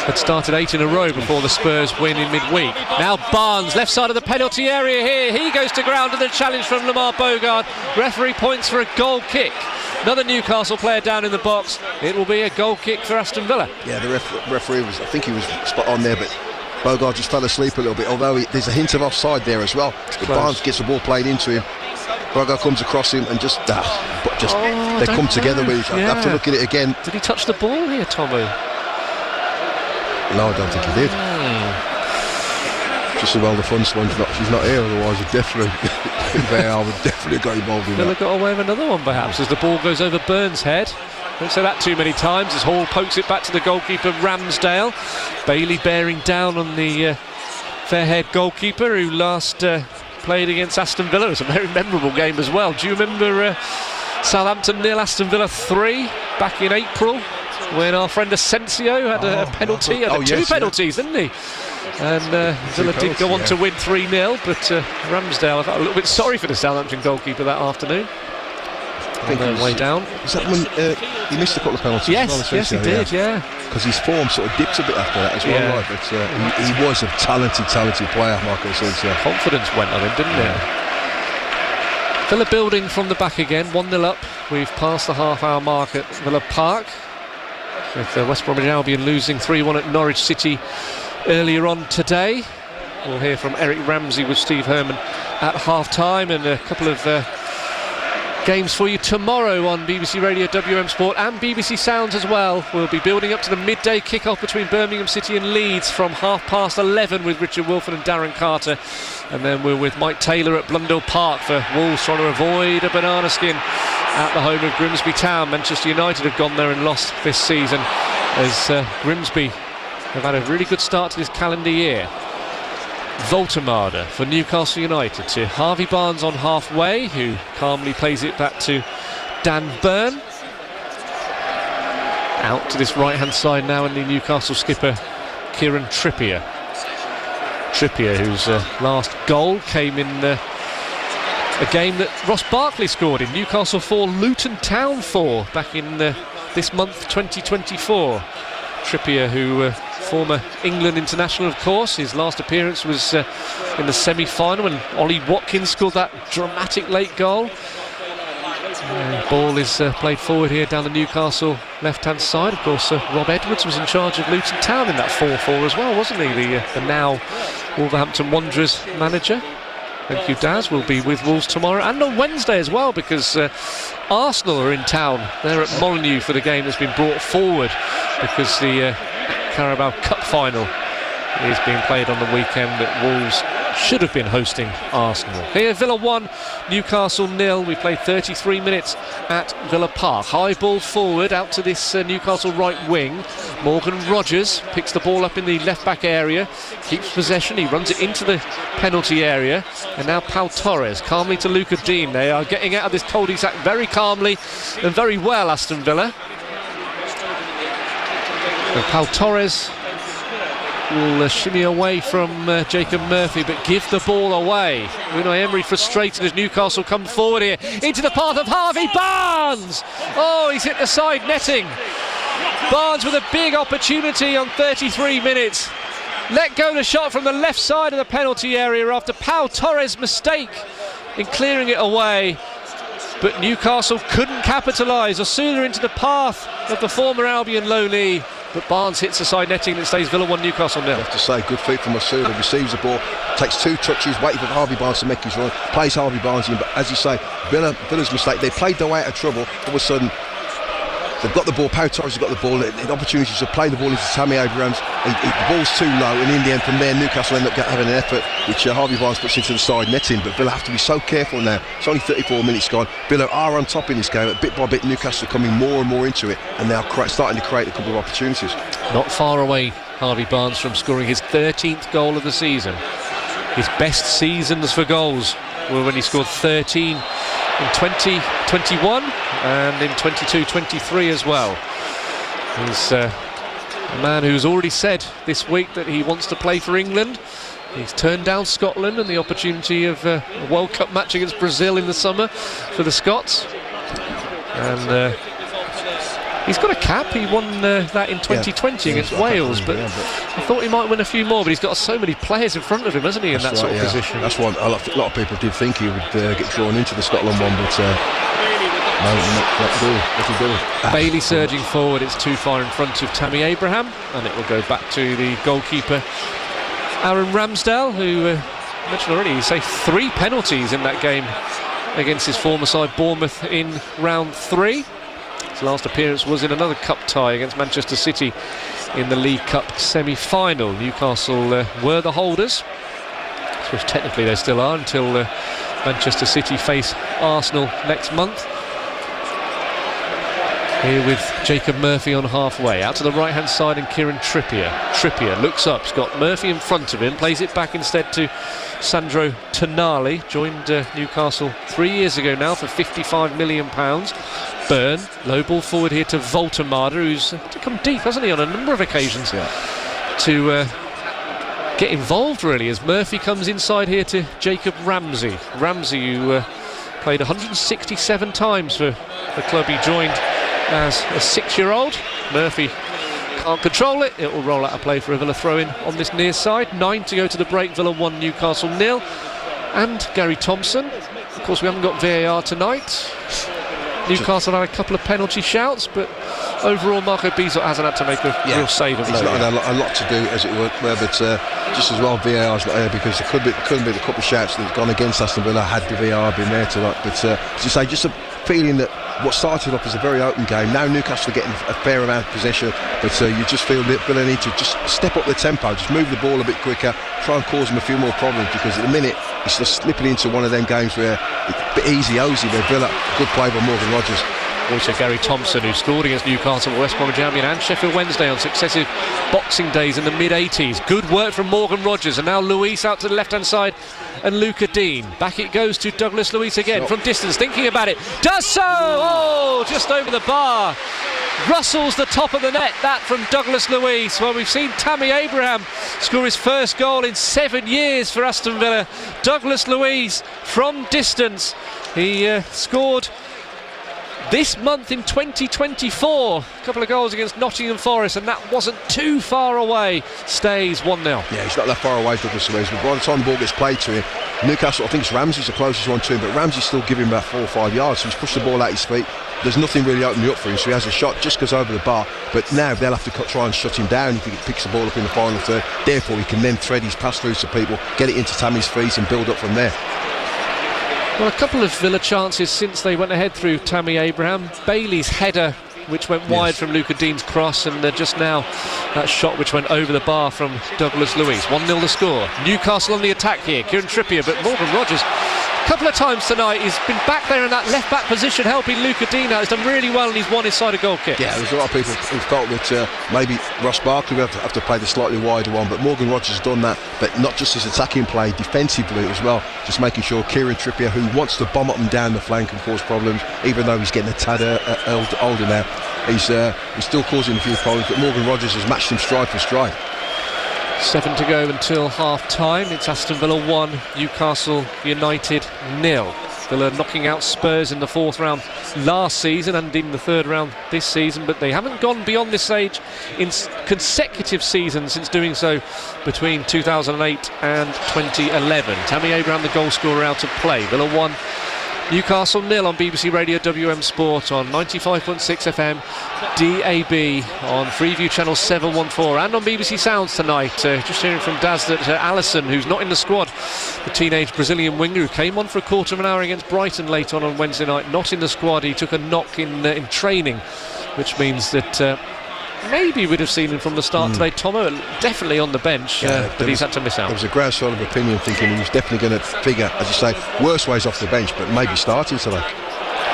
had started 8 in a row before the Spurs win in midweek. Now Barnes, left side of the penalty area here. He goes to ground and the challenge from Lamar Bogard. Referee points for a goal kick. Another Newcastle player down in the box. It will be a goal kick for Aston Villa. Yeah, the referee was, I think he was spot on there, but Bogard just fell asleep a little bit, although there's a hint of offside there as well. But Barnes gets the ball played into him. Bogard comes across him and just they come together with each other. I have to look at it again. Did he touch the ball here, Tomo? No, I don't think he did. Just as well the fun one's not. She's not here, otherwise I would definitely got involved in Villa that. got away with another one perhaps as the ball goes over Burns' head. Don't say that too many times as Hall pokes it back to the goalkeeper Ramsdale. Bailey bearing down on the Fairhead goalkeeper who last played against Aston Villa. It was a very memorable game as well. Do you remember Southampton 0, Aston Villa 3 back in April when our friend Asensio had a penalty, two penalties, didn't he? And Villa did go on to win 3-0, but Ramsdale, I felt a little bit sorry for the Southampton goalkeeper that afternoon. On their way down. Is that when he missed a couple of penalties? Yes, as well, yes, he did, yeah. Because his form sort of dipped a bit after that as well, right? But he was a talented player, Marco Asensio. Confidence went on him, didn't it? Villa building from the back again, 1-0 up. We've passed the half-hour mark at Villa Park, with West Bromwich Albion losing 3-1 at Norwich City earlier on today. We'll hear from Eric Ramsey with Steve Herman at half-time, and a couple of games for you tomorrow on BBC Radio WM Sport and BBC Sounds as well. We'll be building up to the midday kick-off between Birmingham City and Leeds from 11:30 with Richard Wilford and Darren Carter, and then we're with Mike Taylor at Blundell Park for Wolves trying to avoid a banana skin at the home of Grimsby Town. Manchester United have gone there and lost this season as Grimsby have had a really good start to this calendar year. Voltemade for Newcastle United to Harvey Barnes on halfway, who calmly plays it back to Dan Burn. Out to this right-hand side now, and the Newcastle skipper Kieran Trippier. Trippier, whose last goal came in a game that Ross Barkley scored in. Newcastle 4, Luton Town 4 back in this month 2024. Trippier, who former England international, of course. His last appearance was in the semi-final when Ollie Watkins scored that dramatic late goal. Ball is played forward here down the Newcastle left-hand side. Of course, Rob Edwards was in charge of Luton Town in that 4-4 as well, wasn't he? The now Wolverhampton Wanderers manager. Thank you, Daz. We'll be with Wolves tomorrow and on Wednesday as well, because Arsenal are in town. They're at Molineux for the game that's been brought forward because the Carabao Cup final is being played on the weekend that Wolves should have been hosting Arsenal. Here, Villa 1, Newcastle 0. We played 33 minutes at Villa Park. High ball forward out to this Newcastle right wing. Morgan Rogers picks the ball up in the left-back area, keeps possession, he runs it into the penalty area, and now Pau Torres calmly to Luca Dean. They are getting out of this cul-de-sac very calmly and very well, Aston Villa. And Pau Torres will shimmy away from Jacob Murphy, but give the ball away. Unai Emery frustrated as Newcastle come forward here into the path of Harvey Barnes. Oh, he's hit the side netting. Barnes with a big opportunity on 33 minutes. Let go the shot from the left side of the penalty area after Pau Torres' mistake in clearing it away. But Newcastle couldn't capitalise. Osuna into the path of the former Albion lowly. But Barnes hits the side netting and it stays Villa 1, Newcastle 0. I have to say, good feet from Osuna. Receives the ball, takes 2 touches, waiting for Harvey Barnes to make his run, plays Harvey Barnes in. But as you say, Villa's mistake. They played their way out of trouble. All of a sudden, they've got the ball. Pau Torres has got the ball. The opportunities to play the ball into Tammy Abrahams. The ball's too low, and in the end, from there, Newcastle end up having an effort, which Harvey Barnes puts into the side netting. But Villa have to be so careful now. It's only 34 minutes gone. Villa are on top in this game. Bit by bit, Newcastle are coming more and more into it, and they are starting to create a couple of opportunities. Not far away, Harvey Barnes, from scoring his 13th goal of the season. His best seasons for goals were when he scored 13 in 2021 and in 22-23 as well. He's a man who's already said this week that he wants to play for England. He's turned down Scotland and the opportunity of a World Cup match against Brazil in the summer for the Scots. And he's got a cap. He won that in 2020 against Wales, but I thought he might win a few more, but he's got so many players in front of him, hasn't he, in that sort of position. That's why a lot of people did think he would get drawn into the Scotland one, but no, Bailey surging forward, it's too far in front of Tammy Abraham, and it will go back to the goalkeeper Aaron Ramsdale, who mentioned already, he saved 3 penalties in that game against his former side Bournemouth in round 3. His last appearance was in another cup tie against Manchester City in the League Cup semi-final. Newcastle were the holders suppose technically they still are until Manchester City face Arsenal next month. Here with Jacob Murphy on halfway. Out to the right-hand side and Kieran Trippier. Trippier looks up, he's got Murphy in front of him, plays it back instead to Sandro Tonali. Joined Newcastle 3 years ago now for £55 million. Byrne, low ball forward here to Voltemada, who's come deep, hasn't he, on a number of occasions to get involved really, as Murphy comes inside here to Jacob Ramsey. Ramsey, who played 167 times for the club he joined as a 6-year-old. Murphy can't control it. It will roll out a play for a Villa throw-in on this near side. 9 to go to the break. Villa 1, Newcastle 0. And Gary Thompson. Of course, we haven't got VAR tonight. Newcastle had a couple of penalty shouts, but overall Marco Bizot hasn't had to make a real save of He's not had a lot to do, as it were, but just as well VAR's not there, because there could have been a couple of shouts that have gone against Aston Villa had the VAR been there tonight. But as you say, just a feeling that what started off as a very open game, now Newcastle are getting a fair amount of possession, but you just feel that Villa need to just step up the tempo, just move the ball a bit quicker, try and cause them a few more problems, because at the minute it's just slipping into one of them games where it's a bit easy-osy, where Villa, good play by Morgan Rogers. Also Gary Thompson, who scored against Newcastle, West Bromwich Albion and Sheffield Wednesday on successive Boxing Days in the mid-80s. Good work from Morgan Rogers, and now Luis out to the left-hand side and Luca Dean. Back it goes to Douglas Luis again from distance, thinking about it. Does so! Oh, just over the bar. Rustles the top of the net, that from Douglas Luis. Well, we've seen Tammy Abraham score his first goal in 7 years for Aston Villa. Douglas Luis from distance. He scored this month in 2024, a couple of goals against Nottingham Forest, and that wasn't too far away. Stays 1-0. Yeah, he's not that far away, Douglas Luiz, but by the time the ball gets played to him, Newcastle, I think it's Ramsey's the closest one to him, but Ramsey's still giving him about 4 or 5 yards, so he's pushed the ball out his feet. There's nothing really opening up for him, so he has a shot, just goes over the bar, but now they'll have to try and shut him down if he picks the ball up in the final third. Therefore, he can then thread his pass through to people, get it into Tammy's feet and build up from there. Well, a couple of Villa chances since they went ahead through Tammy Abraham. Bailey's header, which went wide from Luca Dean's cross, and just now that shot which went over the bar from Douglas Luis. 1-0 the score. Newcastle on the attack here. Kieran Trippier, but Morgan Rogers, a couple of times tonight, he's been back there in that left-back position helping Luca Dean out. He's done really well, and he's won his side a goal kick. Yeah, there's a lot of people who felt that maybe Ross Barkley would have to play the slightly wider one, but Morgan Rogers has done that, but not just his attacking play, defensively as well, just making sure Kieran Trippier, who wants to bomb up and down the flank and cause problems, even though he's getting a tad older now, he's still causing a few problems, but Morgan Rogers has matched him stride for stride. 7 to go until half-time. It's Aston Villa 1, Newcastle United 0. Villa knocking out Spurs in the 4th round last season and in the 3rd round this season, but they haven't gone beyond this stage in consecutive seasons since doing so between 2008 and 2011. Tammy Abraham, the goal scorer, out of play. Villa 1, Newcastle 0 on BBC Radio WM Sport on 95.6 FM, DAB on Freeview Channel 714 and on BBC Sounds tonight. Just hearing from Daz that Alisson, who's not in the squad, the teenage Brazilian winger who came on for a quarter of an hour against Brighton late on Wednesday night, not in the squad. He took a knock in training, which means that maybe we'd have seen him from the start today. Tomo definitely on the bench, but he's had to miss out. There was a groundswell of opinion thinking he was definitely going to figure, as you say, worse ways off the bench, but maybe starting today.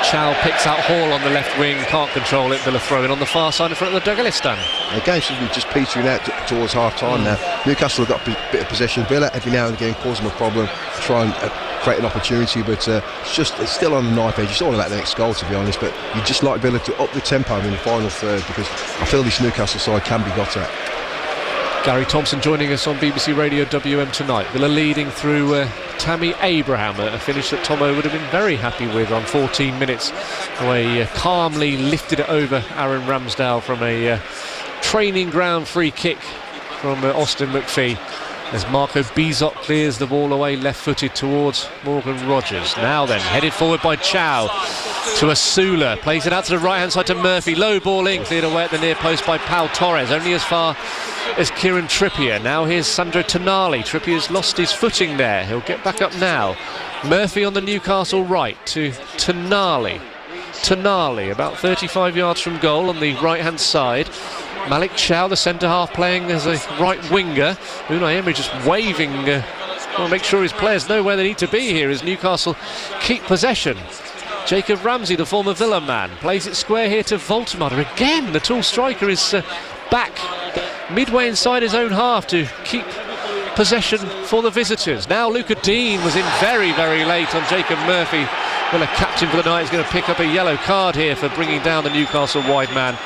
Chow picks out Hall on the left wing, can't control it. Villa throw in on the far side in front of the Douglas stand. The game seems to be just petering out towards half-time now. Newcastle have got a bit of possession. Villa every now and again cause them a problem, try and create an opportunity, but it's still on the knife edge. It's all about the next goal, to be honest, but you just like Villa to up the tempo in the final third, because I feel this Newcastle side can be got at. Gary Thompson joining us on BBC Radio WM tonight. Villa leading through Tammy Abraham, a finish that Tomo would have been very happy with on 14 minutes, where he calmly lifted it over Aaron Ramsdale from a training ground free kick from Austin McPhee, as Marco Bizot clears the ball away left-footed towards Morgan Rogers. Now then, headed forward by Chow to Asula, plays it out to the right-hand side to Murphy, low ball in, cleared away at the near post by Pau Torres, only as far as Kieran Trippier. Now here's Sandro Tonali. Trippier's lost his footing there, he'll get back up now. Murphy on the Newcastle right to Tonali. Tonali about 35 yards from goal on the right-hand side. Malik Chow, the centre-half, playing as a right winger. Unai Emery just waving Well, make sure his players know where they need to be here as Newcastle keep possession. Jacob Ramsey, the former Villa man, plays it square here to Voltemade. Again, the tall striker is back midway inside his own half to keep possession for the visitors. Now Luca Dean was in very, very late on Jacob Murphy. Villa captain for the night is going to pick up a yellow card here for bringing down the Newcastle wide man.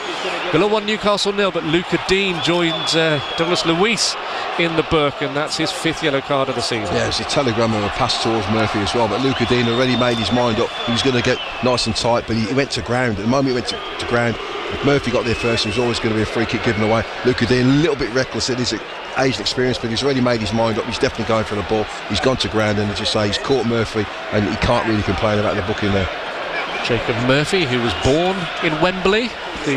Villa 1, Newcastle 0, but Luca Dean joins Douglas Luiz in the book, and that's his 5th yellow card of the season. Yeah, it's a telegram of a pass towards Murphy as well, but Luca Dean already made his mind up. He was going to get nice and tight, but he went to ground. At the moment he went to ground, if Murphy got there first, there was always going to be a free kick given away. Luca Dean, a little bit reckless in his age and experience, but he's already made his mind up. He's definitely going for the ball. He's gone to ground, and as you say, he's caught Murphy, and he can't really complain about the booking there. Jacob Murphy, who was born in Wembley, the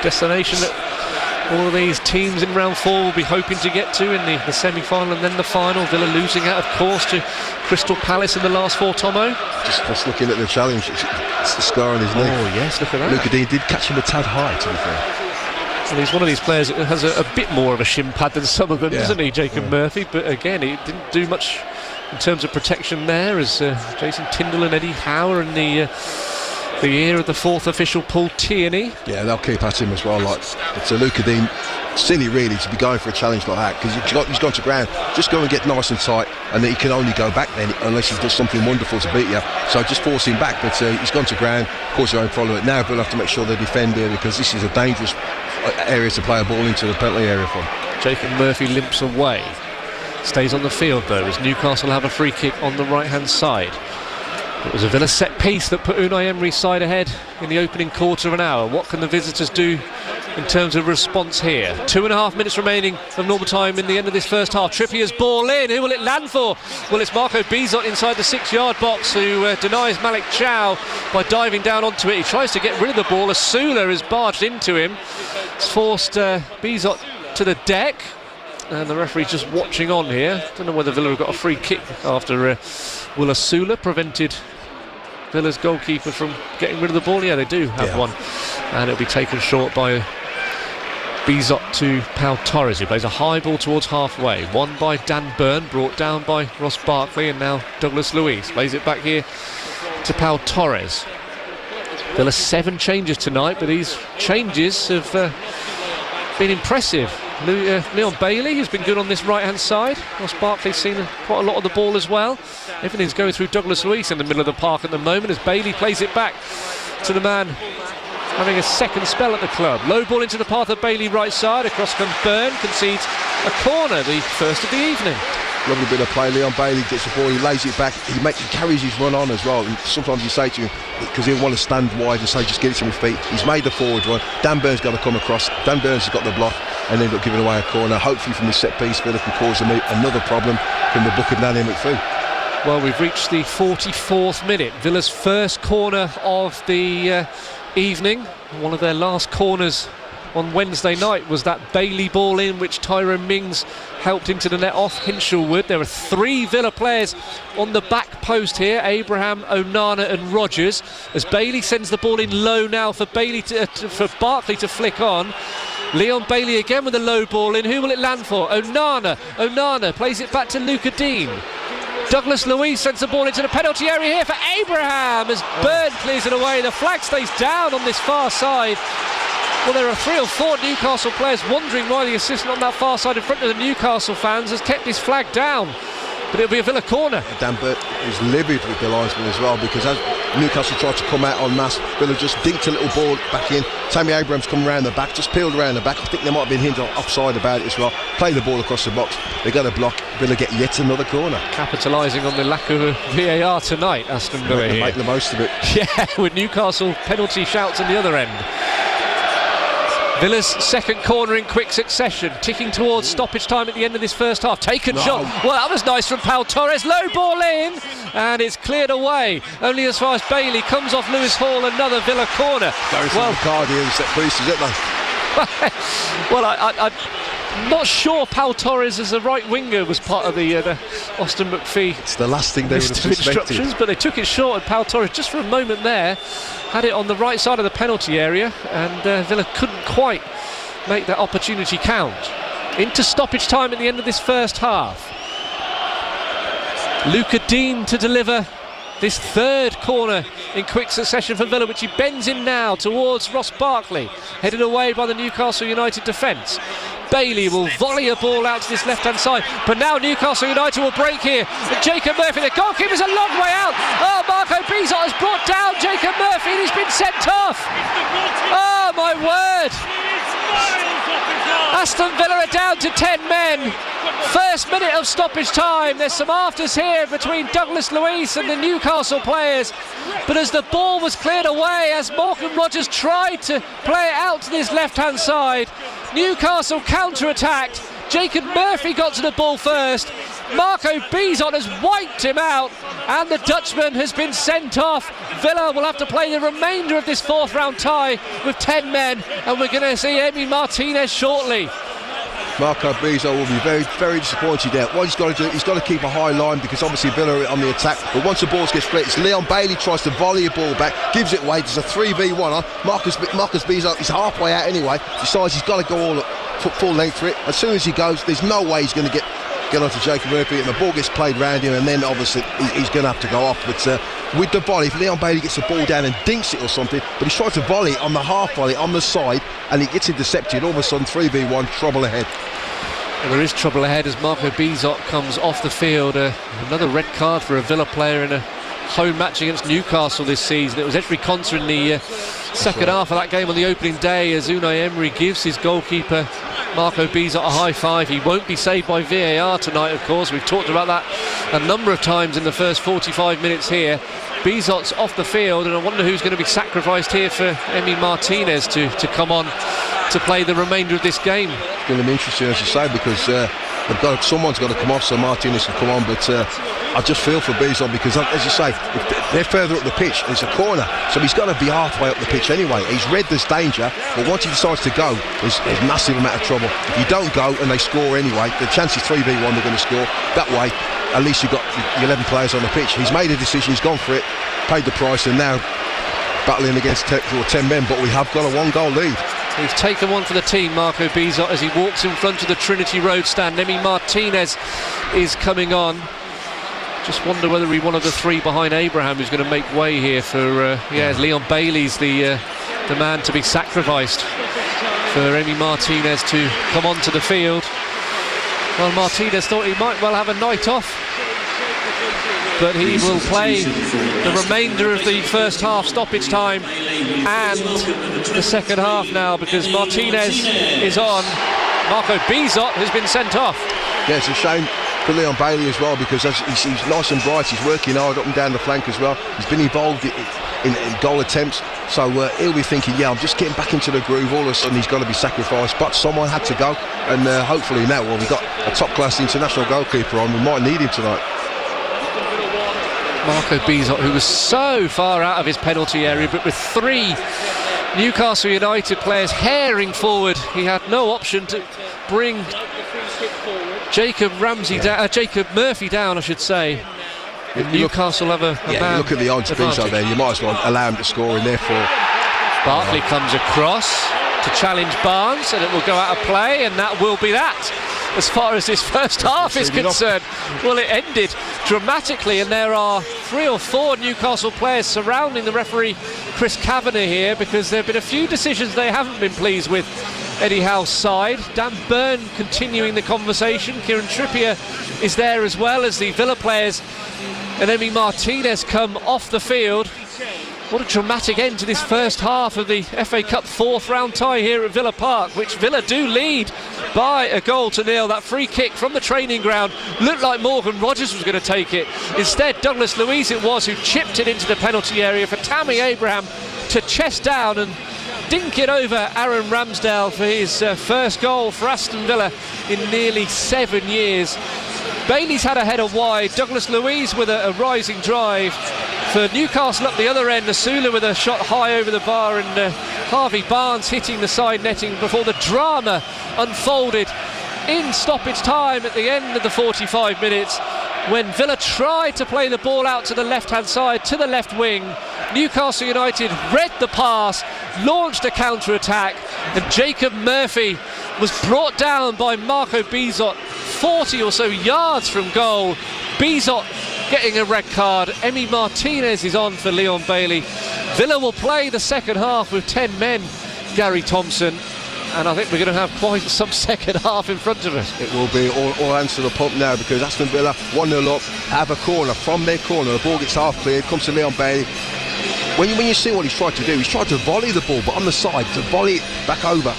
destination that all of these teams in round 4 will be hoping to get to in the semi-final and then the final. Villa losing out, of course, to Crystal Palace in the last 4, Tomo. Just looking at the challenge, it's the scar on his knee. Oh yes, look at that. Luca Dean did catch him a tad high, to be fair. Well, he's one of these players that has a bit more of a shin pad than some of them, isn't he, Jacob Murphy? But again, he didn't do much in terms of protection there, as Jason Tyndall and Eddie Howe are in the ear of the 4th official, Paul Tierney. Yeah, they'll keep at him as well. It's a Luca Dean, silly really to be going for a challenge like that, because he's gone to ground. Just go and get nice and tight, and then he can only go back then unless he does something wonderful to beat you. So just force him back, but he's gone to ground, cause your own follow it. Now we'll have to make sure they defend here, because this is a dangerous area to play a ball into the penalty area from. Jacob Murphy limps away, stays on the field though, as Newcastle have a free kick on the right hand side. It was a Villa set piece that put Unai Emery's side ahead in the opening quarter of an hour. What can the visitors do in terms of response here? 2.5 minutes remaining of normal time in the end of this first half. Trippier's ball in. Who will it land for? Well, it's Marco Bizot inside the 6-yard box who denies Malik Chow by diving down onto it. He tries to get rid of the ball. Asula has barged into him. It's forced Bizot to the deck. And the referee just watching on here. Don't know whether Villa have got a free kick after Will Asula prevented Villa's goalkeeper from getting rid of the ball. Yeah, they do have one, and it'll be taken short by Bizot to Pau Torres, who plays a high ball towards halfway. Won by Dan Burn, brought down by Ross Barkley, and now Douglas Luiz plays it back here to Pau Torres. Villa 7 changes tonight, but these changes have been impressive. Leon Bailey has been good on this right hand side. Ross Barkley's seen quite a lot of the ball as well. Everything's going through Douglas Luiz in the middle of the park at the moment as Bailey plays it back to the man having a second spell at the club. Low ball into the path of Bailey right side. Across comes Byrne, concedes a corner, the first of the evening. Lovely bit of play. Leon Bailey gets the ball, he lays it back, he carries his run on as well. And sometimes you say to him, because he'll want to stand wide and say just get it to my feet. He's made the forward run. Dan Byrne's got to come across. Dan Byrne's has got the block and ended up giving away a corner. Hopefully from this set piece Villa can cause them another problem from the book of Nanny McPhee. Well, we've reached the 44th minute. Villa's first corner of the evening. One of their last corners on Wednesday night was that Bailey ball in, which Tyrone Mings helped into the net off Hinshelwood. There are 3 Villa players on the back post here: Abraham, Onana and Rogers, as Bailey sends the ball in low now for for Barkley to flick on. Leon Bailey again with a low ball in. Who will it land for? Onana plays it back to Luca Dean. Douglas Luiz sends the ball into the penalty area here for Abraham as Byrne clears it away. The flag stays down on this far side. Well, there are 3 or 4 Newcastle players wondering why the assistant on that far side in front of the Newcastle fans has kept his flag down. But it'll be a Villa corner. Dan Burt is livid with the linesman as well, because as Newcastle tried to come out en masse, Villa just dinked a little ball back in. Tammy Abrams come around the back, just peeled around the back. I think there might have been hints offside about it as well. Play the ball across the box. They got a block. Villa get yet another corner. Capitalising on the lack of a VAR tonight, Aston Villa here. Make the most of it. Yeah, with Newcastle penalty shouts on the other end. Villa's second corner in quick succession, ticking towards stoppage time at the end of this first half. Taken shot. Well, that was nice from Pau Torres. Low ball in, and it's cleared away. Only as far as Bailey comes off Lewis Hall, another Villa corner. Well, Cardi and set pieces, isn't they? Well, I'm not sure Pau Torres as a right winger was part of the Austin McPhee. It's the last thing they would have suspected. Instructions, but they took it short, and Pau Torres just for a moment there had it on the right side of the penalty area, and Villa couldn't quite make that opportunity count. Into stoppage time at the end of this first half. Luca Dean to deliver this third corner in quick succession for Villa, which he bends in now towards Ross Barkley, headed away by the Newcastle United defence. Bailey will volley a ball out to this left-hand side, but now Newcastle United will break here. And Jacob Murphy, the goalkeeper's a long way out. Oh, Marco Bizot has brought down Jacob Murphy and he's been sent off. Oh, my word. Aston Villa are down to 10 men. First minute of stoppage time. There's some afters here between Douglas Luiz and the Newcastle players. But as the ball was cleared away, as Morgan Rogers tried to play it out to this left-hand side, Newcastle counter-attacked. Jacob Murphy got to the ball first. Marco Bizot has wiped him out, and the Dutchman has been sent off. Villa will have to play the remainder of this fourth round tie with 10 men, and we're going to see Emi Martinez shortly. Marco Bizot will be very, very disappointed there. What he's got to do, he's got to keep a high line because obviously Villa are on the attack. But once the ball gets split, it's Leon Bailey tries to volley a ball back, gives it away. There's a 3v1 on. Marcus Bizot is halfway out anyway. Decides he's got to go all full length for it. As soon as he goes, there's no way he's going to get onto Jacob Murphy, and the ball gets played round him, and then obviously he's going to have to go off. But with the volley, if Leon Bailey gets the ball down and dinks it or something, but he's trying to volley on the half volley on the side, and he gets intercepted, all of a sudden 3v1, trouble ahead. And there is trouble ahead as Marco Bizot comes off the field. Another red card for a Villa player in a home match against Newcastle this season. It was Edry Conter in the second half of that game on the opening day as Unai Emery gives his goalkeeper Marco Bizot a high five. He won't be saved by VAR tonight, of course. We've talked about that a number of times in the first 45 minutes here. Bizot's off the field, and I wonder who's going to be sacrificed here for Emi Martinez to come on to play the remainder of this game. It's going to be interesting, as you say, because someone's got to come off so Martinez can come on. But I just feel for Bizot because, as you say, if they're further up the pitch and it's a corner, so he's got to be halfway up the pitch anyway. He's read there's danger, but once he decides to go, there's massive amount of trouble. If you don't go and they score anyway, the chance is 3v1 they're going to score. That way, at least you've got 11 players on the pitch. He's made a decision, he's gone for it, paid the price, and now battling against 10 men, but we have got a one-goal lead. He's taken one for the team, Marco Bizot, as he walks in front of the Trinity Road stand. Emi Martinez is coming on. Just wonder whether he's one of the three behind Abraham who's going to make way here for Leon Bailey's the man to be sacrificed for Emi Martinez to come onto the field. Well, Martinez thought he might well have a night off, but he will play the remainder of the first half stoppage time and the second half now because Martinez is on. Marco Bizot has been sent off. Yeah, it's a shame for Leon Bailey as well because he's nice and bright, he's working hard up and down the flank as well. He's been involved in goal attempts, so he'll be thinking, I'm just getting back into the groove. All of a sudden he's got to be sacrificed, but someone had to go, and hopefully now, we've got a top-class international goalkeeper on, we might need him tonight. Marco Bizot, who was so far out of his penalty area, but with three Newcastle United players herring forward, he had no option to bring Jacob Murphy down, I should say. Newcastle have a man. Look at the odds, Bizot there. You might as well allow him to score in there for. Barkley comes across to challenge Barnes, and it will go out of play, and that will be that. As far as this first half is concerned, well, it ended dramatically, and there are 3 or 4 Newcastle players surrounding the referee Chris Kavanagh here because there have been a few decisions they haven't been pleased with Eddie Howe's side. Dan Burn continuing the conversation. Kieran Trippier is there as well as the Villa players, and Emi Martinez come off the field. What a dramatic end to this first half of the FA Cup fourth round tie here at Villa Park, which Villa do lead by a goal to nil. That free kick from the training ground looked like Morgan Rogers was going to take it. Instead, Douglas Luiz it was who chipped it into the penalty area for Tammy Abraham to chest down and dink it over Aaron Ramsdale for his first goal for Aston Villa in nearly 7 years. Bailey's had a header wide, Douglas Luiz with a rising drive. For Newcastle up the other end, Asula with a shot high over the bar, and Harvey Barnes hitting the side netting before the drama unfolded in stoppage time at the end of the 45 minutes when Villa tried to play the ball out to the left-hand side, to the left wing. Newcastle United read the pass, launched a counter-attack, and Jacob Murphy was brought down by Marco Bizot 40 or so yards from goal. Bizot getting a red card. Emi Martinez is on for Leon Bailey. Villa will play the second half with 10 men, Gary Thompson, and I think we're going to have quite some second half in front of us. It will be all hands to the pump now, because Aston Villa 1-0 up, have a corner. From their corner, the ball gets half cleared, comes to Leon Bailey. When you see what he's tried to do, he's tried to volley the ball, but on the side, to volley it back over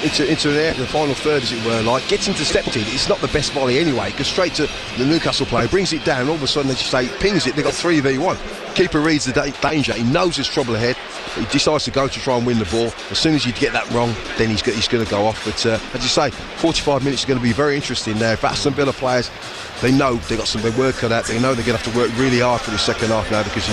into the final third, as it were, like, gets intercepted. It's not the best volley anyway, goes straight to the Newcastle player, brings it down, all of a sudden, as you say, pings it, they've got 3v1. Keeper reads the danger, he knows there's trouble ahead, but he decides to go to try and win the ball. As soon as you get that wrong, then he's going to go off. But as you say, 45 minutes is going to be very interesting now. If Aston Villa players, they know they've got some work cut out. They know they're going to have to work really hard for the second half now, because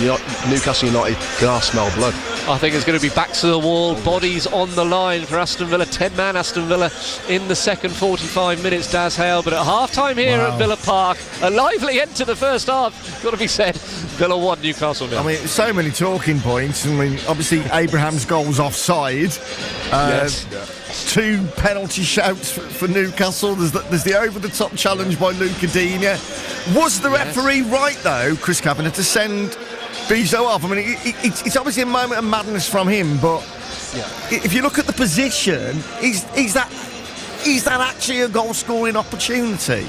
Newcastle United can smell blood. I think it's going to be back to the wall, bodies on the line for Aston Villa. 10-man Aston Villa in the second 45 minutes, Daz Hale. But at half-time here at Villa Park, a lively end to the first half, got to be said. Villa 1, Newcastle 0. I mean, so many talking points. I mean, obviously, Abraham's goal's offside. Yes. 2 penalty shouts for Newcastle. There's the over-the-top challenge by Luca Digne. Was the referee right, though, Chris Kavanagh, to send Bizot off? I mean, it's obviously a moment of madness from him, but if you look at the position, is that actually a goal-scoring opportunity?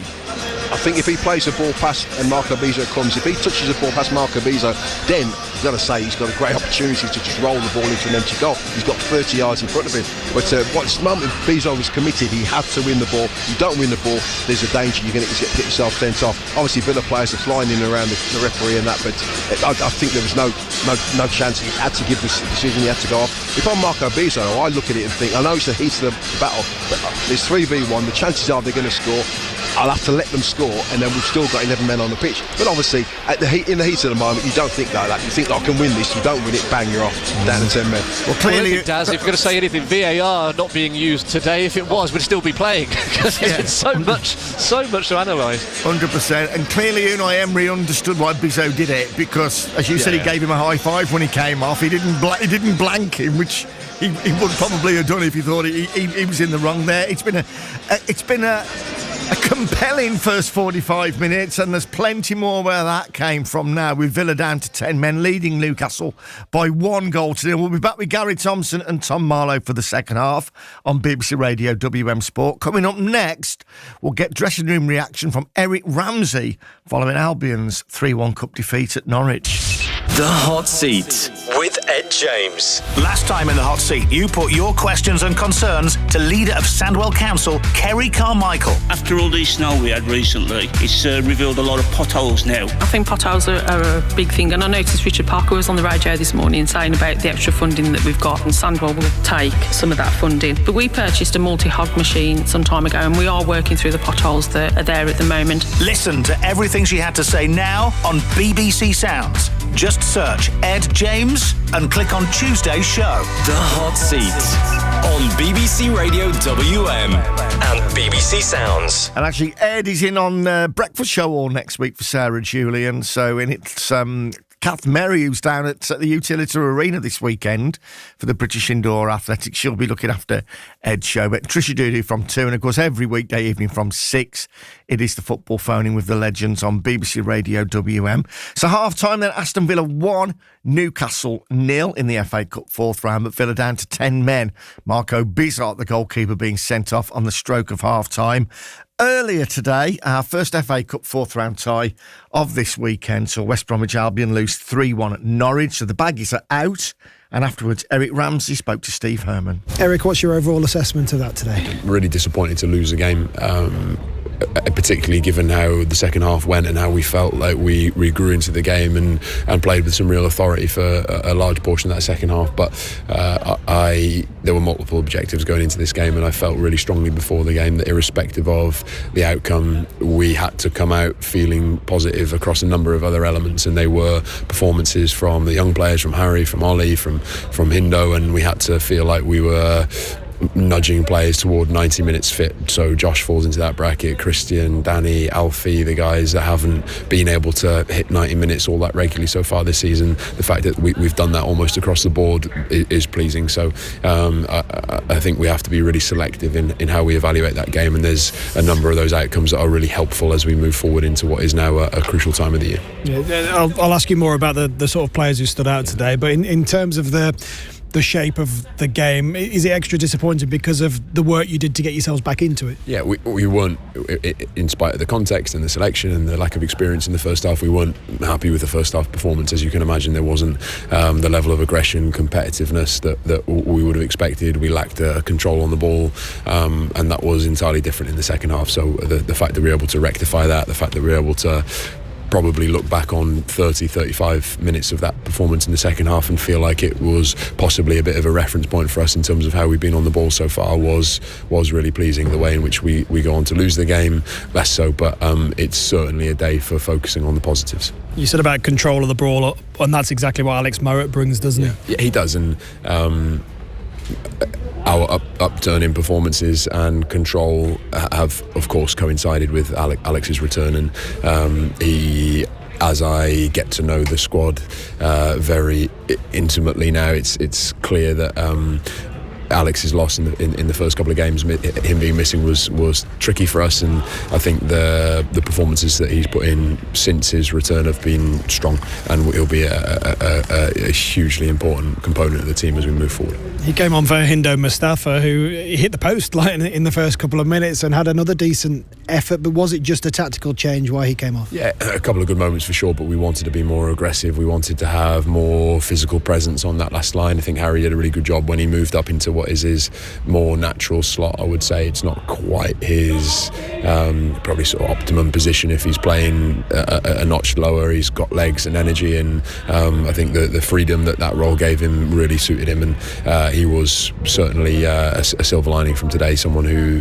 I think if he plays the ball past and Marco Bizot comes, if he touches the ball past Marco Bizot, then you've got to say he's got a great opportunity to just roll the ball into an empty goal. He's got 30 yards in front of him. But once Bizot was committed, he had to win the ball. You don't win the ball, there's a danger you're going to get yourself sent off. Obviously, Villa players are flying in around the referee and that, but I think there was no chance. He had to give this decision. He had to go off. If I'm Marco Bizot, I look at it and think, I know it's the heat of the battle, but there's 3v1. The chances are they're going to score. I'll have to let them score, and then we've still got 11 men on the pitch. But obviously, in the heat of the moment, you don't think like that. You think, I can win this. You don't win it, bang, you're off. Down to 10 men. Well, clearly, Daz, if you're going to say anything, VAR not being used today, if it was, we'd still be playing, because there's been so much to analyse. 100%. And clearly, Unai Emery understood why Bizot did it, because, as you said, he gave him a high five when he came off. He didn't blank him, which he would probably have done if he thought he was in the wrong there. It's been a compelling first 45 minutes, and there's plenty more where that came from now, with Villa down to 10 men, leading Newcastle by 1-0. We'll be back with Gary Thompson and Tom Marlowe for the second half on BBC Radio WM Sport. Coming up next, we'll get dressing room reaction from Eric Ramsey following Albion's 3-1 cup defeat at Norwich. The Hot Seat with Ed James. Last time in the Hot Seat, you put your questions and concerns to leader of Sandwell Council, Kerry Carmichael. After all the snow we had recently, it's revealed a lot of potholes now. I think potholes are a big thing, and I noticed Richard Parker was on the radio this morning saying about the extra funding that we've got, and Sandwell will take some of that funding. But we purchased a multi-hog machine some time ago, and we are working through the potholes that are there at the moment. Listen to everything she had to say now on BBC Sounds. Just search Ed James and click on Tuesday's show. The Hot Seat on BBC Radio WM and BBC Sounds. And actually, Ed is in on Breakfast Show all next week for Sarah Julian. So it's Kath Merry, who's down at the Utilita Arena this weekend for the British Indoor Athletics. She'll be looking after Ed's show. But Trisha Doodoo from 2, and of course every weekday evening from 6, it is the football phoning with the legends on BBC Radio WM. So half-time then, Aston Villa 1, Newcastle 0 in the FA Cup 4th round, but Villa down to 10 men. Marco Bizot, the goalkeeper, being sent off on the stroke of half-time. Earlier today, our first FA Cup 4th round tie of this weekend saw West Bromwich Albion lose 3-1 at Norwich, so the baggies are out. And afterwards, Eric Ramsey spoke to Steve Herman. Eric, what's your overall assessment of that today? Really disappointed to lose a game, particularly given how the second half went and how we felt like we grew into the game and played with some real authority for a large portion of that second half. But there were multiple objectives going into this game, and I felt really strongly before the game that irrespective of the outcome, we had to come out feeling positive across a number of other elements, and they were performances from the young players, from Harry, from Ollie, from Hindo, and we had to feel like we were nudging players toward 90 minutes fit. So Josh falls into that bracket, Christian, Danny, Alfie, the guys that haven't been able to hit 90 minutes all that regularly so far this season. The fact that we've done that almost across the board is pleasing. So I think we have to be really selective in how we evaluate that game, and there's a number of those outcomes that are really helpful as we move forward into what is now a crucial time of the year. Yeah, I'll ask you more about the sort of players who stood out today, but in terms of the shape of the game, is it extra disappointing because of the work you did to get yourselves back into it? Yeah, we weren't, in spite of the context and the selection and the lack of experience in the first half, we weren't happy with the first half performance. As you can imagine, there wasn't the level of aggression, competitiveness that we would have expected. We lacked control on the ball, and that was entirely different in the second half. So the fact that we were able to rectify that, the fact that we were able to probably look back on 30-35 minutes of that performance in the second half and feel like it was possibly a bit of a reference point for us in terms of how we've been on the ball so far was really pleasing. The way in which we go on to lose the game, less so, but it's certainly a day for focusing on the positives. You said about control of the ball, and that's exactly what Alex Mowat brings, doesn't he? Yeah, he does, and our upturn in performances and control have, of course, coincided with Alex's return, and he, as I get to know the squad very intimately now, it's clear that Alex's loss in the first couple of games, him being missing was tricky for us, and I think the performances that he's put in since his return have been strong, and he'll be a hugely important component of the team as we move forward. He came on for Hindo Mustafa, who hit the post in the first couple of minutes and had another decent effort, but was it just a tactical change why he came off? Yeah, a couple of good moments for sure, but we wanted to be more aggressive. We wanted to have more physical presence on that last line. I think Harry did a really good job when he moved up into what is his more natural slot. I would say it's not quite his probably sort of optimum position if he's playing a notch lower. He's got legs and energy, and I think the freedom that role gave him really suited him, and he was certainly a silver lining from today, someone who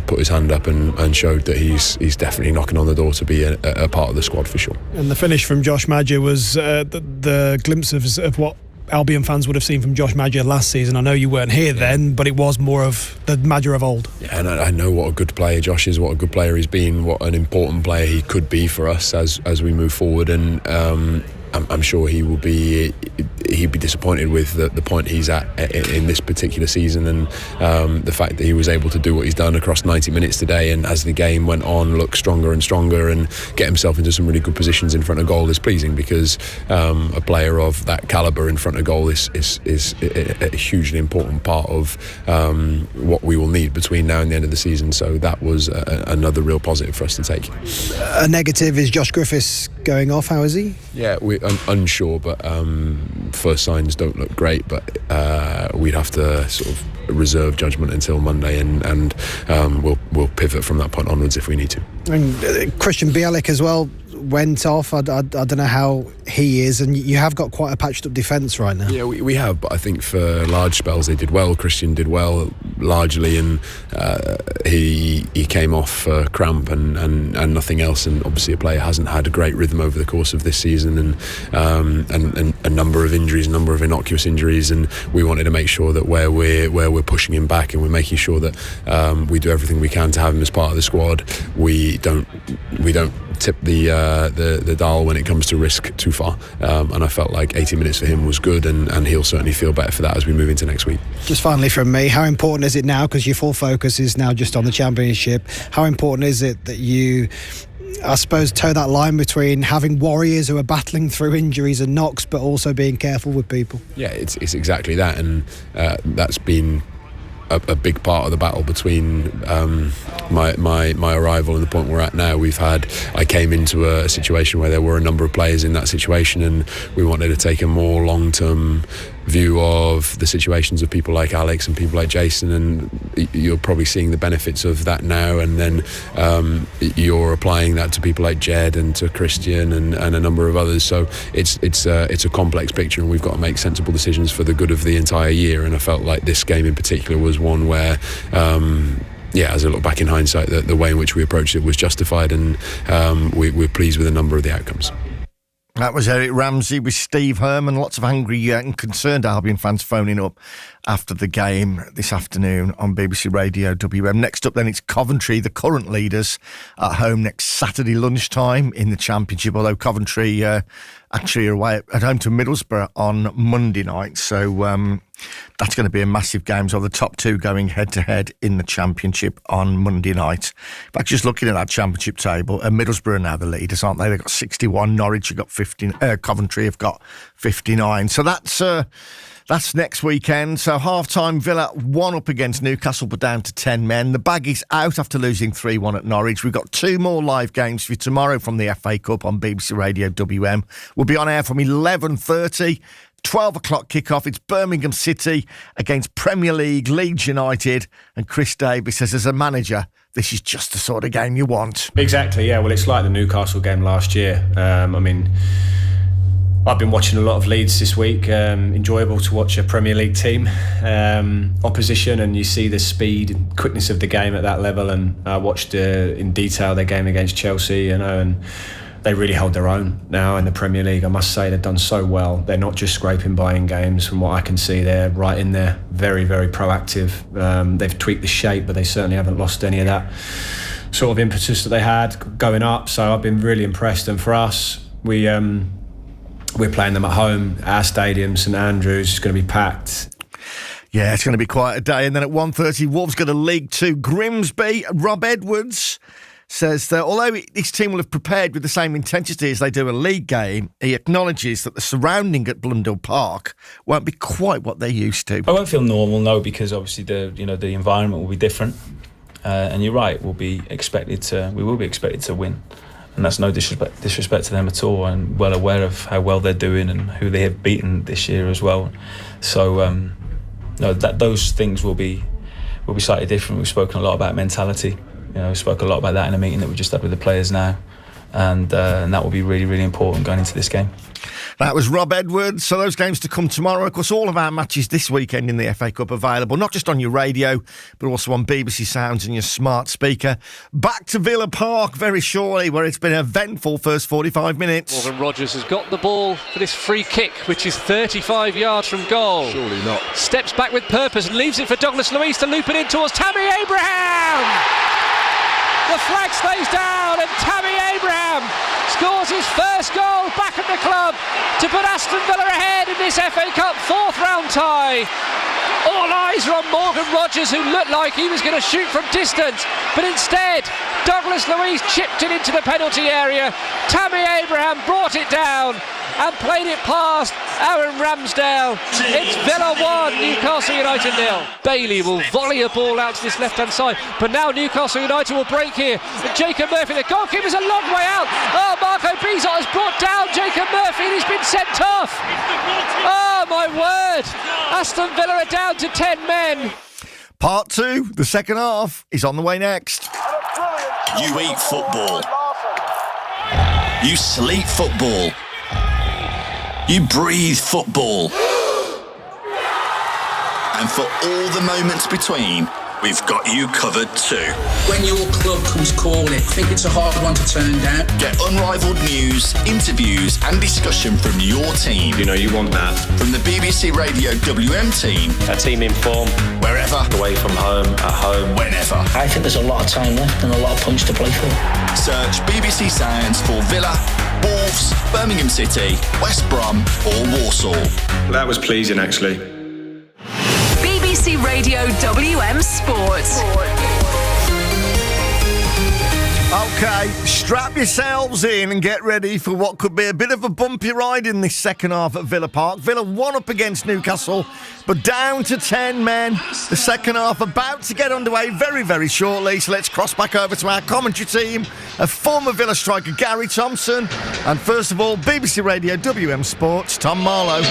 put his hand up and showed that he's definitely knocking on the door to be a part of the squad for sure. And the finish from Josh Maja was the glimpse of what Albion fans would have seen from Josh Maja last season. I know you weren't here then, but it was more of the Maja of old. Yeah, and I know what a good player Josh is, what a good player he's been, what an important player he could be for us as we move forward, and I'm sure he'd be disappointed with the point he's at in this particular season, and the fact that he was able to do what he's done across 90 minutes today, and as the game went on, look stronger and stronger and get himself into some really good positions in front of goal is pleasing, because a player of that calibre in front of goal is a hugely important part of what we will need between now and the end of the season. So that was another real positive for us to take. A negative is Josh Griffiths going off. How is he? Yeah, we're unsure, but first signs don't look great, but we'd have to sort of reserve judgment until Monday, and we'll pivot from that point onwards if we need to. And Christian Bielik as well went off. I don't know how he is, and you have got quite a patched up defence right now. Yeah, we have, but I think for large spells they did well. Christian did well largely, and he came off for cramp and nothing else, and obviously a player hasn't had a great rhythm over the course of this season, and a number of injuries, a number of innocuous injuries, and we wanted to make sure that where we're pushing him back and we're making sure that we do everything we can to have him as part of the squad, we don't tip the dial when it comes to risk too far, and I felt like 80 minutes for him was good, and he'll certainly feel better for that as we move into next week. Just finally from me, how important is it now, because your full focus is now just on the Championship, how important is it that you, I suppose, toe that line between having warriors who are battling through injuries and knocks, but also being careful with people? Yeah, it's exactly that, and that's been a big part of the battle between my arrival and the point we're at now. I came into a situation where there were a number of players in that situation, and we wanted to take a more long-term view of the situations of people like Alex and people like Jason, and you're probably seeing the benefits of that now, and then you're applying that to people like Jed and to Christian and a number of others. So it's a complex picture, and we've got to make sensible decisions for the good of the entire year, and I felt like this game in particular was one where as I look back in hindsight, the way in which we approached it was justified, and we're pleased with a number of the outcomes. That was Eric Ramsey with Steve Herman. Lots of angry and concerned Albion fans phoning up after the game this afternoon on BBC Radio WM. Next up then, it's Coventry, the current leaders, at home next Saturday lunchtime in the Championship, although Coventry actually are away at home to Middlesbrough on Monday night. So that's going to be a massive game. So the top two going head-to-head in the Championship on Monday night. In fact, just looking at that Championship table, Middlesbrough are now the leaders, aren't they? They've got 61. Norwich have got 15. Coventry have got 59. So that's next weekend. So half-time, Villa 1 up against Newcastle, but down to 10 men. The Baggies out after losing 3-1 at Norwich. We've got 2 more live games for you tomorrow from the FA Cup on BBC Radio WM. We'll be on air from 11:30. 12 o'clock kickoff. It's Birmingham City against Premier League Leeds United. And Chris Davies says, as a manager, this is just the sort of game you want. Exactly, yeah. Well, it's like the Newcastle game last year. I've been watching a lot of Leeds this week. Enjoyable to watch a Premier League team opposition, and you see the speed and quickness of the game at that level. And I watched in detail their game against Chelsea, and they really held their own now in the Premier League. I must say they've done so well. They're not just scraping by in games. From what I can see, they're right in there, very, very proactive. They've tweaked the shape, but they certainly haven't lost any of that sort of impetus that they had going up. So I've been really impressed. And for us, we're playing them at home. Our stadium, St Andrews, is going to be packed. Yeah, it's going to be quite a day. And then at 1:30, Wolves go to League Two. Grimsby. Rob Edwards says that although his team will have prepared with the same intensity as they do a league game, he acknowledges that the surrounding at Blundell Park won't be quite what they're used to. I won't feel normal, no, because obviously the environment will be different. And you're right, we will be expected to win. And that's no disrespect to them at all, and well aware of how well they're doing and who they have beaten this year as well. So those things will be slightly different. We've spoken a lot about mentality. We spoke a lot about that in a meeting that we just had with the players now, and that will be really, really important going into this game. That was Rob Edwards. So those games to come tomorrow. Of course, all of our matches this weekend in the FA Cup available, not just on your radio, but also on BBC Sounds and your smart speaker. Back to Villa Park very shortly, where it's been an eventful first 45 minutes. Morgan Rogers has got the ball for this free kick, which is 35 yards from goal. Surely not. Steps back with purpose and leaves it for Douglas Luiz to loop it in towards Tammy Abraham. The flag stays down, and Tammy Abraham scores his first goal back at the club to put Aston Villa ahead in this FA Cup 4th round tie. All eyes are on Morgan Rogers, who looked like he was going to shoot from distance, but instead Douglas Luiz chipped it into the penalty area. Tammy Abraham brought it down and played it past Aaron Ramsdale. It's Villa 1, Newcastle United 0. Bailey will volley a ball out to this left-hand side, but now Newcastle United will break here. And Jacob Murphy, the goalkeeper's a long way out. Oh, Marco Bizot has brought down Jacob Murphy, and he's been sent off. Oh, my word. Aston Villa are down to 10 men. Part 2, the second half, is on the way next. You eat football. You sleep football. You breathe football. And for all the moments between, we've got you covered too. When your club comes calling, think it's a hard one to turn down. Get unrivaled news, interviews and discussion from your team. You know, you want that. From the BBC Radio WM team. A team in form. Wherever. Away from home, at home. Whenever. I think there's a lot of time left and a lot of punch to play for. Search BBC Sounds for Villa, Wolves, Birmingham City, West Brom or Warsaw. That was pleasing, actually. BBC Radio WM Sports. OK, strap yourselves in and get ready for what could be a bit of a bumpy ride in this second half at Villa Park. Villa 1 up against Newcastle, but down to 10 men. The second half about to get underway very, very shortly. So let's cross back over to our commentary team of former Villa striker Gary Thompson. And first of all, BBC Radio WM Sports, Tom Marlowe.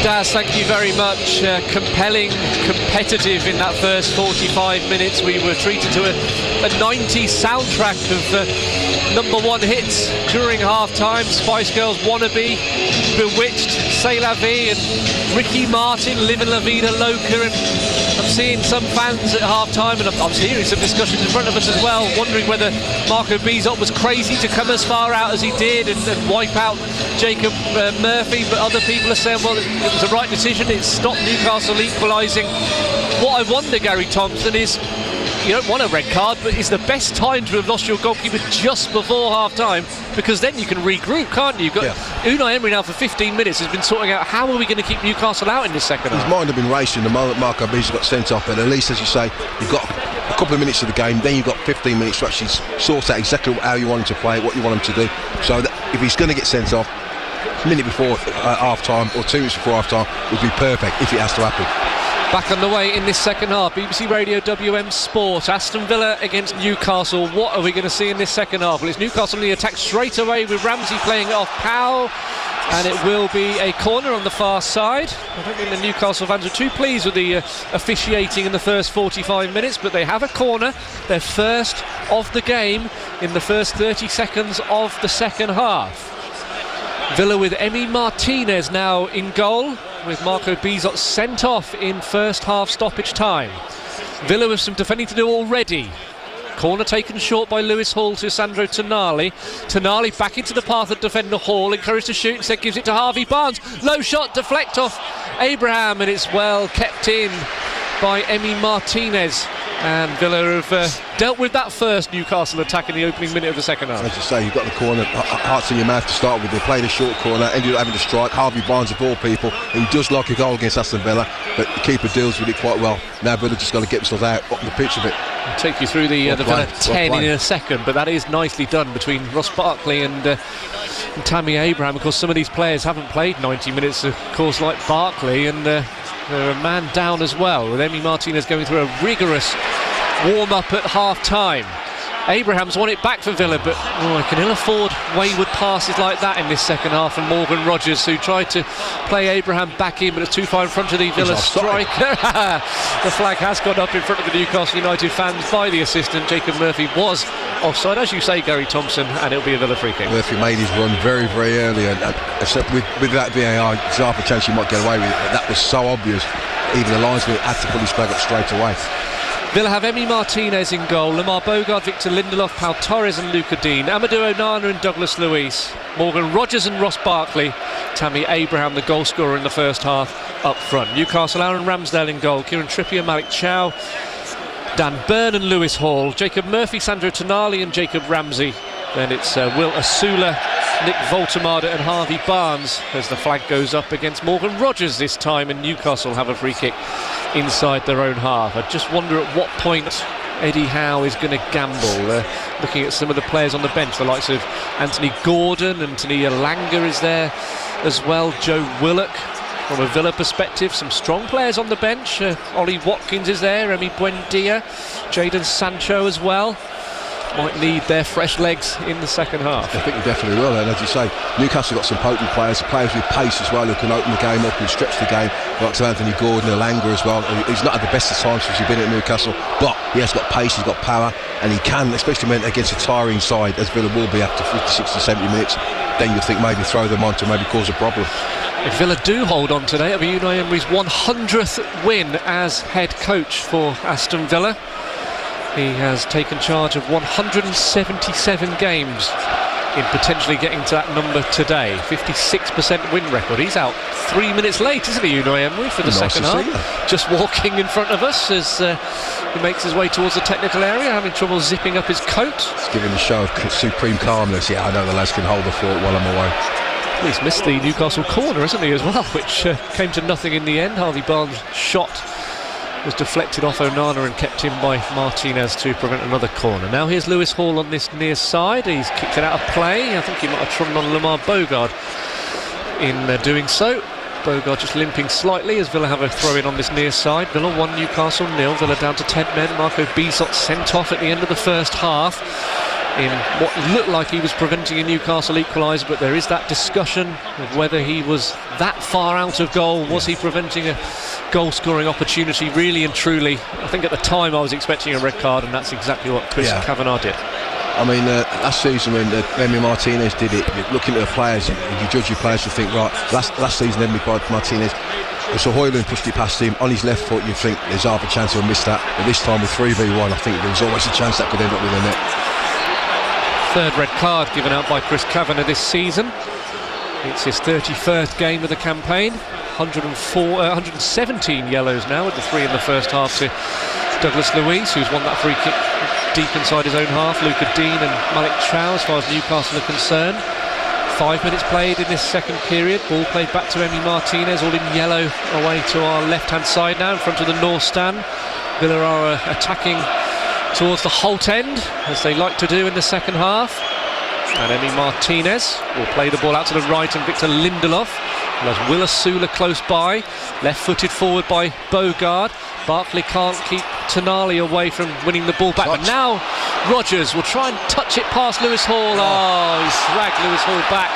Daz, thank you very much. Compelling, competitive in that first 45 minutes. We were treated to a 90s soundtrack of number one hits during half-time. Spice Girls, Wannabe, Bewitched, C'est La Vie, and Ricky Martin, Livin' La Vida Loca, and I'm seeing some fans at half-time, and I'm hearing some discussions in front of us as well, wondering whether Marco Bizot was crazy to come as far out as he did and wipe out Jacob Murphy, but other people are saying, well, it was the right decision, it stopped Newcastle equalising. What I wonder, Gary Thompson, is you don't want a red card, but it's the best time to have lost your goalkeeper just before half-time, because then you can regroup, can't you? You've got Unai Emery now for 15 minutes has been sorting out how are we going to keep Newcastle out in this second half. His mind had been racing the moment Marco Bizot got sent off, but at least, as you say, you've got a couple of minutes of the game, then you've got 15 minutes to actually sort out exactly how you want him to play, what you want him to do. So that if he's going to get sent off, a minute before half-time or 2 minutes before half-time would be perfect if it has to happen. Back on the way in this second half, BBC Radio WM Sport, Aston Villa against Newcastle. What are we going to see in this second half? Well, it's Newcastle in the attack straight away with Ramsey playing it off Powell, and it will be a corner on the far side. I don't think the Newcastle fans are too pleased with the officiating in the first 45 minutes, but they have a corner, their first of the game in the first 30 seconds of the second half. Villa with Emi Martinez now in goal, with Marco Bizot sent off in first half stoppage time. Villa with some defending to do already. Corner taken short by Lewis Hall to Sandro Tonali. Tonali back into the path of defender Hall, encouraged to shoot, instead gives it to Harvey Barnes. Low shot, deflect off Abraham, and it's well kept in by Emi Martinez. And Villa have dealt with that first Newcastle attack in the opening minute of the second half. As you say, you've got the corner, hearts in your mouth to start with. They played a short corner, ended up having to strike. Harvey Barnes, of all people, he does like a goal against Aston Villa, but the keeper deals with it quite well. Now Villa just got to get themselves out on the pitch a bit. I'll take you through the Villa 10 in a second, but that is nicely done between Ross Barkley and Tammy Abraham. Of course, some of these players haven't played 90 minutes, of course, like Barkley, and they're a man down as well, with Emi Martinez going through a rigorous warm-up at half-time. Abraham's won it back for Villa, but I can ill afford wayward passes like that in this second half from Morgan Rogers, who tried to play Abraham back in, but it's too far in front of the Villa striker. The flag has gone up in front of the Newcastle United fans by the assistant. Jacob Murphy was offside, as you say, Gary Thompson, and it'll be a Villa free kick. Murphy made his run very, very early, and with that VAR, there's half a chance you might get away with it, but that was so obvious. Even the linesman had to pull his flag up straight away. Villa have Emi Martinez in goal, Lamar Bogard, Victor Lindelof, Pau Torres and Luca Dean, Amadou Onana and Douglas Luiz, Morgan Rogers and Ross Barkley, Tammy Abraham the goal scorer in the first half up front. Newcastle, Aaron Ramsdale in goal, Kieran Trippier, Malik Chow, Dan Burn and Lewis Hall, Jacob Murphy, Sandro Tonali and Jacob Ramsey. Then it's Will Asula, Nick Voltemade and Harvey Barnes as the flag goes up against Morgan Rogers this time, and Newcastle have a free kick inside their own half. I just wonder at what point Eddie Howe is going to gamble. Looking at some of the players on the bench, the likes of Anthony Gordon, Anthony Elanga is there as well, Joe Willock. From a Villa perspective, some strong players on the bench. Ollie Watkins is there, Remy Buendia, Jadon Sancho as well. Might need their fresh legs in the second half. I think they definitely will, and as you say, Newcastle got some potent players with pace as well, who can open the game up and stretch the game, like Anthony Gordon, Elanga as well. He's not had the best of times since he's been at Newcastle, but he has got pace, he's got power, and he can, especially when against a tiring side, as Villa will be after 50, 60, 70 minutes, then you think maybe throw them on to maybe cause a problem. If Villa do hold on today, it'll be Unai Emery's 100th win as head coach for Aston Villa. He has taken charge of 177 games in potentially getting to that number today. 56% win record. He's out 3 minutes late, isn't he, Unai Emery, for the second half? Just walking in front of us as he makes his way towards the technical area, having trouble zipping up his coat. He's giving a show of supreme calmness. Yeah, I know the lads can hold the fort while I'm away. He's missed the Newcastle corner, hasn't he, as well, which came to nothing in the end. Harvey Barnes' shot was deflected off Onana and kept in by Martinez to prevent another corner. Now here's Lewis Hall on this near side. He's kicked it out of play. I think he might have trodden on Lamar Bogard in doing so. Bogard just limping slightly as Villa have a throw in on this near side. Villa 1, Newcastle 0. Villa down to 10 men. Marco Bizot sent off at the end of the first half in what looked like he was preventing a Newcastle equaliser, but there is that discussion of whether he was that far out of goal. Was he preventing a goal-scoring opportunity, really and truly? I think at the time I was expecting a red card, and that's exactly what Chris Kavanagh did. I mean, last season when Emi Martinez did it, looking at the players, you judge your players to think, right, last season Emi Martinez, so Højlund pushed it past him on his left foot, you think there's half a chance he'll miss that, but this time with 3v1 I think there's always a chance that could end up with a net. Third red card given out by Chris Kavanagh this season. It's his 31st game of the campaign. 117 yellows now with the 3 in the first half to Douglas Luiz, who's won that free kick deep inside his own half. Luca Dean and Malik Chow as far as Newcastle are concerned. 5 minutes played in this second period. Ball played back to Emi Martinez, all in yellow, away to our left-hand side now in front of the North Stand. Villa are attacking towards the Holt end, as they like to do in the second half. And Emi Martinez will play the ball out to the right, and Victor Lindelof. There's Willa Sula close by, left-footed forward by Bogard. Barkley can't keep Tonali away from winning the ball back. But now Rodgers will try and touch it past Lewis Hall. Oh, he's dragged Lewis Hall back.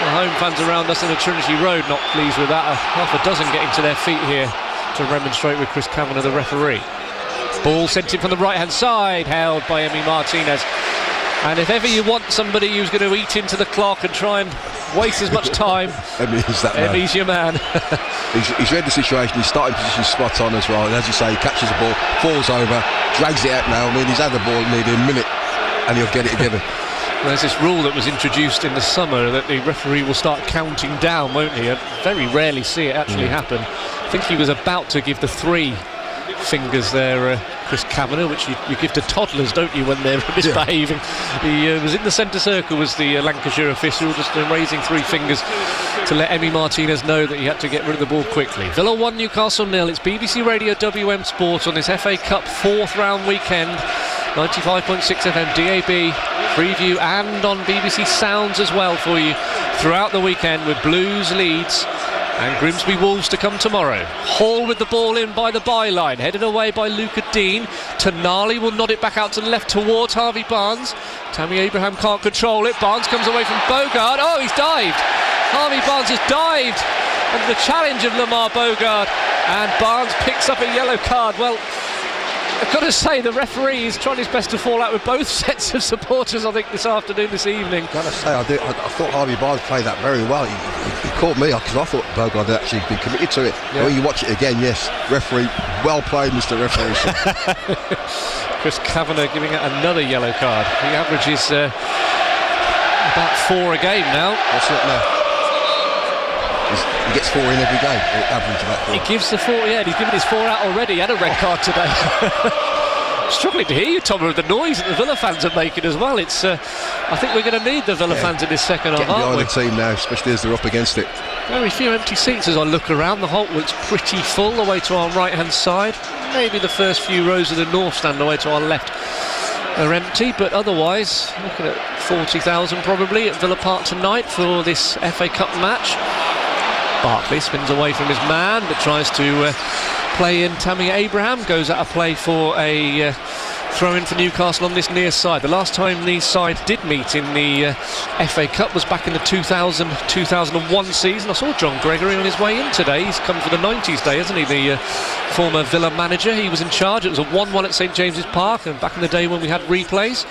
The home fans around us in the Trinity Road not pleased with that. Half a dozen getting to their feet here to remonstrate with Chris Kavanagh, the referee. Ball sent in from the right-hand side, held by Emi Martinez. And if ever you want somebody who's going to eat into the clock and try and waste as much time, Emi's your man. he's read the situation, his starting position spot on as well, and as you say, he catches the ball, falls over, drags it out now. I mean, he's had the ball nearly a minute and he'll get it again. There's this rule that was introduced in the summer that the referee will start counting down, won't he? I very rarely see it actually happen. I think he was about to give the 3 fingers there, Chris Kavanagh, which you give to toddlers, don't you, when they're misbehaving. He was in the centre circle, was the Lancashire official, just raising 3 fingers to let Emi Martinez know that he had to get rid of the ball quickly. Villa 1, Newcastle 0. It's BBC Radio WM Sport on this FA Cup 4th round weekend. 95.6 FM DAB, preview, and on BBC Sounds as well for you throughout the weekend, with Blues, Leeds and Grimsby Wolves to come tomorrow. Hall with the ball in by the byline, headed away by Luca Dean. Tonali will nod it back out to the left towards Harvey Barnes. Tammy Abraham can't control it. Barnes comes away from Bogard. Oh, he's dived. Harvey Barnes has dived under the challenge of Lamar Bogard, and Barnes picks up a yellow card. Well, I've got to say, the referee is trying his best to fall out with both sets of supporters, I think, this evening. I've got to say, I thought Harvey Barnes played that very well. He caught me, because I thought Bogard had actually been committed to it. Yeah. When you watch it again, yes, referee, well played, Mr. Referee. Chris Kavanagh giving it another yellow card. He averages about 4 a game now. What's it now? He gets 4 in every game, average about 4. He gives the 4, yeah, he's given his 4 out already. He had a red card today. Struggling to hear you, Tom, with the noise that the Villa fans are making as well. It's, I think we're going to need the Villa fans in this second half, aren't we? Getting behind the team now, especially as they're up against it. Very few empty seats as I look around. The Holt looks pretty full away to our right-hand side. Maybe the first few rows of the North Stand away to our left are empty, but otherwise, looking at 40,000 probably at Villa Park tonight for this FA Cup match. Barkley spins away from his man, but tries to play in. Tammy Abraham goes out of play for a throw-in for Newcastle on this near side. The last time these sides did meet in the FA Cup was back in the 2000-2001 season. I saw John Gregory on his way in today. He's come for the 90s day, hasn't he? The former Villa manager. He was in charge. It was a 1-1 at St James's Park, and back in the day when we had replays,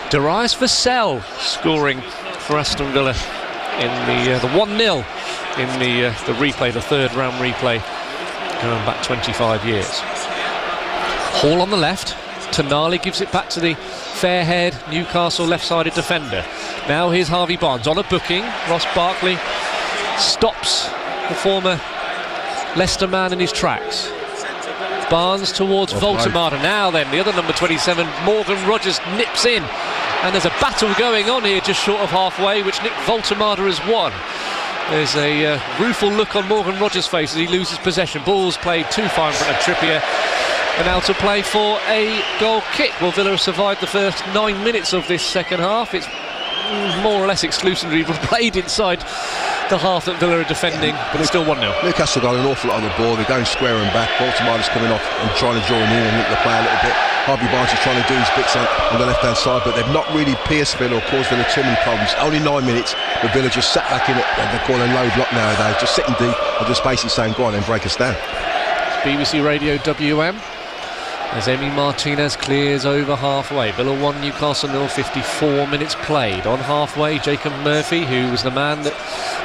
Darius Vassell scoring for Aston Villa in the 1-0 in the replay, the 3rd round replay, going back 25 years. Hall on the left. Tonali gives it back to the fair-haired Newcastle left-sided defender. Now here's Harvey Barnes on a booking. Ross Barkley stops the former Leicester man in his tracks. Barnes towards Voltemada. Now then, the other number 27, Morgan Rodgers, nips in. And there's a battle going on here just short of halfway, which Nick Voltemada has won. There's a rueful look on Morgan Rodgers' face as he loses possession. Ball's played too far in front of Trippier. And now to play for a goal kick. Well, Villa have survived the first 9 minutes of this second half. It's more or less exclusively played inside the half that Villa are defending, but it's still 1-0. Newcastle got an awful lot on the ball. They're going square and back. Baltimore's coming off and trying to join in and link the play a little bit. Harvey Barnes is trying to do his bits on the left-hand side, but they've not really pierced Villa or caused Villa too many problems. Only 9 minutes, but Villa just sat back in it. They're calling low block nowadays, just sitting deep and just basically saying, go on then, break us down. It's BBC Radio WM. As Emi Martinez clears over halfway. Villa 1, Newcastle 0, 54 minutes played. On halfway, Jacob Murphy, who was the man that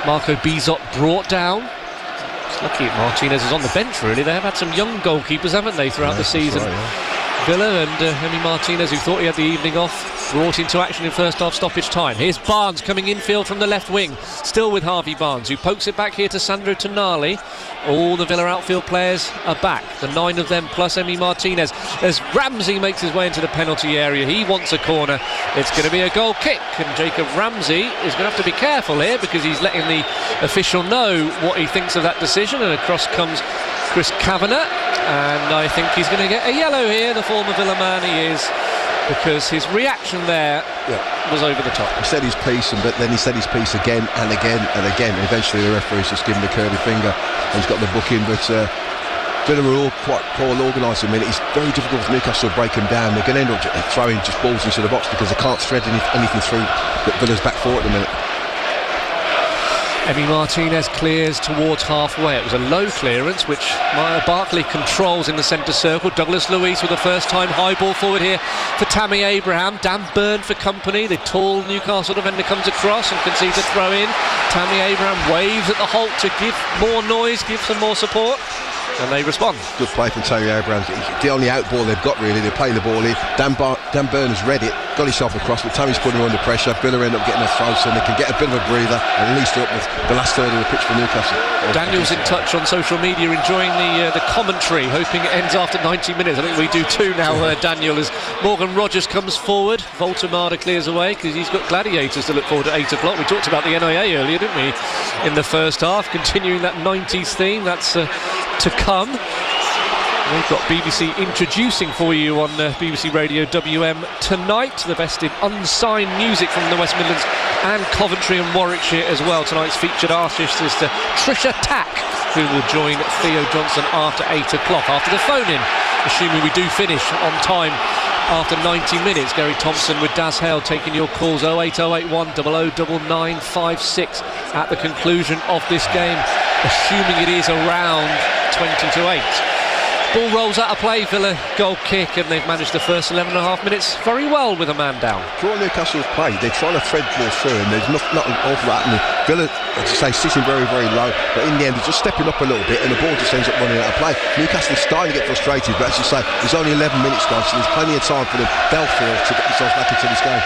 Marco Bizot brought down. It's lucky Martinez is on the bench, really. They have had some young goalkeepers, haven't they, throughout the season? Right, Villa and Emi Martinez, who thought he had the evening off, brought into action in first half stoppage time. Here's Barnes coming infield from the left wing, still with Harvey Barnes, who pokes it back here to Sandro Tonali. All the Villa outfield players are back, the 9 of them plus Emi Martinez. As Ramsey makes his way into the penalty area, he wants a corner. It's going to be a goal kick, and Jacob Ramsey is going to have to be careful here because he's letting the official know what he thinks of that decision, and across comes Chris Kavanagh, and I think he's going to get a yellow here, the former Villa man he is, because his reaction there was over the top. He said his piece, but then he said his piece again and again and again. Eventually the referee's just given the curly finger and he's got the booking, but Villa are all quite poor organised at the minute. It's very difficult for Newcastle to break them down. They're going to end up throwing just balls into the box because they can't thread anything through Villa's back four at the minute. Emi Martinez clears towards halfway. It was a low clearance, which Barkley controls in the centre circle. Douglas Luiz with a first-time high ball forward here for Tammy Abraham. Dan Burn for company. The tall Newcastle defender comes across and concedes a throw-in. Tammy Abraham waves at the Holt to give more noise, give some more support, and they respond. Good play from Tammy Abraham. The only out ball they've got, really. They play the ball in. Dan Burn has read it, got himself across, but Tammy's putting him under pressure. Villa end up getting a throw so they can get a bit of a breather and at least up with the last third of the pitch for Newcastle. Daniel's in touch on social media, enjoying the commentary, hoping it ends after 90 minutes. I think we do too now, Daniel, as Morgan Rogers comes forward. Voltemada clears away because he's got Gladiators to look forward to 8 o'clock. We talked about the NIA earlier, didn't we, in the first half, continuing that 90s theme. That's to come. We've got BBC introducing for you on BBC Radio WM tonight the best in unsigned music from the West Midlands and Coventry and Warwickshire as well. Tonight's featured artist is Trisha Tack, who will join Theo Johnson after 8 o'clock, after the phone-in, assuming we do finish on time after 90 minutes. Gary Thompson with Daz Hale taking your calls 08081 009956 at the conclusion of this game, assuming it is around 20-8. Ball rolls out of play, Villa goal kick, and they've managed the first 11.5 minutes very well with a man down. For all Newcastle's play, they're trying to thread ball through, and there's not an awful lot happening. Villa, as I say, sitting very, very low, but in the end, they're just stepping up a little bit, and the ball just ends up running out of play. Newcastle's starting to get frustrated, but as you say, there's only 11 minutes gone, so there's plenty of time for them, Belfield, to get themselves back into this game.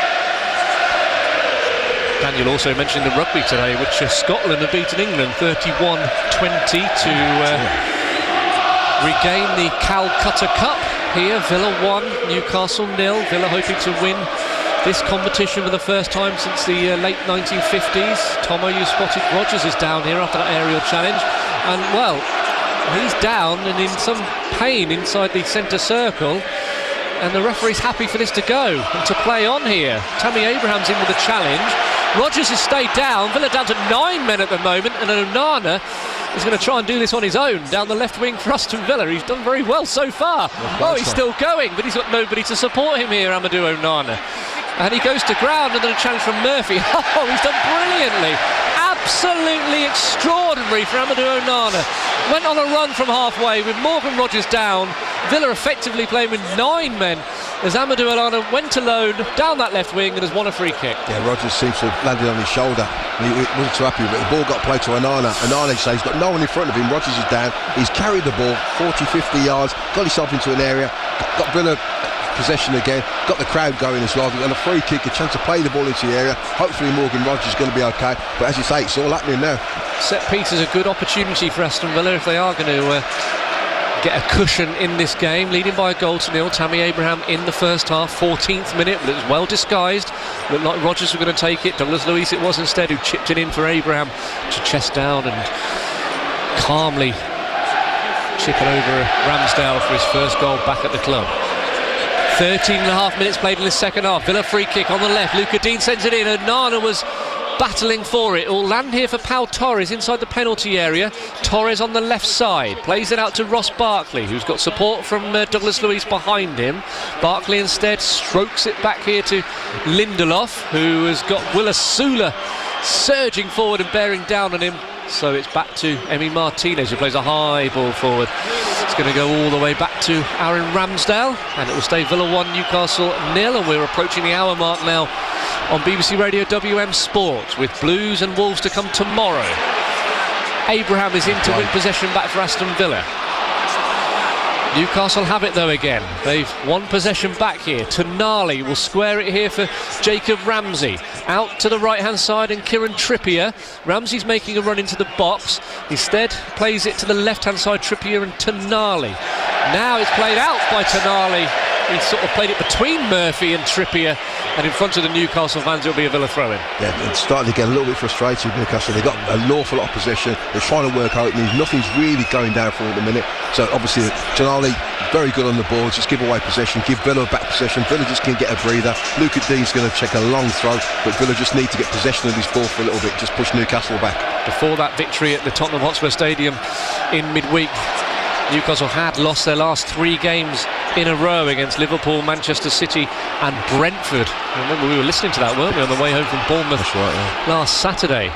Daniel also mentioned the rugby today, which Scotland have beaten England 31-20 to regain the Calcutta Cup here. Villa 1, Newcastle 0. Villa hoping to win this competition for the first time since the late 1950s. Tomo, you spotted Rogers is down here after that aerial challenge, and well, he's down and in some pain inside the centre circle, and the referee's happy for this to go and to play on here. Tammy Abraham's in with a challenge. Rogers has stayed down. Villa down to 9 men at the moment, and Onana is going to try and do this on his own down the left wing for Aston Villa. He's done very well so far. Oh, he's still going, but he's got nobody to support him here, Amadou Onana. And he goes to ground, and then a challenge from Murphy. Oh, he's done brilliantly. Absolutely extraordinary for Amadou Onana. Went on a run from halfway with Morgan Rogers down. Villa effectively playing with 9 men as Amadou Onana went alone down that left wing and has won a free kick. Yeah, Rogers seems to have landed on his shoulder. He wasn't too happy, but the ball got played to Onana. Onana says he's got no one in front of him. Rogers is down. He's carried the ball 40-50 yards, got himself into an area, got Villa possession again, got the crowd going as well. They've got a free kick, a chance to play the ball into the area. Hopefully Morgan Rogers is going to be okay, but as you say, it's all happening now. Set piece is a good opportunity for Aston Villa if they are going to get a cushion in this game, leading by a goal to 0. Tammy Abraham in the first half, 14th minute, but it was well disguised. Looked like Rogers were going to take it. Douglas Luiz it was instead, who chipped it in for Abraham to chest down and calmly chip it over Ramsdale for his first goal back at the club. 13.5 minutes played in the second half. Villa free kick on the left. Luca Dean sends it in. Onana was battling for it. It'll land here for Pau Torres inside the penalty area. Torres on the left side plays it out to Ross Barkley, who's got support from Douglas Luiz behind him. Barkley instead strokes it back here to Lindelof, who has got Willis Sula surging forward and bearing down on him. So it's back to Emi Martinez, who plays a high ball forward. It's going to go all the way back to Aaron Ramsdale, and it will stay Villa 1, Newcastle 0, and we're approaching the hour mark now on BBC Radio WM Sport, with Blues and Wolves to come tomorrow. Abraham is in to win possession back for Aston Villa. Newcastle have it though again. They've won possession back here. Tonali will square it here for Jacob Ramsey. Out to the right hand side, and Kieran Trippier. Ramsey's making a run into the box. Instead plays it to the left hand side, Trippier and Tonali. Now it's played out by Tonali. He sort of played it between Murphy and Trippier, and in front of the Newcastle fans it'll be a Villa throw-in. Yeah, it's starting to get a little bit frustrated, Newcastle. They've got an awful lot of possession. They're trying to work openings. Nothing's really going down for them at the minute. So obviously Tonali, very good on the ball. Just give away possession, give Villa back possession. Villa just can get a breather. Luca Dean's going to check a long throw, but Villa just need to get possession of this ball for a little bit, just push Newcastle back. Before that victory at the Tottenham Hotspur Stadium in midweek, Newcastle had lost their last 3 games in a row against Liverpool, Manchester City and Brentford. Remember, we were listening to that, weren't we, on the way home from Bournemouth last Saturday.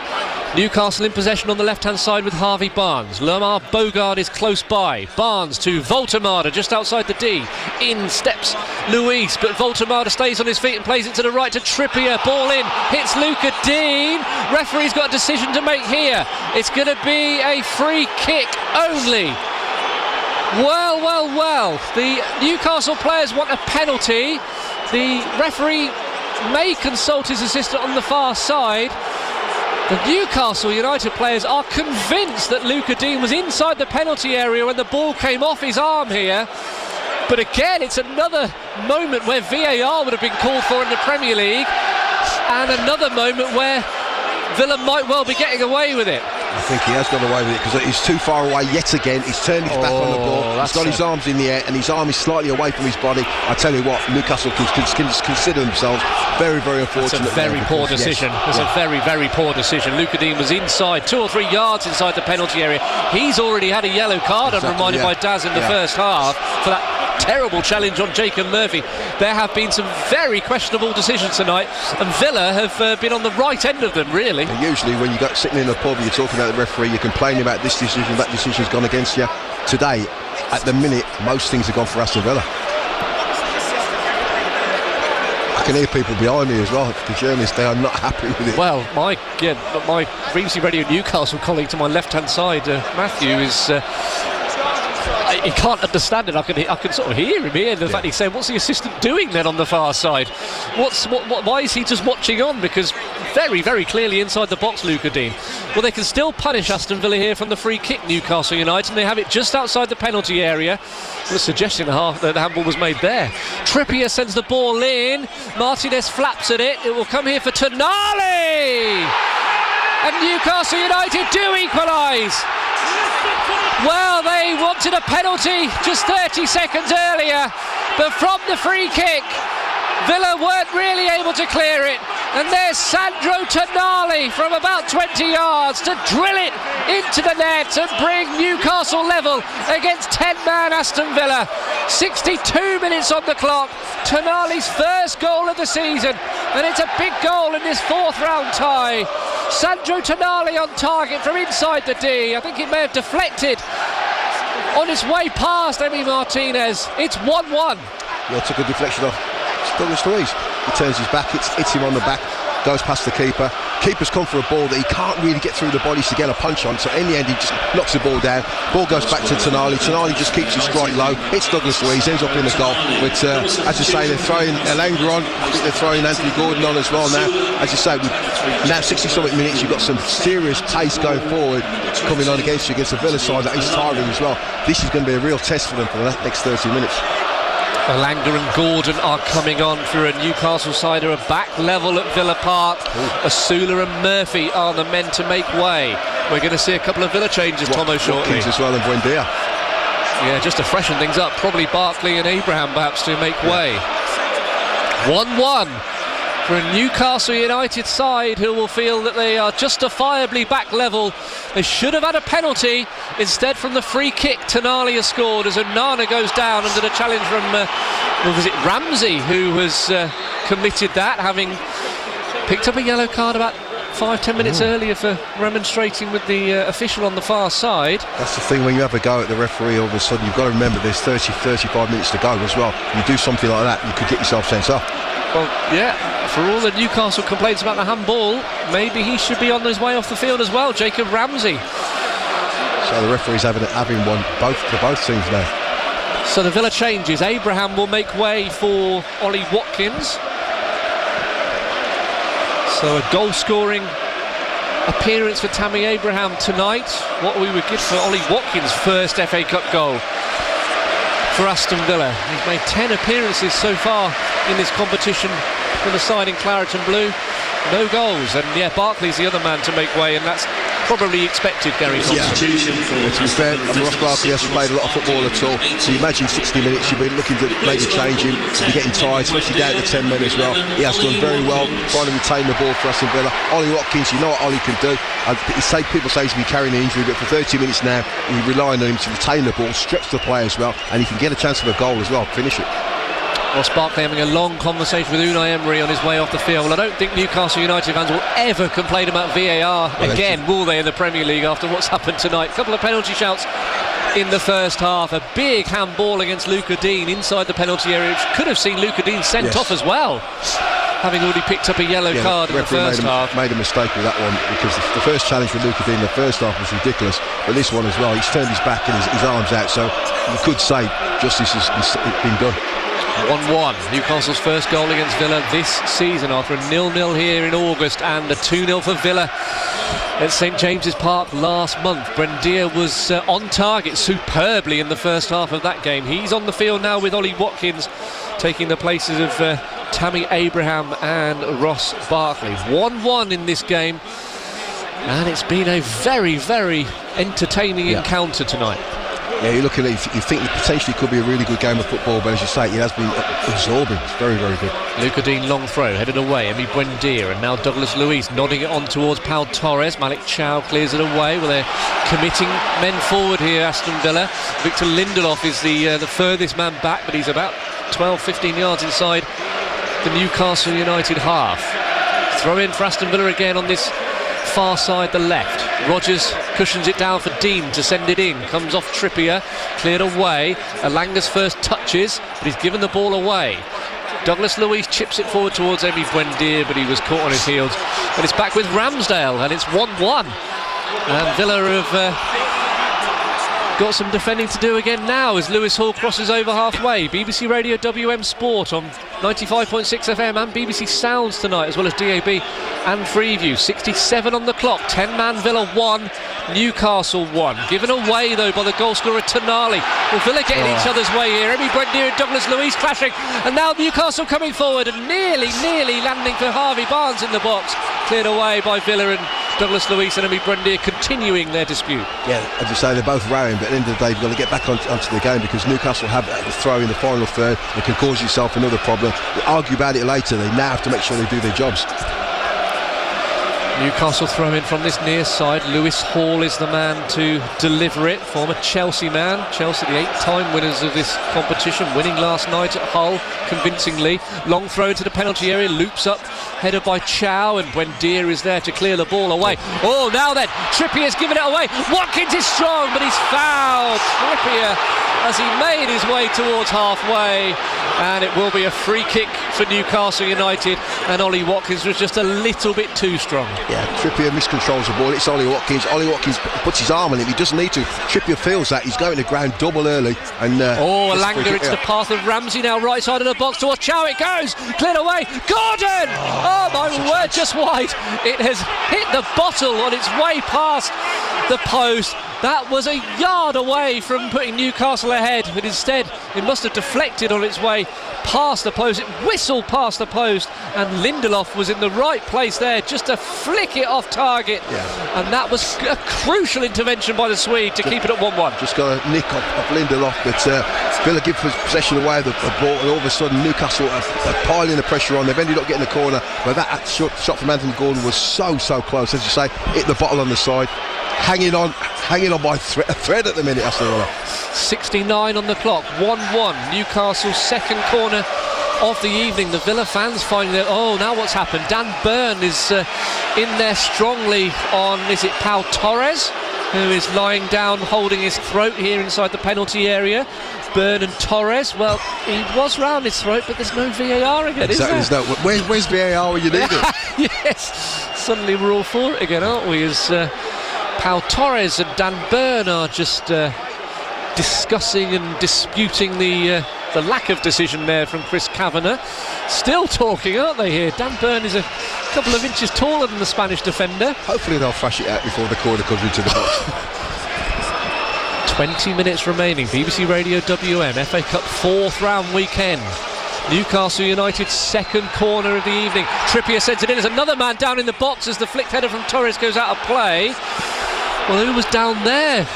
Newcastle in possession on the left-hand side with Harvey Barnes. Lamar Bogard is close by. Barnes to Voltemada just outside the D. In steps Luis, but Voltemada stays on his feet and plays it to the right to Trippier. Ball in, hits Luca Dean. Referee's got a decision to make here. It's going to be a free kick only. Well, the Newcastle players want a penalty. The referee may consult his assistant on the far side. The Newcastle United players are convinced that Luca Dean was inside the penalty area when the ball came off his arm here. But again, it's another moment where VAR would have been called for in the Premier League, and another moment where Villa might well be getting away with it. I think he has got away with it because he's too far away yet again. He's turned his back on the ball. He's got his arms in the air and his arm is slightly away from his body. I tell you what, Newcastle can consider themselves very, very unfortunate. That's a very poor decision. That's a very, very poor decision. Luca Dean was inside 2 or 3 yards inside the penalty area. He's already had a yellow card, I'm reminded by Daz in the first half for that terrible challenge on Jacob Murphy. There have been some very questionable decisions tonight, and Villa have been on the right end of them, really. And usually when you got sitting in a pub, you're talking about the referee, you're complaining about this decision, that decision's gone against you. Today, at the minute, most things have gone for Aston Villa. I can hear people behind me as well. The journalists, they are not happy with it. Well, my BBC Radio Newcastle colleague to my left-hand side, Matthew, is... he can't understand it. I can sort of hear him here. The fact he's saying, "What's the assistant doing then on the far side? Why is he just watching on?" Because very, very clearly inside the box, Luca Dean. Well, they can still punish Aston Villa here from the free kick, Newcastle United, and they have it just outside the penalty area. The suggestion that the handball was made there. Trippier sends the ball in. Martinez flaps at it. It will come here for Tonali, and Newcastle United do equalise. Well, they wanted a penalty just 30 seconds earlier, but from the free kick, Villa weren't really able to clear it. And there's Sandro Tonali from about 20 yards to drill it into the net and bring Newcastle level against 10-man Aston Villa. 62 minutes on the clock. Tonali's first goal of the season, and it's a big goal in this 4th round tie. Sandro Tonali on target from inside the D. I think it may have deflected on its way past Emi Martinez. It's 1-1. Yeah, took a deflection off Douglas Luiz. He turns his back, hits him on the back, goes past the keeper. Keeper's come for a ball that he can't really get through the bodies to get a punch on, so in the end he just knocks the ball down. Ball goes back to Tonali. Tonali just keeps his strike low. It's Douglas Luiz, ends up in the goal. But as you say, they're throwing Elanga on. I think they're throwing Anthony Gordon on as well now. As you say, now 60-something minutes, you've got some serious pace going forward coming on against you, against the Villa side that is tiring as well. This is going to be a real test for them for the next 30 minutes. Elanga and Gordon are coming on for a Newcastle side who are back level at Villa Park. Asula and Murphy are the men to make way. We're going to see a couple of Villa changes, Tomo, shortly. Watkins as well, and Buendia. Yeah, just to freshen things up, probably Barkley and Abraham perhaps to make way. 1-1 for a Newcastle United side who will feel that they are justifiably back level. They should have had a penalty. Instead, from the free kick, Tonali has scored as Onana goes down under the challenge from was it Ramsey who has committed that, having picked up a yellow card about 5-10 minutes earlier for remonstrating with the official on the far side. That's the thing, when you have a go at the referee, all of a sudden you've got to remember there's 35 minutes to go as well. You do something like that, you could get yourself sent off. Well, yeah, for all the Newcastle complaints about the handball, maybe he should be on his way off the field as well, Jacob Ramsey. So the referee's having one for both teams now. So the Villa changes. Abraham will make way for Ollie Watkins. So a goal-scoring appearance for Tammy Abraham tonight. What we would give for Ollie Watkins' first FA Cup goal for Aston Villa. He's made 10 appearances so far in this competition for the side in claret and blue. No goals, and yeah, Barkley's the other man to make way, and that's probably expected, Gary Thompson. Yeah. To be fair, Ross Barkley hasn't played a lot of football at all, so you imagine 60 minutes, you've been looking to maybe change him, you're getting tired, especially down to 10 men as well. He has done very well trying to retain the ball for Aston Villa. Ollie Watkins, you know what Ollie can do. People say he's been carrying an injury, but for 30 minutes now, you're relying on him to retain the ball, stretch the play as well, and he can get a chance of a goal as well, finish it. Ross Barkley having a long conversation with Unai Emery on his way off the field. Well, I don't think Newcastle United fans will ever complain about VAR again, will they, in the Premier League after what's happened tonight? A couple of penalty shouts in the first half. A big handball against Luca Dean inside the penalty area, which could have seen Luca Dean sent off as well, having already picked up a yellow card in the first half. Made a mistake with that one, because the first challenge for Luca Dean in the first half was ridiculous, but this one as well, he's turned his back and his arms out, so you could say justice has been done. 1-1, Newcastle's first goal against Villa this season after a 0-0 here in August, and a 2-0 for Villa at St James's Park last month. Buendia was on target superbly in the first half of that game. He's on the field now with Ollie Watkins taking the places of Tammy Abraham and Ross Barkley. 1-1 in this game, and it's been a very, very entertaining encounter tonight. Yeah, you're looking at it, you think it potentially could be a really good game of football, but as you say, it has been absorbing. It's very, very good. Luca Dean, long throw, headed away. Emi Buendia, and now Douglas Luiz nodding it on towards Pau Torres. Malik Chow clears it away. Well, they're committing men forward here, Aston Villa. Victor Lindelof is the furthest man back, but he's about 12-15 yards inside the Newcastle United half. Throw in for Aston Villa again on this far side, the left. Rodgers cushions it down for Dean to send it in. Comes off Trippier, cleared away. Alanga's first touches, but he's given the ball away. Douglas Luiz chips it forward towards Emi Buendia, but he was caught on his heels. And it's back with Ramsdale, and it's 1-1. And Villa have got some defending to do again now as Lewis Hall crosses over halfway. BBC Radio WM Sport on 95.6 FM and BBC Sounds tonight, as well as DAB and Freeview. 67 on the clock. 10-man Villa 1, Newcastle 1. Given away though by the goal scorer Tonali. Well, Villa getting each other's way here. Emi Buendia and Douglas Luiz clashing, and now Newcastle coming forward and nearly landing for Harvey Barnes in the box. Cleared away by Villa, and Douglas Luiz and Emi Buendia continuing their dispute. Yeah, as you say, they're both rowing, but at the end of the day, you've got to get back onto the game, because Newcastle have a throw in the final third. It can cause yourself another problem. We'll argue about it later. They now have to make sure they do their jobs. Newcastle throw in from this near side. Lewis Hall is the man to deliver it. Former Chelsea man. Chelsea, the 8-time winners of this competition, winning last night at Hull convincingly. Long throw into the penalty area, loops up, headed by Chow, and Buendia is there to clear the ball away. Oh, now then, Trippier's given it away. Watkins is strong, but he's fouled. Trippier, as he made his way towards halfway, and it will be a free kick for Newcastle United, and Ollie Watkins was just a little bit too strong. Yeah, Trippier miscontrols the ball. It's Ollie Watkins. Ollie Watkins puts his arm on him. He doesn't need to. Trippier feels that. He's going to ground double early. And Alanga into the path of Ramsey now, right side of the box towards Chow. It goes, cleared away. Gordon! Oh my word, just wide. It has hit the bottle on its way past the post. That was a yard away from putting Newcastle ahead, but instead it must have deflected on its way past the post. It whistled past the post, and Lindelof was in the right place there just to flick it off target. Yeah. And that was a crucial intervention by the Swede to keep it at 1-1. Just got a nick off Lindelof, but Villa give possession away of the ball, and all of a sudden Newcastle are piling the pressure on. They've ended up getting the corner, but that shot from Anthony Gordon was so close. As you say, hit the bottle on the side. Hanging on by a thread at the minute, Aston Villa. 69 on the clock, 1-1. Newcastle's second corner of the evening. The Villa fans finding that, now what's happened? Dan Burn is in there strongly on, is it Pau Torres, who is lying down holding his throat here inside the penalty area. Burn and Torres, well, he was round his throat, but there's no VAR again, exactly, is there? Where's VAR when you need it? Yes, suddenly we're all for it again, aren't we? As Pau Torres and Dan Burn are just discussing and disputing the lack of decision there from Chris Kavanagh. Still talking, aren't they, here? Dan Burn is a couple of inches taller than the Spanish defender. Hopefully they'll thrash it out before the corner comes into the box. 20 minutes remaining. BBC Radio WM, FA Cup 4th round weekend. Newcastle United's second corner of the evening. Trippier sends it in. There's another man down in the box as the flicked header from Torres goes out of play. Well, who was down there?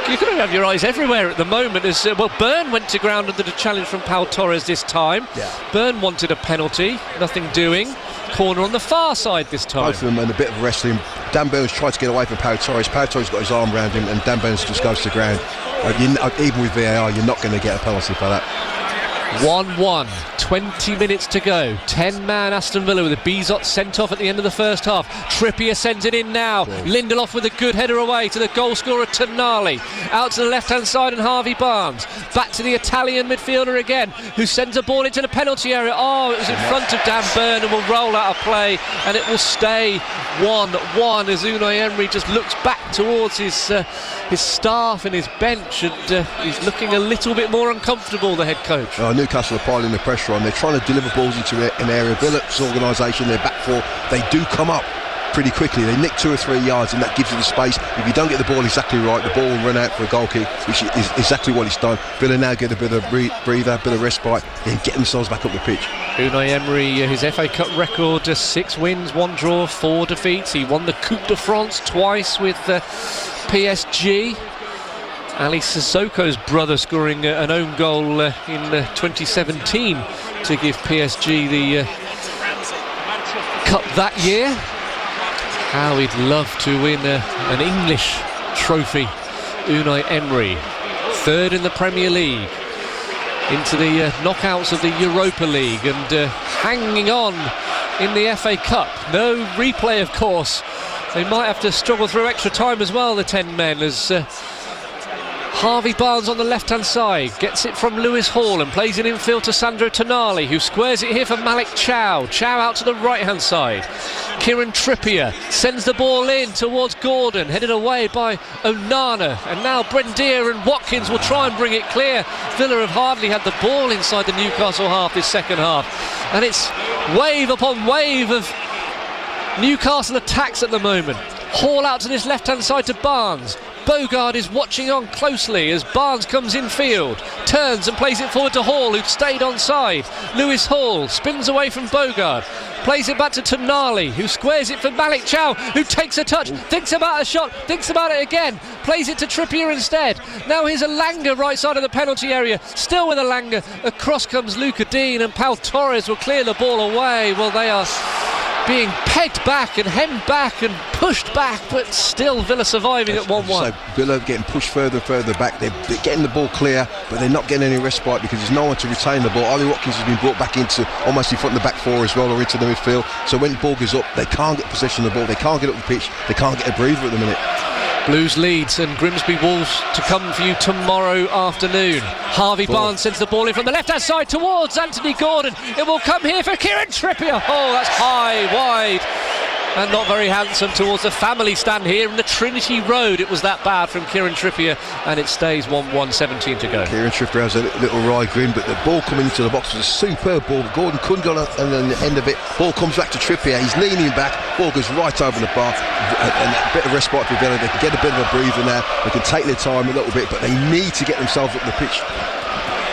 You're going to have your eyes everywhere at the moment. As Burn went to ground under the challenge from Pau Torres this time. Yeah. Burn wanted a penalty, nothing doing. Corner on the far side this time. Both of them and a bit of wrestling. Dan Burns tried to get away from Pau Torres. Pau Torres got his arm around him, and Dan Burns just goes to the ground. Even with VAR, you're not going to get a penalty for that. 1-1, 20 minutes to go. 10-man Aston Villa with a Bizot sent off at the end of the first half. Trippier sends it in now. Lindelof with a good header away to the goal scorer Tonali. Out to the left-hand side and Harvey Barnes. Back to the Italian midfielder again, who sends a ball into the penalty area. It was in front of Dan Burn and will roll out of play, and it will stay 1-1 as Unai Emery just looks back towards his staff and his bench, and he's looking a little bit more uncomfortable, the head coach. Newcastle are piling the pressure on. They're trying to deliver balls into an area. Villa's organisation, their back four, they do come up pretty quickly. They nick 2 or 3 yards, and that gives you the space. If you don't get the ball exactly right, the ball will run out for a goal kick, which is exactly what it's done. Villa now get a bit of breather, a bit of respite, and get themselves back up the pitch. Unai Emery, his FA Cup record, 6 wins, 1 draw, 4 defeats. He won the Coupe de France twice with PSG. Ali Sissoko's brother scoring an own goal in 2017 to give PSG the cup that year. How he'd love to win an English trophy. Unai Emery, 3rd in the Premier League, into the knockouts of the Europa League, and hanging on in the FA Cup. No replay, of course. They might have to struggle through extra time as well, the 10 men, as Harvey Barnes on the left-hand side gets it from Lewis Hall and plays it infield to Sandro Tonali, who squares it here for Malik Chow. Chow out to the right-hand side. Kieran Trippier sends the ball in towards Gordon, headed away by Onana, and now Brendier and Watkins will try and bring it clear. Villa have hardly had the ball inside the Newcastle half this second half, and it's wave upon wave of Newcastle attacks at the moment. Hall out to this left-hand side to Barnes. Bogard is watching on closely as Barnes comes infield, turns and plays it forward to Hall, who stayed onside. Lewis Hall spins away from Bogard, plays it back to Tonali, who squares it for Malik Chow, who takes a touch, thinks about a shot, thinks about it again, plays it to Trippier instead. Now here's Elanga right side of the penalty area, still with Elanga. Across comes Luca Dean, and Pau Torres will clear the ball away. Well, they are being pegged back and hemmed back and pushed back, but still Villa surviving at 1-1. So Villa getting pushed further and further back. They're getting the ball clear, but they're not getting any respite because there's no one to retain the ball. Ollie Watkins has been brought back into almost in front of the back four as well, or into the midfield. So when the ball goes up, they can't get possession of the ball, they can't get up the pitch, they can't get a breather at the minute. Blues leads and Grimsby Wolves to come for you tomorrow afternoon. Harvey Barnes sends the ball in from the left-hand side towards Anthony Gordon. It will come here for Kieran Trippier. Oh, that's high, wide, and not very handsome towards the family stand here in the Trinity Road. It was that bad from Kieran Trippier, and it stays 1-1, 17 to go. Kieran Trippier has a little wry grin, but the ball coming into the box was a superb ball. Gordon couldn't go on the end of it. Ball comes back to Trippier. He's leaning back. Ball goes right over the bar, and a bit of respite for Villa. They can get a bit of a breather now. They can take their time a little bit, but they need to get themselves up the pitch.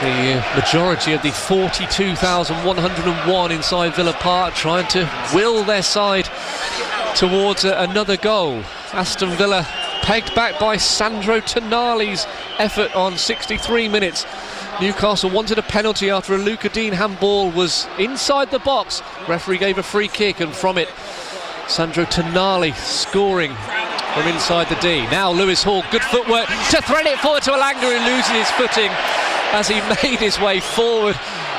The majority of the 42,101 inside Villa Park trying to will their side towards another goal. Aston Villa pegged back by Sandro Tonali's effort on 63 minutes. Newcastle wanted a penalty after a Luca Dean handball was inside the box. Referee gave a free kick, and from it Sandro Tonali scoring from inside the D. Now Lewis Hall, good footwork to thread it forward to Elanga, who loses his footing as he made his way forward.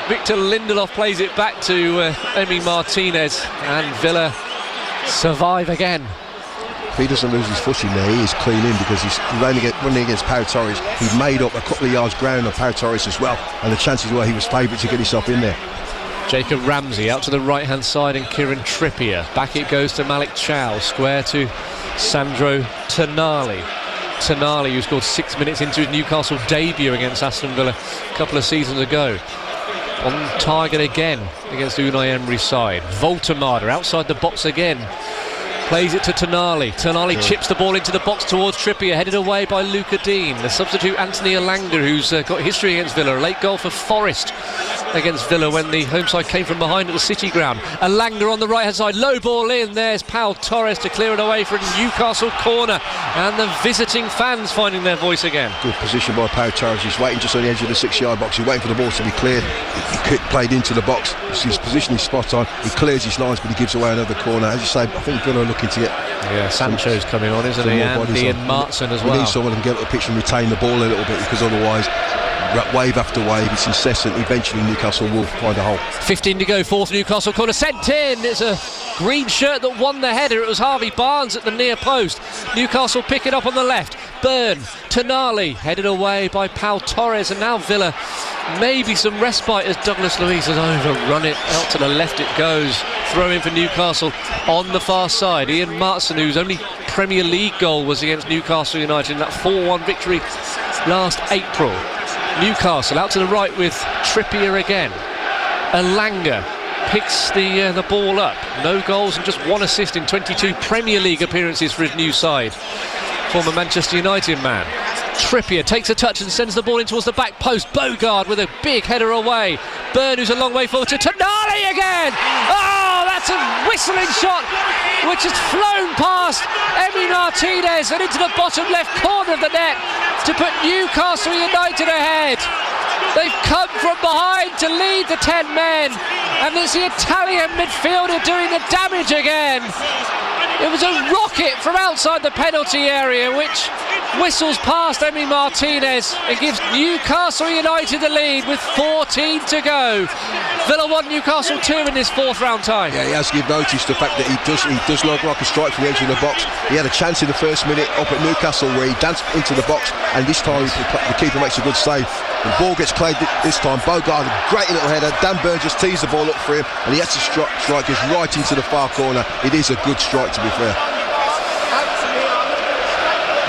Victor Lindelof plays it back to Emi Martinez, and Villa survive again. If he doesn't lose his footing there, he is clean in, because he's running against Pau Torres. He made up a couple of yards ground on Pau Torres as well, and the chances were he was favourite to get himself in there. Jacob Ramsey out to the right hand side, and Kieran Trippier. Back it goes to Malik Chow, square to Sandro Tonali. Tonali, who scored 6 minutes into his Newcastle debut against Aston Villa a couple of seasons ago. On target again against Unai Emery's side. Voltemada outside the box again. Plays it to Tonali. Tonali chips the ball into the box towards Trippier, headed away by Luca Dean. The substitute Anthony Elanga, who's got history against Villa. A late goal for Forest against Villa when the home side came from behind at the City ground. Elanga on the right hand side, low ball in. There's Pau Torres to clear it away for a Newcastle corner, and the visiting fans finding their voice again. Good position by Pau Torres. He's waiting just on the edge of the 6-yard box. He's waiting for the ball to be cleared. He played into the box. His position is spot on. He clears his lines, but he gives away another corner. As you say, I think Villa are looking to get... Yeah, Sancho's coming on, isn't he? And Ian Martson as well. We need someone who can get up the pitch and retain the ball a little bit, because otherwise, wave after wave, it's incessant. Eventually Newcastle will find a hole. 15 to go, fourth Newcastle corner, sent in. It's a green shirt that won the header. It was Harvey Barnes at the near post. Newcastle pick it up on the left. Burn, Tonali, headed away by Pau Torres, and now Villa maybe some respite as Douglas Luiz has overrun it. Out to the left it goes. Throw in for Newcastle on the far side. Ian Martson, whose only Premier League goal was against Newcastle United in that 4-1 victory last April. Newcastle out to the right with Trippier again. Elanga picks the ball up. No goals and just one assist in 22 Premier League appearances for his new side. Former Manchester United man. Trippier takes a touch and sends the ball in towards the back post. Bogard with a big header away. Burn, who's a long way forward to Tonali again. Oh, that's a whistling shot which has flown past Emi Martinez and into the bottom left corner of the net to put Newcastle United ahead. They've come from behind to lead the 10 men, and it's the Italian midfielder doing the damage again. It was a rocket from outside the penalty area which whistles past Emi Martinez and gives Newcastle United the lead with 14 to go. Villa 1, Newcastle 2 in this fourth round tie. Yeah, as you've noticed, the fact that he does look like a strike from the edge of the box. He had a chance in the first minute up at Newcastle where he danced into the box, and this time the keeper makes a good save. The ball gets played this time. Bogard, a great little header. Dan Burn just teased the ball up for him, and he has to strike us right into the far corner. It is a good strike, to be fair.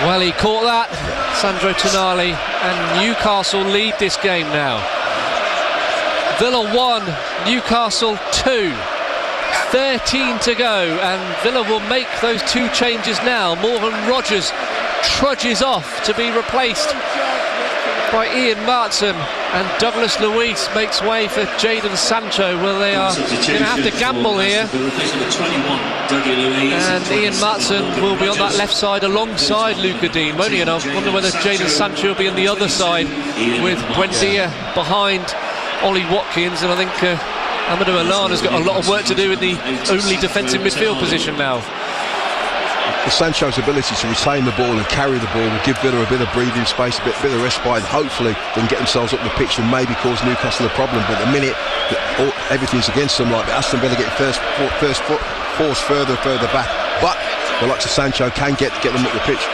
Well, he caught that, Sandro Tonali, and Newcastle lead this game now. Villa 1, Newcastle 2. 13 to go, and Villa will make those two changes now. Morgan Rogers trudges off to be replaced by Ian Martson, and Douglas Luiz makes way for Jadon Sancho. Well, they are going to have to gamble here, and Ian Martson will be on that left side alongside Luca Dean, won't he? And I wonder whether Jadon Sancho will be on the other side with Buendia behind Ollie Watkins, and I think Amadou Onana's got a lot of work to do in the only defensive midfield position now. Sancho's ability to retain the ball and carry the ball will give Villa a bit of breathing space, a bit of respite, and hopefully they can get themselves up the pitch and maybe cause Newcastle a problem. But at the minute, everything's against them. Like Aston Villa getting first foot forced further and further back, but the likes of Sancho can get them up the pitch.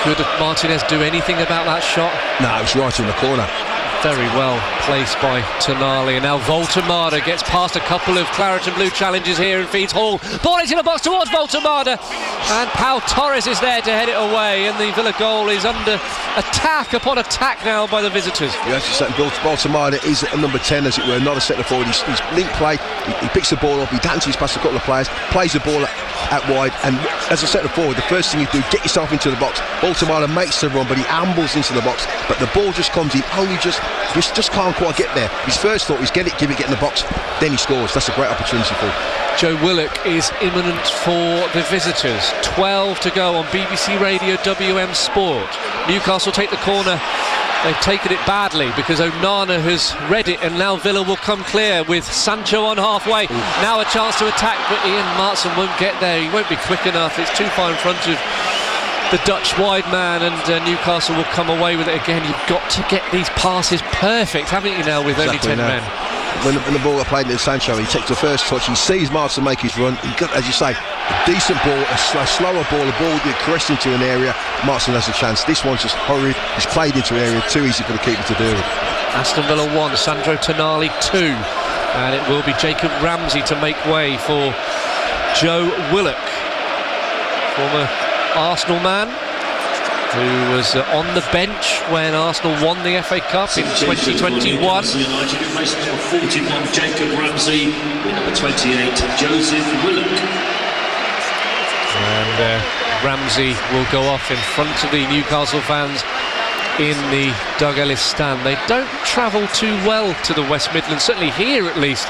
Could Martinez do anything about that shot? No, it was right in the corner. Very well placed by Tonali, and now Voltemada gets past a couple of claret and blue challenges here and feeds Hall. Ball into the box towards Voltemada, and Pau Torres is there to head it away, and the Villa goal is under attack upon attack now by the visitors. Yes, Voltemada is a number 10, as it were, not a centre forward. He's link play, he picks the ball up, he dances past a couple of players, plays the ball out wide, and as a centre forward, the first thing you do, get yourself into the box. Voltemada makes the run, but he ambles into the box, but the ball just comes in, only just can't quite get there. His first thought is get in the box, then he scores. That's a great opportunity for him. Joe Willock is imminent for the visitors. 12 to go on BBC Radio WM Sport. Newcastle take the corner. They've taken it badly because Onana has read it, and now Villa will come clear with Sancho on halfway. Now a chance to attack, but Ian Martson won't get there. He won't be quick enough. It's too far in front of the Dutch wide man, and Newcastle will come away with it again. You've got to get these passes perfect, haven't you, now, with only 10 men? When the ball got played into Sancho, he takes the first touch, he sees Martin make his run, he got, as you say, a decent ball, a slower ball, a ball that caressed into an area, Martin has a chance. This one's just hurried, he's played into an area, too easy for the keeper to deal with. Aston Villa 1, Sandro Tonali 2, and it will be Jacob Ramsey to make way for Joe Willock, former Arsenal man, who was on the bench when Arsenal won the FA Cup in 2021. United replaces number 41 Jacob Ramsey with number 28 Joseph Willock. And Ramsey will go off in front of the Newcastle fans in the Doug Ellis stand. They don't travel too well to the West Midlands, certainly here at least.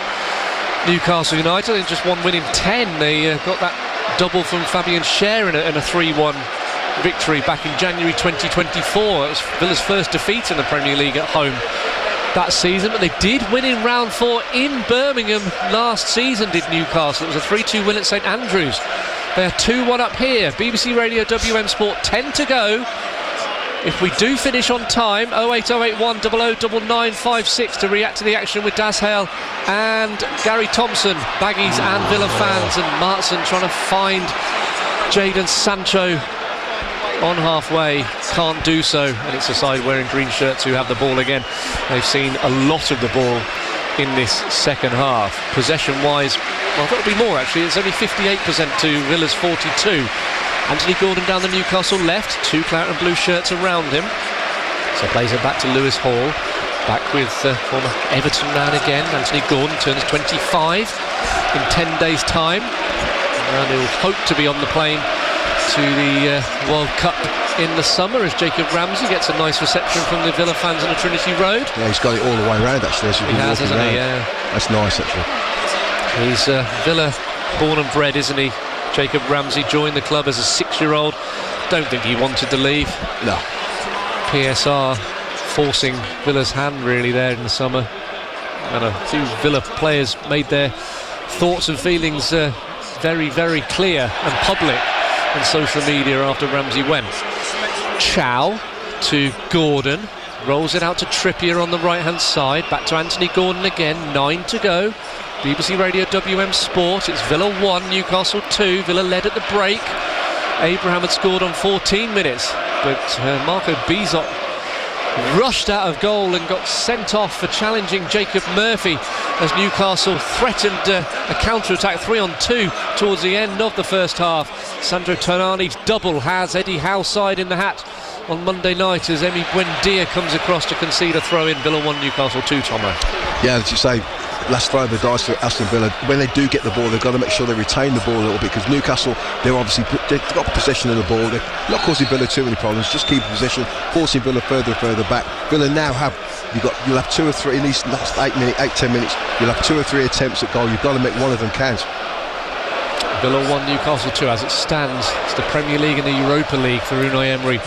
Newcastle United, in just one win in 10. They got that double from Fabian Schär in a 3-1 victory back in January 2024. It was Villa's first defeat in the Premier League at home that season, but they did win in round 4 in Birmingham last season, did Newcastle. It was a 3-2 win at St Andrews. They're 2-1 up here. BBC Radio WM Sport, 10 to go. If we do finish on time, 08081 009956 to react to the action with Das Hale and Gary Thompson, Baggies and Villa fans, and Martson trying to find Jadon Sancho on halfway, can't do so, and it's a side wearing green shirts who have the ball again. They've seen a lot of the ball in this second half. Possession wise, well, that'll be more actually. It's only 58% to Villa's 42. Anthony Gordon down the Newcastle left, 2 claret and blue shirts around him, so plays it back to Lewis Hall, back with former Everton man again. Anthony Gordon turns 25 in 10 days time, and he'll hope to be on the plane to the World Cup in the summer, as Jacob Ramsey gets a nice reception from the Villa fans on the Trinity Road. Yeah, he's got it all the way around actually. As he has, hasn't he? Yeah. That's nice actually. He's Villa born and bred, isn't he? Jacob Ramsey joined the club as a 6-year-old. Don't think he wanted to leave. No. PSR forcing Villa's hand really there in the summer, and a few Villa players made their thoughts and feelings very, very clear and public on social media after Ramsey went. Chow to Gordon, rolls it out to Trippier on the right hand side, back to Anthony Gordon again, 9 to go. BBC Radio WM Sport, it's Villa 1, Newcastle 2. Villa led at the break. Abraham had scored on 14 minutes, but Marco Bizot rushed out of goal and got sent off for challenging Jacob Murphy as Newcastle threatened a counter-attack 3-on-2 towards the end of the first half. Sandro Tonali's double has Eddie Howe's side in the hat on Monday night as Emi Buendia comes across to concede a throw-in. Villa 1, Newcastle 2, Tomo. Yeah, as you say, last throw of the dice for Aston Villa. When they do get the ball, they've got to make sure they retain the ball a little bit, because Newcastle, they've got possession of the ball. They're not causing Villa too many problems, just keep possession, forcing Villa further and further back. Villa now you'll have 2 or 3 in these last 8-10 minutes. You'll have 2 or 3 attempts at goal. You've got to make one of them count. Villa 1, Newcastle 2 as it stands. It's the Premier League and the Europa League for Unai Emery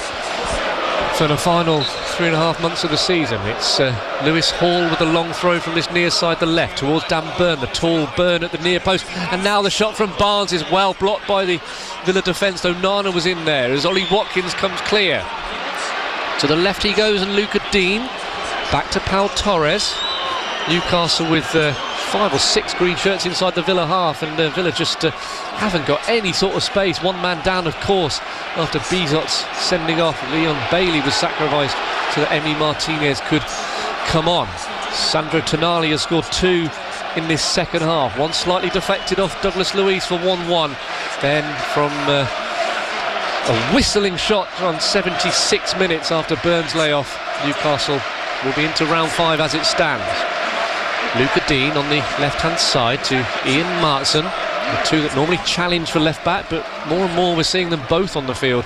for the final 3.5 months of the season. It's Lewis Hall with a long throw from this near side, the left, towards Dan Burn, the tall Burn at the near post, and now the shot from Barnes is well blocked by the Villa defence, though Nana was in there as Ollie Watkins comes clear. To the left he goes, and Luca Dean back to Pau Torres. Newcastle with 5 or 6 green shirts inside the Villa half, and Villa just haven't got any sort of space. One man down, of course, after Bizot's sending off. Leon Bailey was sacrificed so that Emi Martinez could come on. Sandro Tonali has scored 2 in this second half. One slightly deflected off Douglas Luiz for 1-1. Then from a whistling shot on 76 minutes after Burns' layoff, Newcastle will be into round 5 as it stands. Luca Dean on the left-hand side to Ian Martson, the two that normally challenge for left-back, but more and more we're seeing them both on the field.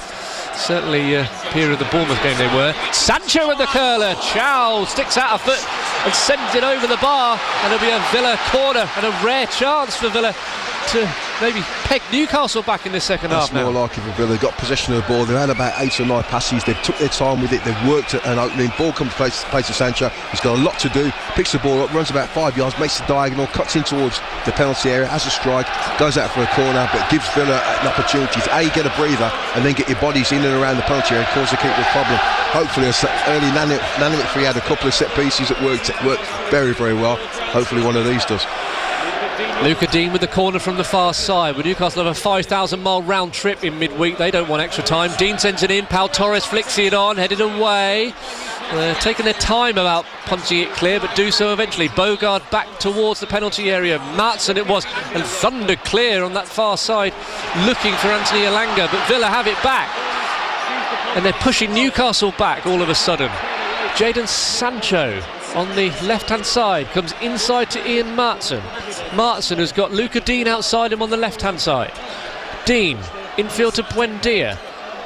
Certainly period of the Bournemouth game they were. Sancho with the curler. Chow sticks out a foot and sends it over the bar, and it'll be a Villa corner and a rare chance for Villa to maybe peg Newcastle back in the second half now. That's more like it for Villa. They've got possession of the ball. They've had about 8 or 9 passes. They've took their time with it. They've worked at an opening. Ball comes to place to Sancho. He's got a lot to do. Picks the ball up, runs about 5 yards, makes the diagonal, cuts in towards the penalty area, has a strike, goes out for a corner, but gives Villa an opportunity to get a breather and then get your bodies in and around the penalty area and cause the keeper a problem. Hopefully, early Nanimik had a couple of set pieces that worked very, very well. Hopefully, one of these does. Luca Dean with the corner from the far side. With Newcastle have a 5,000-mile round trip in midweek. They don't want extra time. Dean sends it in. Pau Torres flicks it on, headed away. They're taking their time about punching it clear, but do so eventually. Bogard back towards the penalty area. Maatsen it was, and thundered clear on that far side, looking for Anthony Elanga, but Villa have it back. And they're pushing Newcastle back all of a sudden. Jadon Sancho on the left-hand side comes inside to Ian Maatsen. Maatsen has got Luca Dean outside him on the left-hand side. Dean infield to Buendia.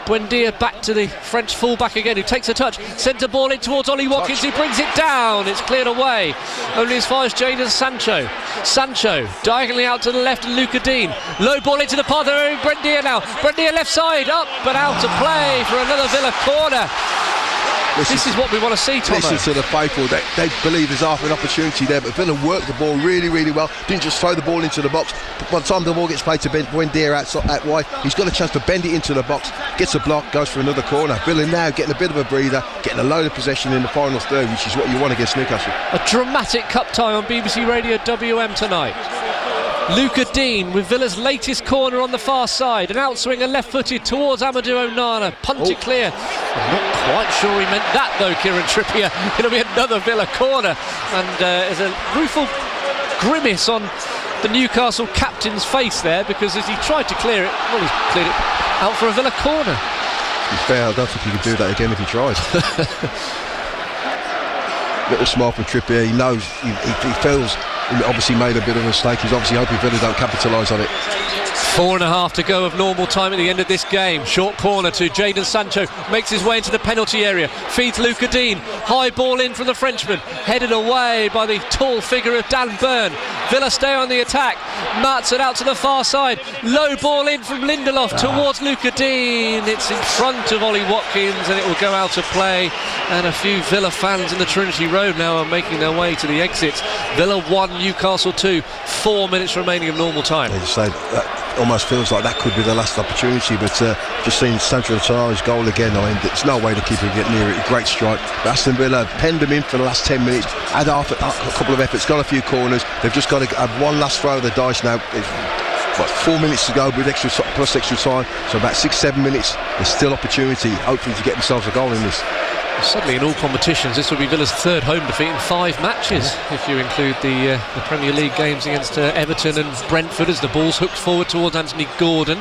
Buendia back to the French full-back again, who takes a touch, sends a ball in towards Ollie Watkins, he brings it down, it's cleared away, only as far as Jadon Sancho. Sancho diagonally out to the left and Luca Dean, low ball into the path of Buendia now, Buendia left side, up but out to play for another Villa corner. This is what we want to see, Tom. Listen to the faithful. They believe there's half an opportunity there, but Villa worked the ball really, really well. Didn't just throw the ball into the box. By the time the ball gets played to Buendia out wide, he's got a chance to bend it into the box, gets a block, goes for another corner. Villa now getting a bit of a breather, getting a load of possession in the final third, which is what you want against Newcastle. A dramatic cup tie on BBC Radio WM tonight. Luca Dean with Villa's latest corner on the far side, an outswinger left-footed towards Amadou Onana, punted clear. I'm not quite sure he meant that though, Kieran Trippier. It'll be another Villa corner, and there's a rueful grimace on the Newcastle captain's face there, because as he tried to clear it, well, he's cleared it out for a Villa corner. To be fair, I don't think he could do that again if he tried. Little smile from Trippier. He knows, he feels he obviously made a bit of a mistake. He's obviously hoping Villa don't capitalise on it. 4.5 to go of normal time at the end of this game. Short corner to Jadon Sancho, makes his way into the penalty area, feeds Luca Dean, high ball in from the Frenchman, headed away by the tall figure of Dan Burn. Villa stay on the attack. Maatsen out to the far side, low ball in from Lindelof towards Luca Dean. It's in front of Ollie Watkins and it will go out of play, and a few Villa fans in the Trinity Road now are making their way to the exits. Villa 1, Newcastle 2, 4 minutes remaining of normal time. They just say that almost feels like that could be the last opportunity, but just seeing Sancho Tara's goal again, I mean, there's no way the keeper can get near it. Great strike. But Aston Villa penned them in for the last 10 minutes, had a couple of efforts, got a few corners. They've just got to have one last throw of the dice now. It's 4 minutes to go with plus extra time, so about 6-7 minutes. There's still opportunity, hopefully, to get themselves a goal in this. Suddenly in all competitions this will be Villa's third home defeat in 5 matches, if you include the Premier League games against Everton and Brentford, as the ball's hooked forward towards Anthony Gordon,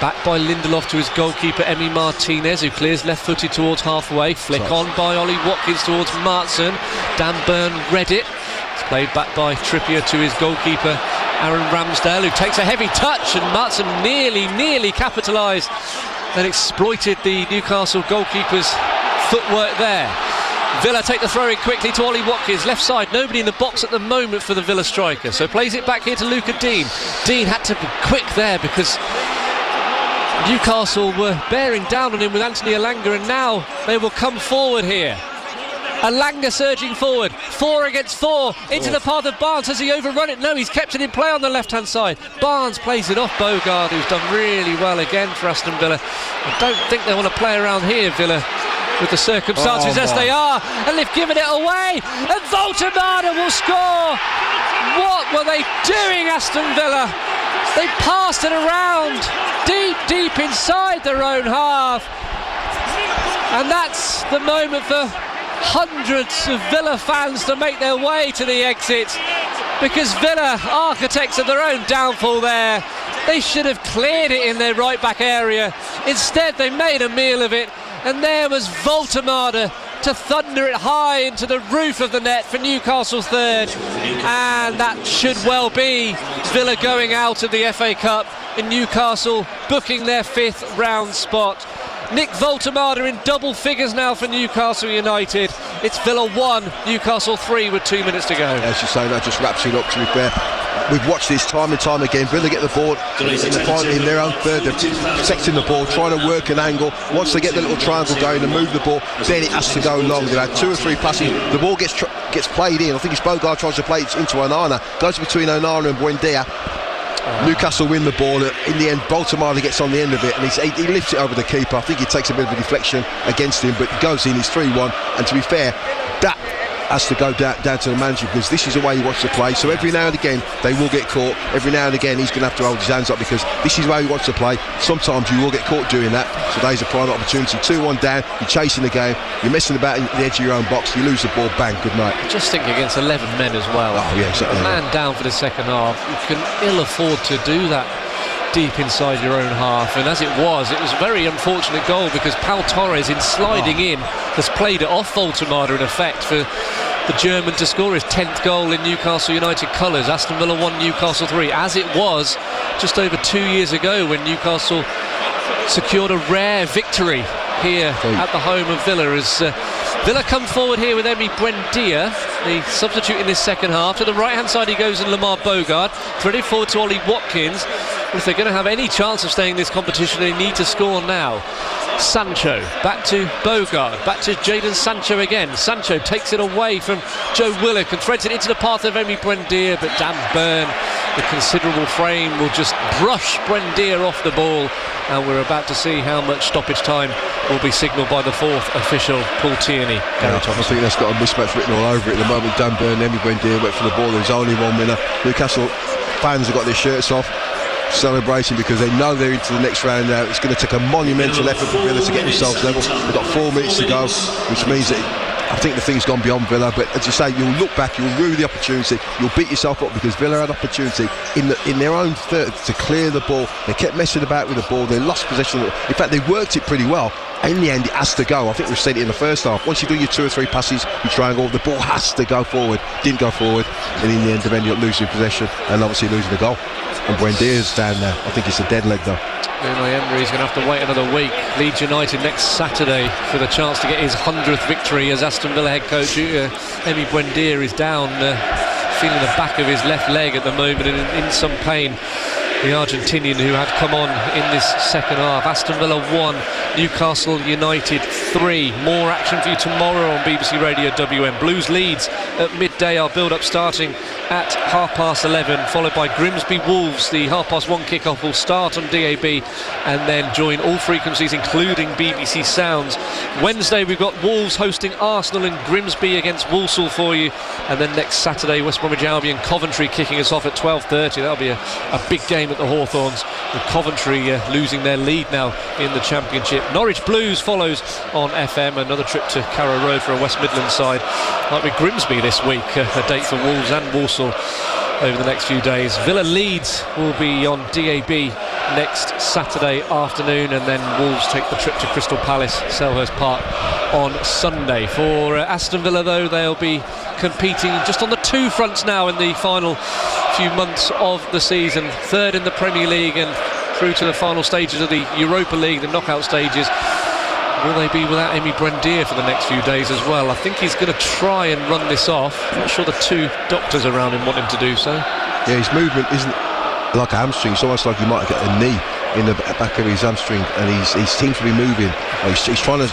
back by Lindelof to his goalkeeper Emi Martinez, who clears left-footed towards halfway, flick on by Ollie Watkins towards Maatsen. Dan Burn read it. It's played back by Trippier to his goalkeeper Aaron Ramsdale, who takes a heavy touch, and Maatsen nearly capitalised and exploited the Newcastle goalkeeper's footwork there. Villa take the throw in quickly to Ollie Watkins, left side, nobody in the box at the moment for the Villa striker, so plays it back here to Luca Dean. Dean had to be quick there because Newcastle were bearing down on him with Anthony Elanga, and now they will come forward here. Elanga surging forward, 4 against 4, into the path of Barnes. Has he overrun it? No, he's kept it in play on the left-hand side. Barnes plays it off Bogard, who's done really well again for Aston Villa. I don't think they want to play around here, Villa, with the circumstances as they are, and they've given it away, and Voltemada will score. What were they doing, Aston Villa? They passed it around deep inside their own half, and that's the moment for hundreds of Villa fans to make their way to the exit, because Villa, architects of their own downfall there, they should have cleared it in their right back area. Instead they made a meal of it, and there was Voltemada to thunder it high into the roof of the net for Newcastle's third, and that should well be Villa going out of the FA Cup, and Newcastle booking their 5th round spot. Nick Voltemada in double figures now for Newcastle United, It's Villa 1, Newcastle 3 with 2 minutes to go. As you say, that just wraps it up, to be fair. We've watched this time and time again. Villa get the ball in their own third, they're protecting the ball, trying to work an angle. Once they get the little triangle going and move the ball, then it has to go long. They've had 2 or 3 passes. The ball gets played in. I think it's Bogard tries to play it into Onana. Goes between Onana and Buendia. Newcastle win the ball. In the end, Baltimore gets on the end of it, and he lifts it over the keeper. I think he takes a bit of a deflection against him, but it goes in. It's 3-1. And to be fair, that has to go down to the manager, because this is the way he wants to play. So every now and again they will get caught. Every now and again he's going to have to hold his hands up, because this is the way he wants to play. Sometimes you will get caught doing that. Today's a prime opportunity. 2-1 down, you're chasing the game, you're messing about in the edge of your own box, you lose the ball, bang, good night. Just think against 11 men as well. Oh yeah, exactly. A man down for the second half, you can ill afford to do that deep inside your own half, and as it was a very unfortunate goal, because Pau Torres, in sliding in, has played it off Voltemada in effect for the German to score his 10th goal in Newcastle United colours. Aston Villa 1, Newcastle 3, as it was just over 2 years ago when Newcastle secured a rare victory here at the home of Villa, as Villa come forward here with Emi Buendia, the substitute in this second half. To the right hand side he goes in Lamar Bogard, threaded forward to Ollie Watkins. If they're going to have any chance of staying in this competition, they need to score now. Sancho, back to Bogard, back to Jadon Sancho again. Sancho takes it away from Joe Willock and threads it into the path of Emi Buendia, but Dan Burn, the considerable frame, will just brush Buendia off the ball, and we're about to see how much stoppage time will be signalled by the fourth official, Paul Tierney. I think that's got a mismatch written all over it at the moment. Dan Burn, Emi Buendia went for the ball. There's only one winner. Newcastle fans have got their shirts off, celebrating, because they know they're into the next round now. It's going to take a monumental effort for Villa to get themselves level. They've got 4 minutes to go, which means that I think the thing's gone beyond Villa. But as you say, you'll look back, you'll rue the opportunity, you'll beat yourself up, because Villa had opportunity in their own third to clear the ball. They kept messing about with the ball, they lost possession. In fact, they worked it pretty well. In the end, it has to go. I think we've said it in the first half. Once you do your 2 or 3 passes, you triangle, the ball has to go forward. Didn't go forward, and in the end, they've ended up losing possession and obviously losing the goal. And Buendia's down there. I think it's a dead leg though. Unai Emery's going to have to wait another week. Leeds United next Saturday for the chance to get his 100th victory as Aston Villa head coach. Emi Buendia is down, feeling the back of his left leg at the moment, in some pain. The Argentinian who had come on in this second half. Aston Villa 1, Newcastle United 3. More action for you tomorrow on BBC Radio WM. Blues Leeds at midday. Our build-up starting at 11:30, followed by Grimsby Wolves. The 1:30 kickoff will start on DAB and then join all frequencies, including BBC Sounds. Wednesday we've got Wolves hosting Arsenal and Grimsby against Walsall for you, and then next Saturday West Bromwich Albion Coventry kicking us off at 12:30. That'll be a big game at the Hawthorns, with Coventry losing their lead now in the Championship. Norwich Blues follows on FM. Another trip to Carrow Road for a West Midlands side, like with Grimsby this week. A date for Wolves and Walsall over the next few days. Villa Leeds will be on DAB next Saturday afternoon, and then Wolves take the trip to Crystal Palace, Selhurst Park on Sunday. For Aston Villa though, they'll be competing just on the 2 fronts now in the final few months of the season. 3rd in the Premier League and through to the final stages of the Europa League, the knockout stages. Will they be without Emi Buendia for the next few days as well? I think he's going to try and run this off. I'm not sure the 2 doctors around him want him to do so. Yeah, his movement isn't like a hamstring. It's almost like he might get a knee in the back of his hamstring, and he seems to be moving. He's trying to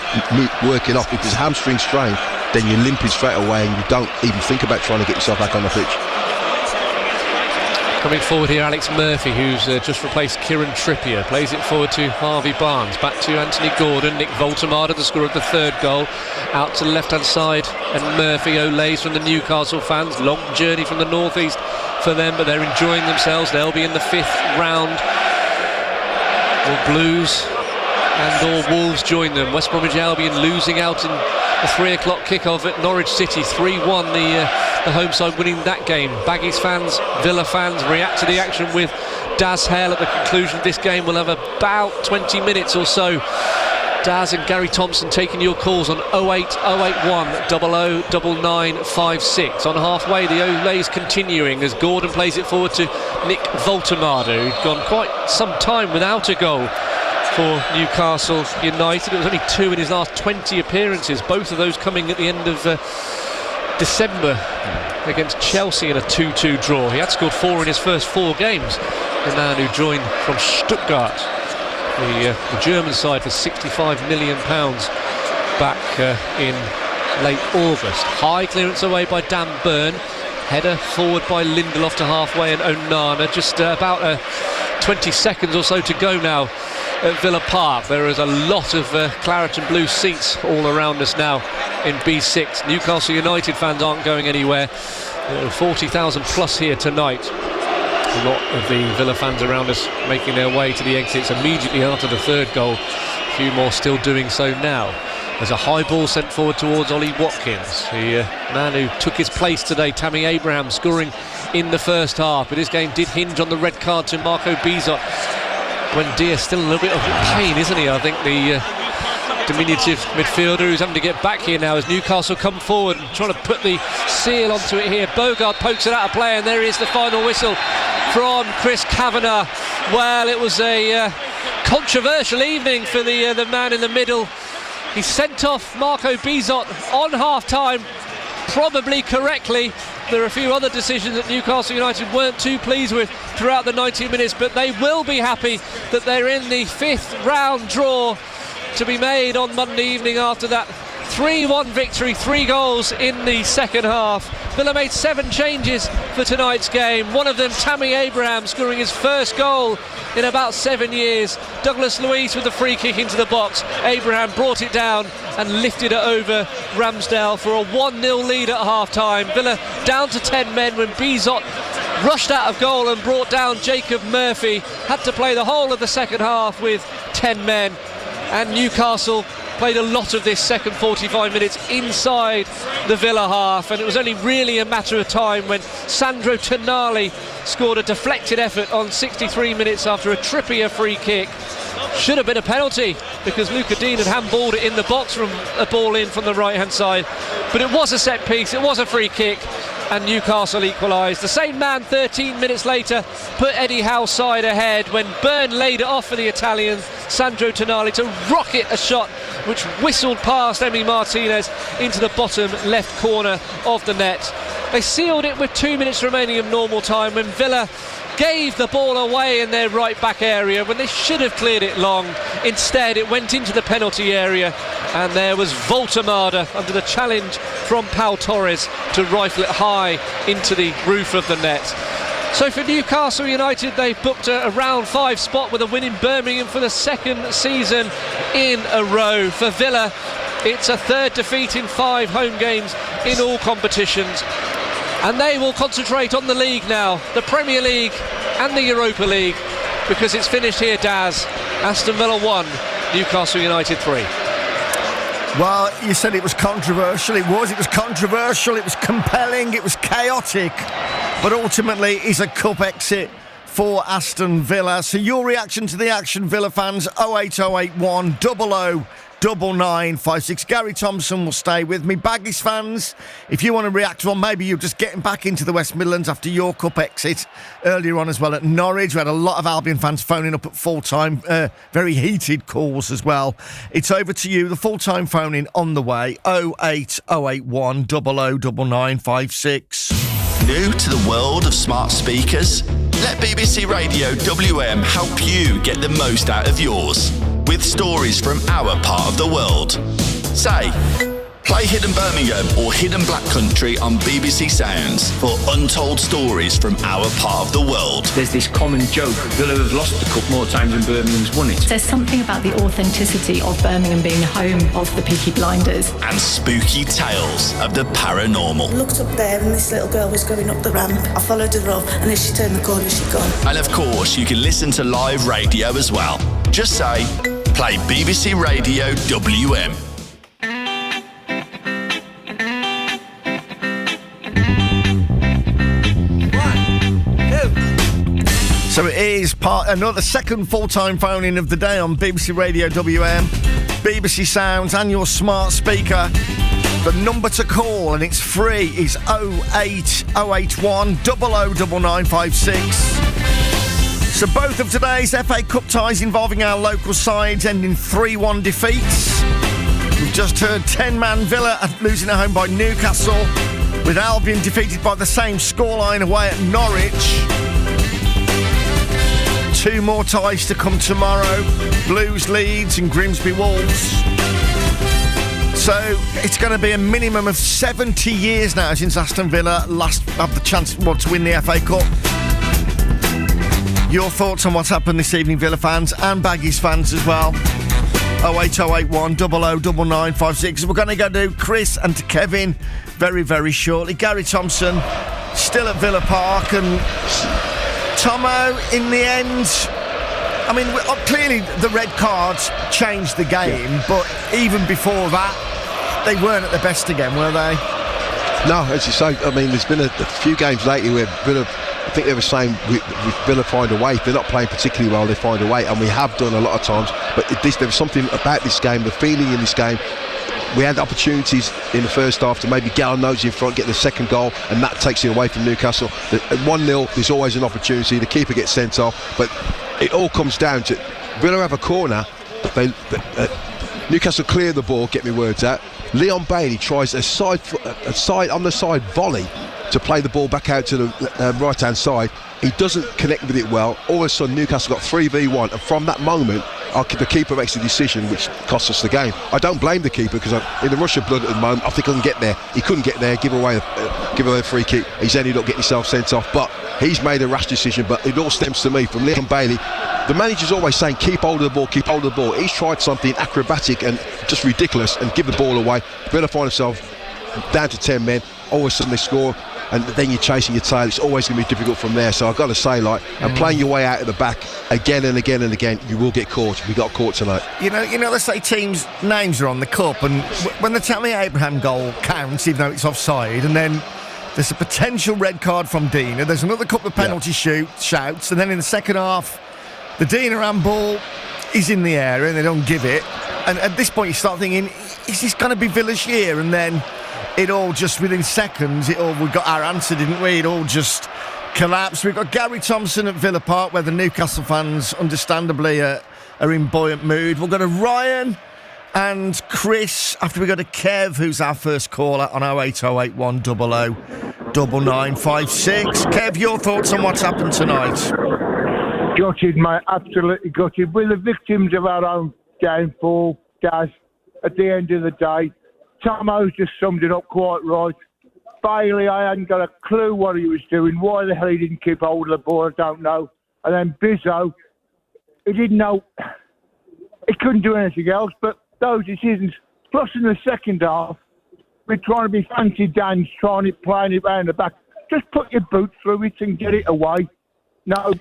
work it off. If his hamstring strained, then you're limping straight away, and you don't even think about trying to get yourself back on the pitch. Coming forward here, Alex Murphy, who's just replaced Kieran Trippier, plays it forward to Harvey Barnes, back to Anthony Gordon. Nick Voltemada, the scorer of the 3rd goal, out to the left-hand side, and Murphy olays from the Newcastle fans. Long journey from the northeast for them, but they're enjoying themselves. They'll be in the 5th round. Will Blues and or Wolves join them? West Bromwich Albion losing out in the 3 o'clock kickoff at Norwich City, 3-1. The home side winning that game. Baggies fans, Villa fans react to the action with Daz Hale at the conclusion of this game. We'll have about 20 minutes or so. Daz and Gary Thompson taking your calls on 08081 009956. On halfway, the Olays continuing as Gordon plays it forward to Nick Voltemada, who'd gone quite some time without a goal for Newcastle United. It was only 2 in his last 20 appearances, both of those coming at the end of December against Chelsea in a 2-2 draw. He had scored 4 in his first 4 games. The man who joined from Stuttgart, the German side, for £65 million back in late August. High clearance away by Dan Burn. Header forward by Lindelof to halfway, and Onana. Just about 20 seconds or so to go now at Villa Park. There is a lot of claret and blue seats all around us now in B6. Newcastle United fans aren't going anywhere. 40,000 plus here tonight. A lot of the Villa fans around us making their way to the exits immediately after the third goal. A few more still doing so now. There's a high ball sent forward towards Ollie Watkins, the man who took his place today, Tammy Abraham, scoring in the first half. But his game did hinge on the red card to Marco Bizot. When Diaz still a little bit of pain, isn't he? I think the diminutive midfielder who's having to get back here now as Newcastle come forward and trying to put the seal onto it here. Bogard pokes it out of play, and there is the final whistle from Chris Kavanagh. Well, it was a controversial evening for the man in the middle. He sent off Marco Bizot on half-time, probably correctly. There are a few other decisions that Newcastle United weren't too pleased with throughout the 90 minutes, but they will be happy that they're in the 5th round draw to be made on Monday evening after that 3-1 victory, 3 goals in the second half. Villa made 7 changes for tonight's game. One of them, Tammy Abraham, scoring his first goal in about 7 years. Douglas Luiz with the free kick into the box. Abraham brought it down and lifted it over Ramsdale for a 1-0 lead at half-time. Villa down to 10 men when Bizot rushed out of goal and brought down Jacob Murphy. Had to play the whole of the second half with 10 men. And Newcastle played a lot of this second 45 minutes inside the Villa half, and it was only really a matter of time when Sandro Tonali scored a deflected effort on 63 minutes after a Trippier free kick. Should have been a penalty because Luca Dean had handballed it in the box from a ball in from the right hand side, but it was a set piece, it was a free kick, and Newcastle equalised. The same man 13 minutes later put Eddie Howe's side ahead when Byrne laid it off for the Italian Sandro Tonali to rocket a shot which whistled past Emi Martinez into the bottom left corner of the net. They sealed it with 2 minutes remaining of normal time when Villa gave the ball away in their right back area when they should have cleared it long. Instead, it went into the penalty area, and there was Voltemada under the challenge from Pau Torres to rifle it high into the roof of the net. So for Newcastle United, they booked a round 5 spot with a win in Birmingham for the 2nd season in a row. For Villa, it's a 3rd defeat in 5 home games in all competitions. And they will concentrate on the league now, the Premier League and the Europa League, because it's finished here, Daz. Aston Villa 1, Newcastle United 3. Well, you said it was controversial. It was controversial, it was compelling, it was chaotic. But ultimately, it's a cup exit for Aston Villa. So your reaction to the action, Villa fans, 08081 00 9956. Gary Thompson will stay with me. Baggies fans, if you want to react, well, maybe you're just getting back into the West Midlands after your cup exit earlier on as well at Norwich. We had a lot of Albion fans phoning up at full-time, very heated calls as well. It's over to you, the full-time phoning on the way, 08081 00 9956. New to the world of smart speakers? Let BBC Radio WM help you get the most out of yours with stories from our part of the world. Say, play Hidden Birmingham or Hidden Black Country on BBC Sounds for untold stories from our part of the world. There's this common joke, Villa have lost the cup more times than Birmingham's won it. There's something about the authenticity of Birmingham being home of the Peaky Blinders. And spooky tales of the paranormal. I looked up there and this little girl was going up the ramp. I followed her up and as she turned the corner, she'd gone. And of course, you can listen to live radio as well. Just say, play BBC Radio WM. So it is another second full-time phone-in of the day on BBC Radio WM, BBC Sounds and your smart speaker. The number to call, and it's free, is 08081 00 9956. So both of today's FA Cup ties involving our local sides end in 3-1 defeats. We've just heard 10-man Villa losing at home by Newcastle, with Albion defeated by the same scoreline away at Norwich. 2 more ties to come tomorrow: Blues, Leeds and Grimsby Wolves. So it's going to be a minimum of 70 years now since Aston Villa last had the chance to win the FA Cup. Your thoughts on what's happened this evening, Villa fans and Baggies fans as well. 08081 009956. We're going to go to Chris and to Kevin very, very shortly. Gary Thompson still at Villa Park, and Tomo, in the end, I mean, clearly the red cards changed the game, but even before that, they weren't at their best again, were they? No, as you say, I mean, there's been a few games lately where Villa, I think they were saying with Villa find a way. If they're not playing particularly well, they find a way, and we have done a lot of times. But there was something about this game, the feeling in this game. We had opportunities in the first half to maybe get our nose in front, get the second goal, and that takes it away from Newcastle. At 1-0, there's always an opportunity. The keeper gets sent off, but it all comes down to Villa have a corner, but Newcastle clear the ball, get me words out. Leon Bailey tries a side on the side volley to play the ball back out to the right hand side. He doesn't connect with it well. All of a sudden Newcastle got 3v1, and from that moment the keeper makes a decision which costs us the game. I don't blame the keeper, because in the rush of blood at the moment, I think I can get there. He couldn't get there, give away a free kick. He's ended up getting himself sent off, but he's made a rash decision. But it all stems to me from Leon Bailey. The manager's always saying keep hold of the ball, keep hold of the ball. He's tried something acrobatic and just ridiculous and give the ball away. Villa find themselves down to 10 men. All of a sudden they score, and then you're chasing your tail. It's always going to be difficult from there. So I've got to say, and playing your way out of the back again and again and again, you will get caught. We got caught tonight. You know, they say teams' names are on the cup, and when the Tammy Abraham goal counts, even though it's offside, and then there's a potential red card from Dina. There's another couple of penalty shouts, and then in the second half, the Dina handball is in the area and they don't give it. And at this point, you start thinking, is this going to be Villa's year? And then it all just, within seconds, we got our answer, didn't we? It all just collapsed. We've got Gary Thompson at Villa Park, where the Newcastle fans, understandably, are in buoyant mood. We'll go to Ryan and Chris after we go to Kev, who's our first caller on 08081 009956. Kev, your thoughts on what's happened tonight? Gutted, mate, absolutely gutted. We're the victims of our own downfall, Daz. At the end of the day, Tomo's just summed it up quite right. Bailey, I hadn't got a clue what he was doing. Why the hell he didn't keep hold of the ball, I don't know. And then Bizzo, he didn't know. He couldn't do anything else, but those decisions. Plus in the second half, we're trying to be fancy dance, playing it round the back. Just put your boot through it and get it away. No,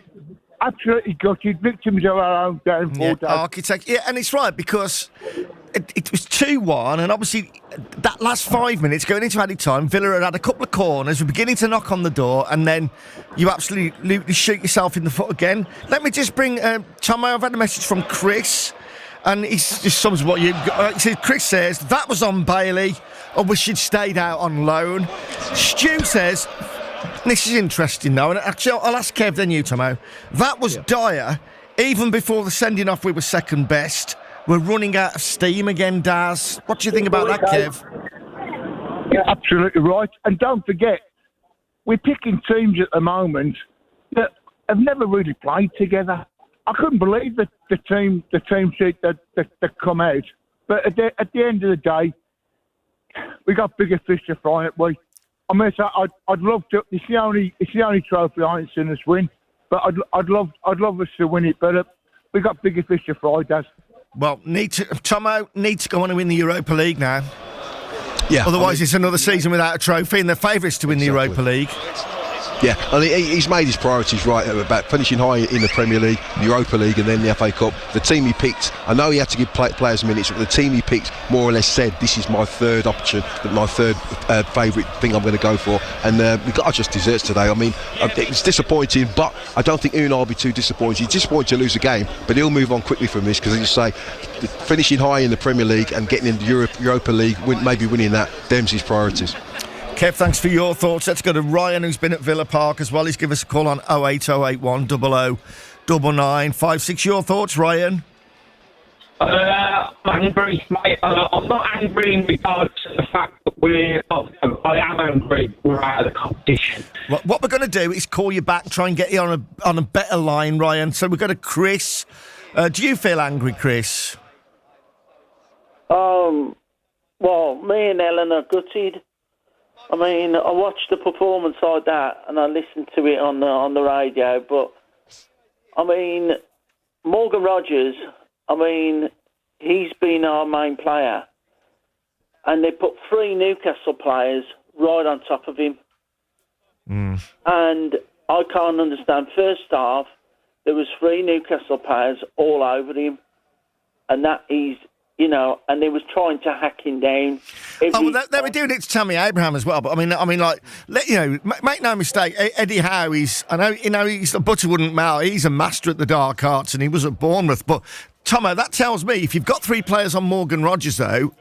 absolutely gutted, victims of our own downfall. Yeah, architect. Yeah, and it's right, because it was 2-1, and obviously that last 5 minutes going into added time, Villa had a couple of corners, were beginning to knock on the door, and then you absolutely shoot yourself in the foot again. Let me just bring Tomo. I've had a message from Chris, and he just sums what you. Chris says that was on Bailey. I wish he'd stayed out on loan. Stu says, this is interesting though, and actually I'll ask Kev then you, Tomo. That was Dyer. Even before the sending off, we were second best. We're running out of steam again, Daz. What do you think about that, Kev? Yeah, absolutely right. And don't forget, we're picking teams at the moment that have never really played together. I couldn't believe the team sheet that come out. But at the end of the day, we got bigger fish to fry, haven't we? I mean, I'd love to. It's the only trophy I ain't seen us win. But I'd love us to win it. But we got bigger fish to fry, Daz. Well, Tomo needs to go on and win the Europa League now. Yeah. Otherwise, it's another season without a trophy, and they're favourites to win the Europa League. Yeah, and he's made his priorities right about finishing high in the Premier League, the Europa League, and then the FA Cup. The team he picked, I know he had to give players minutes, but the team he picked more or less said, this is my third option, my third favourite thing I'm going to go for. And we got our just desserts today. I mean, it's disappointing, but I don't think Unai will be too disappointed. He's disappointed to lose a game, but he'll move on quickly from this, because as you say, finishing high in the Premier League and getting into the Europa League, maybe winning that, them's his priorities. Kev, thanks for your thoughts. Let's go to Ryan, who's been at Villa Park as well. He's given us a call on 08081 07956. Your thoughts, Ryan? I'm angry, mate. I'm not angry in regards to the fact that I am angry we're out of the competition. What we're going to do is call you back, try and get you on a better line, Ryan. So we're going to Chris. Do you feel angry, Chris? Well, me and Ellen are gutted. I mean, I watched the performance like that and I listened to it on the radio, but, I mean, Morgan Rogers, I mean, he's been our main player. And they put 3 Newcastle players right on top of him. And I can't understand. First half, there was 3 Newcastle players all over him. And that is... You know, and they was trying to hack him down. They were doing it to Tammy Abraham as well. But I mean, like, make no mistake. Eddie Howe, he's the butter wouldn't melt. He's a master at the dark arts, and he was at Bournemouth. But Tomo, that tells me if you've got 3 players on Morgan Rogers, though,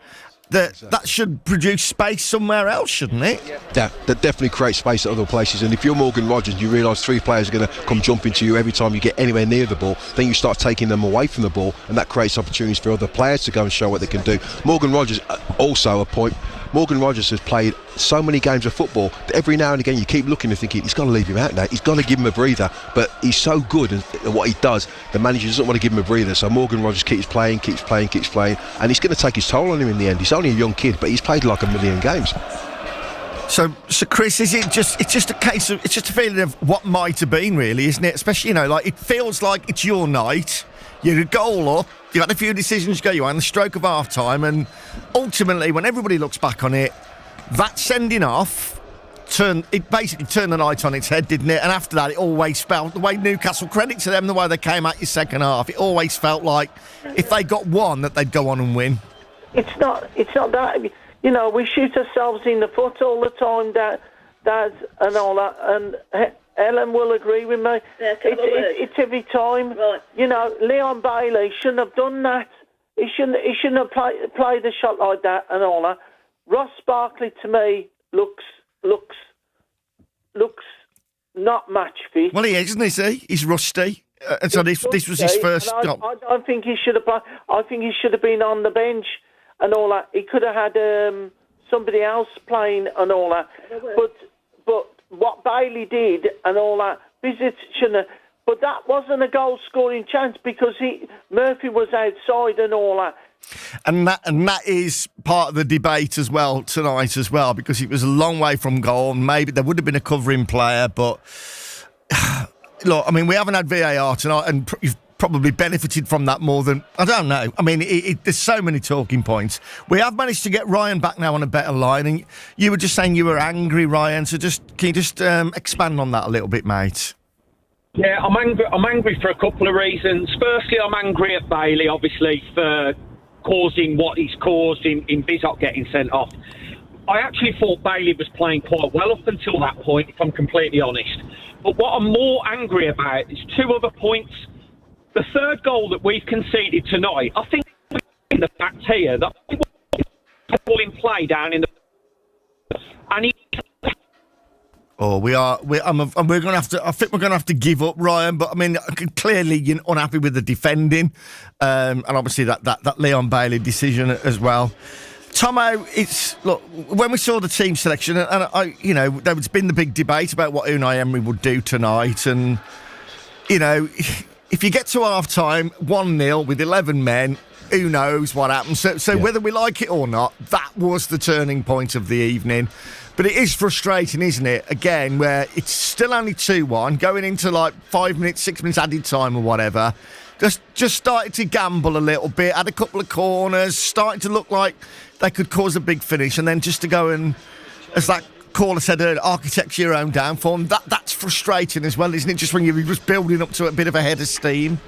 that should produce space somewhere else, shouldn't it? Yeah, that definitely creates space at other places. And if you're Morgan Rogers, you realise 3 players are going to come jumping to you every time you get anywhere near the ball, then you start taking them away from the ball, and that creates opportunities for other players to go and show what they can do. Morgan Rogers, also a point, Morgan Rogers has played so many games of football that every now and again you keep looking and thinking, he's got to leave him out now, he's got to give him a breather, but he's so good at what he does, the manager doesn't want to give him a breather, so Morgan Rogers keeps playing, and it's going to take his toll on him in the end. He's only a young kid, but he's played like 1 million games. So Chris, it's just a case of, it's just a feeling of what might have been, really, isn't it? Especially, like, it feels like it's your night, you're a goal up, you had a few decisions to go you on the stroke of half time, and ultimately when everybody looks back on it, that sending off basically turned the night on its head, didn't it? And after that, it always felt, the way Newcastle, credit to them, the way they came out your second half, it always felt like if they got one, that they'd go on and win. It's not that, you know, we shoot ourselves in the foot all the time, Dad, and all that, and Ellen will agree with me. Yeah, it's every time. Right. You know, Leon Bailey shouldn't have done that. He shouldn't have played the shot like that and all that. Ross Barkley, to me, looks not match fit. Well, he is, isn't he? He's rusty. And so this was his first stop. I think he should have played. I think he should have been on the bench and all that. He could have had somebody else playing and all that. But what Bailey did and all that, shouldn't have. But that wasn't a goal-scoring chance because Murphy was outside and all that. And that is part of the debate as well tonight as well, because it was a long way from goal. Maybe there would have been a covering player, but look, I mean, we haven't had VAR tonight, and you've probably benefited from that more than, I don't know. I mean, there's so many talking points. We have managed to get Ryan back now on a better line, and you were just saying you were angry, Ryan. So can you just expand on that a little bit, mate? Yeah, I'm angry for a couple of reasons. Firstly, I'm angry at Bailey, obviously, for causing what he's caused in Bizot getting sent off. I actually thought Bailey was playing quite well up until that point, if I'm completely honest. But what I'm more angry about is 2 other points. The third goal that we've conceded tonight, I think in the fact here that ball in play down in the and he. Oh, we're going to have to. I think we're going to have to give up, Ryan. But I mean, clearly you're unhappy with the defending, and obviously that Leon Bailey decision as well. Tomo, look, when we saw the team selection, and there's been the big debate about what Unai Emery would do tonight, and if you get to half time 1-0 with 11 men, who knows what happens? So whether we like it or not, that was the turning point of the evening. But it is frustrating, isn't it? Again, where it's still only 2-1, going into like 5 minutes, 6 minutes added time or whatever. Just started to gamble a little bit, had a couple of corners, starting to look like they could cause a big finish, and then just to go and, as that caller said earlier, architecture your own downfall. That's frustrating as well, isn't it? Just when you're just building up to a bit of a head of steam.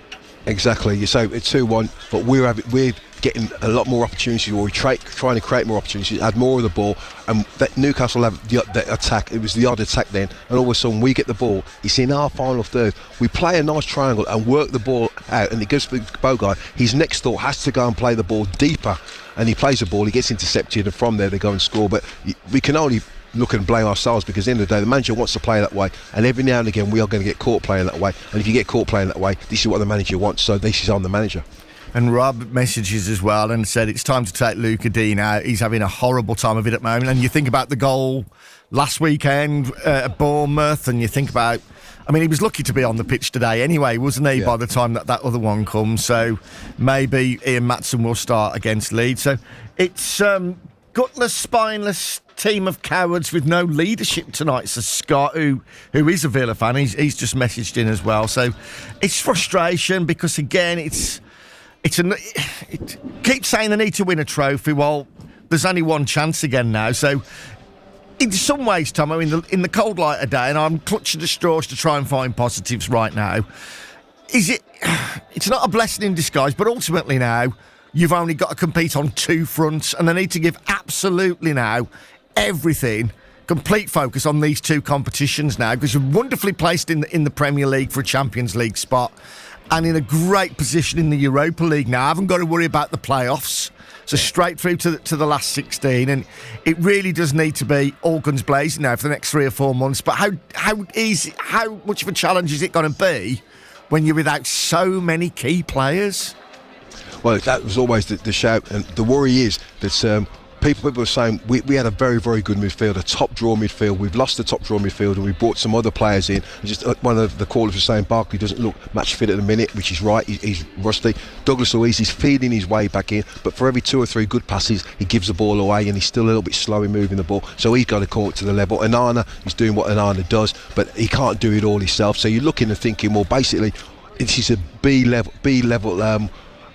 Exactly. You say it's 2-1, but we're getting a lot more opportunities, or we're trying to create more opportunities, add more of the ball, and that Newcastle have the attack. It was the odd attack then, and all of a sudden we get the ball. It's in our final third. We play a nice triangle and work the ball out, and it goes to Bogart. His next thought has to go and play the ball deeper, and he plays the ball. He gets intercepted, and from there they go and score. But we can only look and blame ourselves, because at the end of the day, the manager wants to play that way, and every now and again we are going to get caught playing that way. And if you get caught playing that way, this is what the manager wants. So this is on the manager. And Rob messages as well and said it's time to take Luca Dean out. He's having a horrible time of it at the moment. And you think about the goal last weekend at Bournemouth, and you think about, I mean, he was lucky to be on the pitch today anyway, wasn't he, by the time that other one comes. So maybe Ian Maatson will start against Leeds. So it's gutless, spineless team of cowards with no leadership tonight, says Scott, who is a Villa fan. He's just messaged in as well. So it's frustration because, again, it keeps saying they need to win a trophy. Well, there's only one chance again now. So in some ways, Tomo, in the cold light of day, and I'm clutching at straws to try and find positives right now, it's not a blessing in disguise, but ultimately now you've only got to compete on two fronts, and they need to give absolutely now everything, complete focus on these two competitions now, because you're wonderfully placed in the Premier League for a Champions League spot, and in a great position in the Europa League now. I haven't got to worry about the playoffs. So straight through to the last 16, and it really does need to be all guns blazing now for the next 3 or 4 months. But how much of a challenge is it going to be when you're without so many key players? Well, that was always the shout, and the worry is that people are saying we had a very, very good midfield, a top draw midfield. We've lost the top draw midfield, and we brought some other players in. And just one of the callers was saying Barkley doesn't look match fit at the minute, which is right. He's rusty. Douglas Luiz is feeding his way back in, but for every 2 or 3 good passes, he gives the ball away, and he's still a little bit slow in moving the ball. So he's got to come up to the level. Onana is doing what Onana does, but he can't do it all himself. So you're looking and thinking, well, basically, this is a B level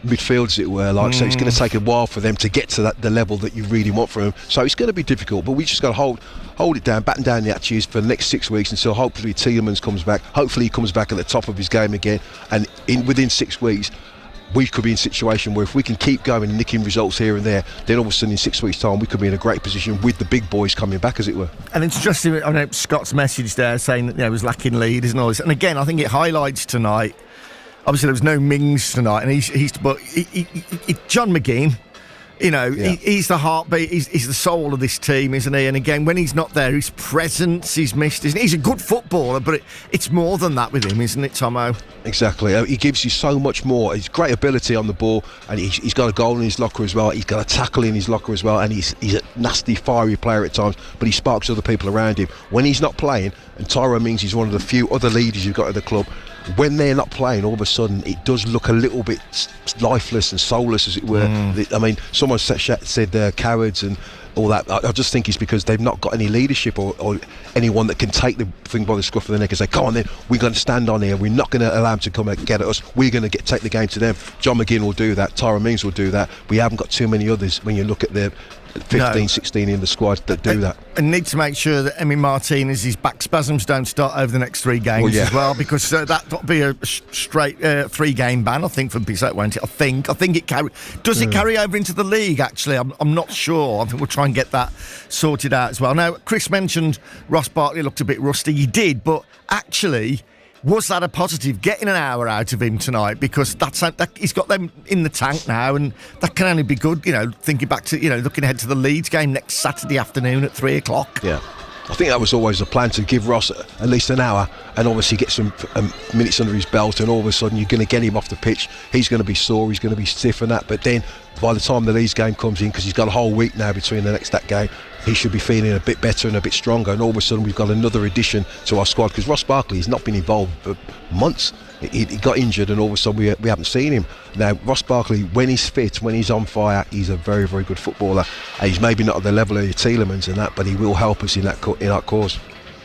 midfield, as it were, so it's going to take a while for them to get to the level that you really want from them. So it's going to be difficult, but we just got to hold it down, batten down the attitudes for the next 6 weeks until hopefully Tielemans comes back. Hopefully he comes back at the top of his game again, and within 6 weeks we could be in a situation where if we can keep going and nicking results here and there, then all of a sudden in 6 weeks' time we could be in a great position with the big boys coming back, as it were. And it's just, I know Scott's message there saying that he was lacking leaders and all this, and again I think it highlights tonight. Obviously, there was no Mings tonight, and but John McGinn, he's the heartbeat, he's the soul of this team, isn't he? And again, when he's not there, his presence is missed, isn't he? He's a good footballer, but it's more than that with him, isn't it, Tomo? Exactly. He gives you so much more. He's great ability on the ball, and he's got a goal in his locker as well. He's got a tackle in his locker as well, and he's a nasty, fiery player at times, but he sparks other people around him. When he's not playing, and Tyrone Mings is one of the few other leaders you've got at the club, when they're not playing, all of a sudden it does look a little bit lifeless and soulless, as it were. I mean, someone said they're cowards and all that. I just think it's because they've not got any leadership or anyone that can take the thing by the scruff of the neck and say, come on then, we're going to stand on here, we're not going to allow them to come and get at us, we're going to take the game to them. John McGinn will do that, Tyrone Mings will do that. We haven't got too many others when you look at the 15, 16 in the squad that do that. And need to make sure that Emi Martinez's back spasms don't start over the next 3 games as well, because that'll be a straight 3-game ban, I think, for Bissett, won't it? I think it does it carry over into the league, actually? I'm not sure. I think we'll try and get that sorted out as well. Now, Chris mentioned Ross Barkley looked a bit rusty. He did, but actually, was that a positive, getting an hour out of him tonight? Because that he's got them in the tank now, and that can only be good, thinking back to, looking ahead to the Leeds game next Saturday afternoon at 3 o'clock. Yeah. I think that was always the plan, to give Ross at least an hour and obviously get some minutes under his belt, and all of a sudden you're going to get him off the pitch. He's going to be sore, he's going to be stiff and that, but then by the time the Leeds game comes in, because he's got a whole week now between that game, he should be feeling a bit better and a bit stronger, and all of a sudden we've got another addition to our squad, because Ross Barkley has not been involved for months. He got injured, and all of a sudden we haven't seen him. Now, Ross Barkley, when he's fit, when he's on fire, he's a very, very good footballer. And he's maybe not at the level of Tielemans and that, but he will help us in our cause.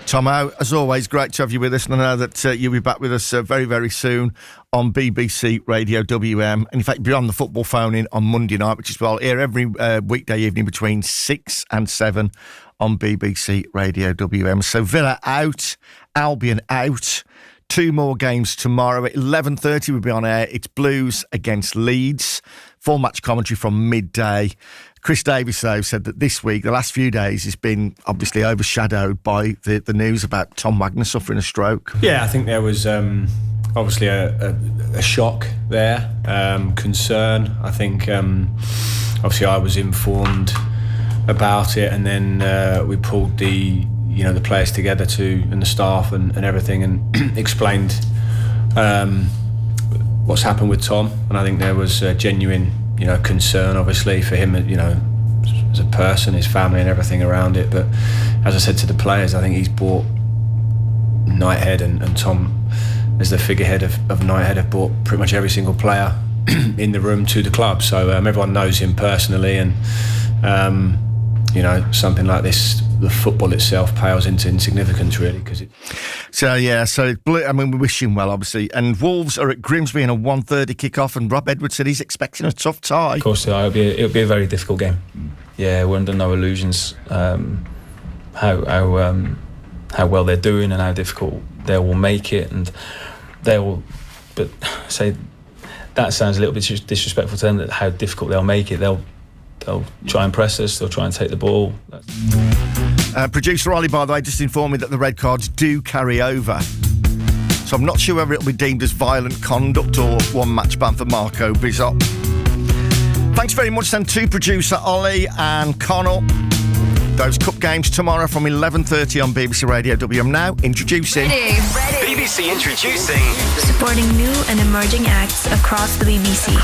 Tomo, as always, great to have you with us, and I know that you'll be back with us very, very soon on BBC Radio WM, and in fact be on the football phone in on Monday night, which is here every weekday evening between 6 and 7 on BBC Radio WM. So Villa out, Albion out. 2 more games tomorrow at 11:30. We'll be on air. It's Blues against Leeds. Full match commentary from midday. Chris Davis, though, said that this week, the last few days, has been obviously overshadowed by the news about Tom Wagner suffering a stroke. Yeah, I think there was obviously a shock there, concern. I think obviously I was informed about it, and then we pulled the players together and the staff and everything, and explained what's happened with Tom. And I think there was genuine concern, obviously, for him, as a person, his family and everything around it. But as I said to the players, I think he's brought Knighthead and Tom as the figurehead of Knighthead have brought pretty much every single player in the room to the club. So everyone knows him personally, and something like this, the football itself pales into insignificance, really, because it. So we wish him well, obviously. And Wolves are at Grimsby in a 1:30 kick-off, and Rob Edwards said he's expecting a tough tie. Of course, it'll be a very difficult game. Yeah, we're under no illusions how well they're doing and how difficult they will make it, and they will. But say that sounds a little bit disrespectful to them, that how difficult they'll make it. They'll try and press us. They'll try and take the ball. Producer Ollie, by the way, just informed me that the red cards do carry over. So I'm not sure whether it'll be deemed as violent conduct or one match ban for Marco Bizot. Thanks very much then to producer Ollie and Connell. Those cup games tomorrow from 11:30 on BBC Radio WM. Now introducing... Ready. BBC introducing... Supporting new and emerging acts across the BBC.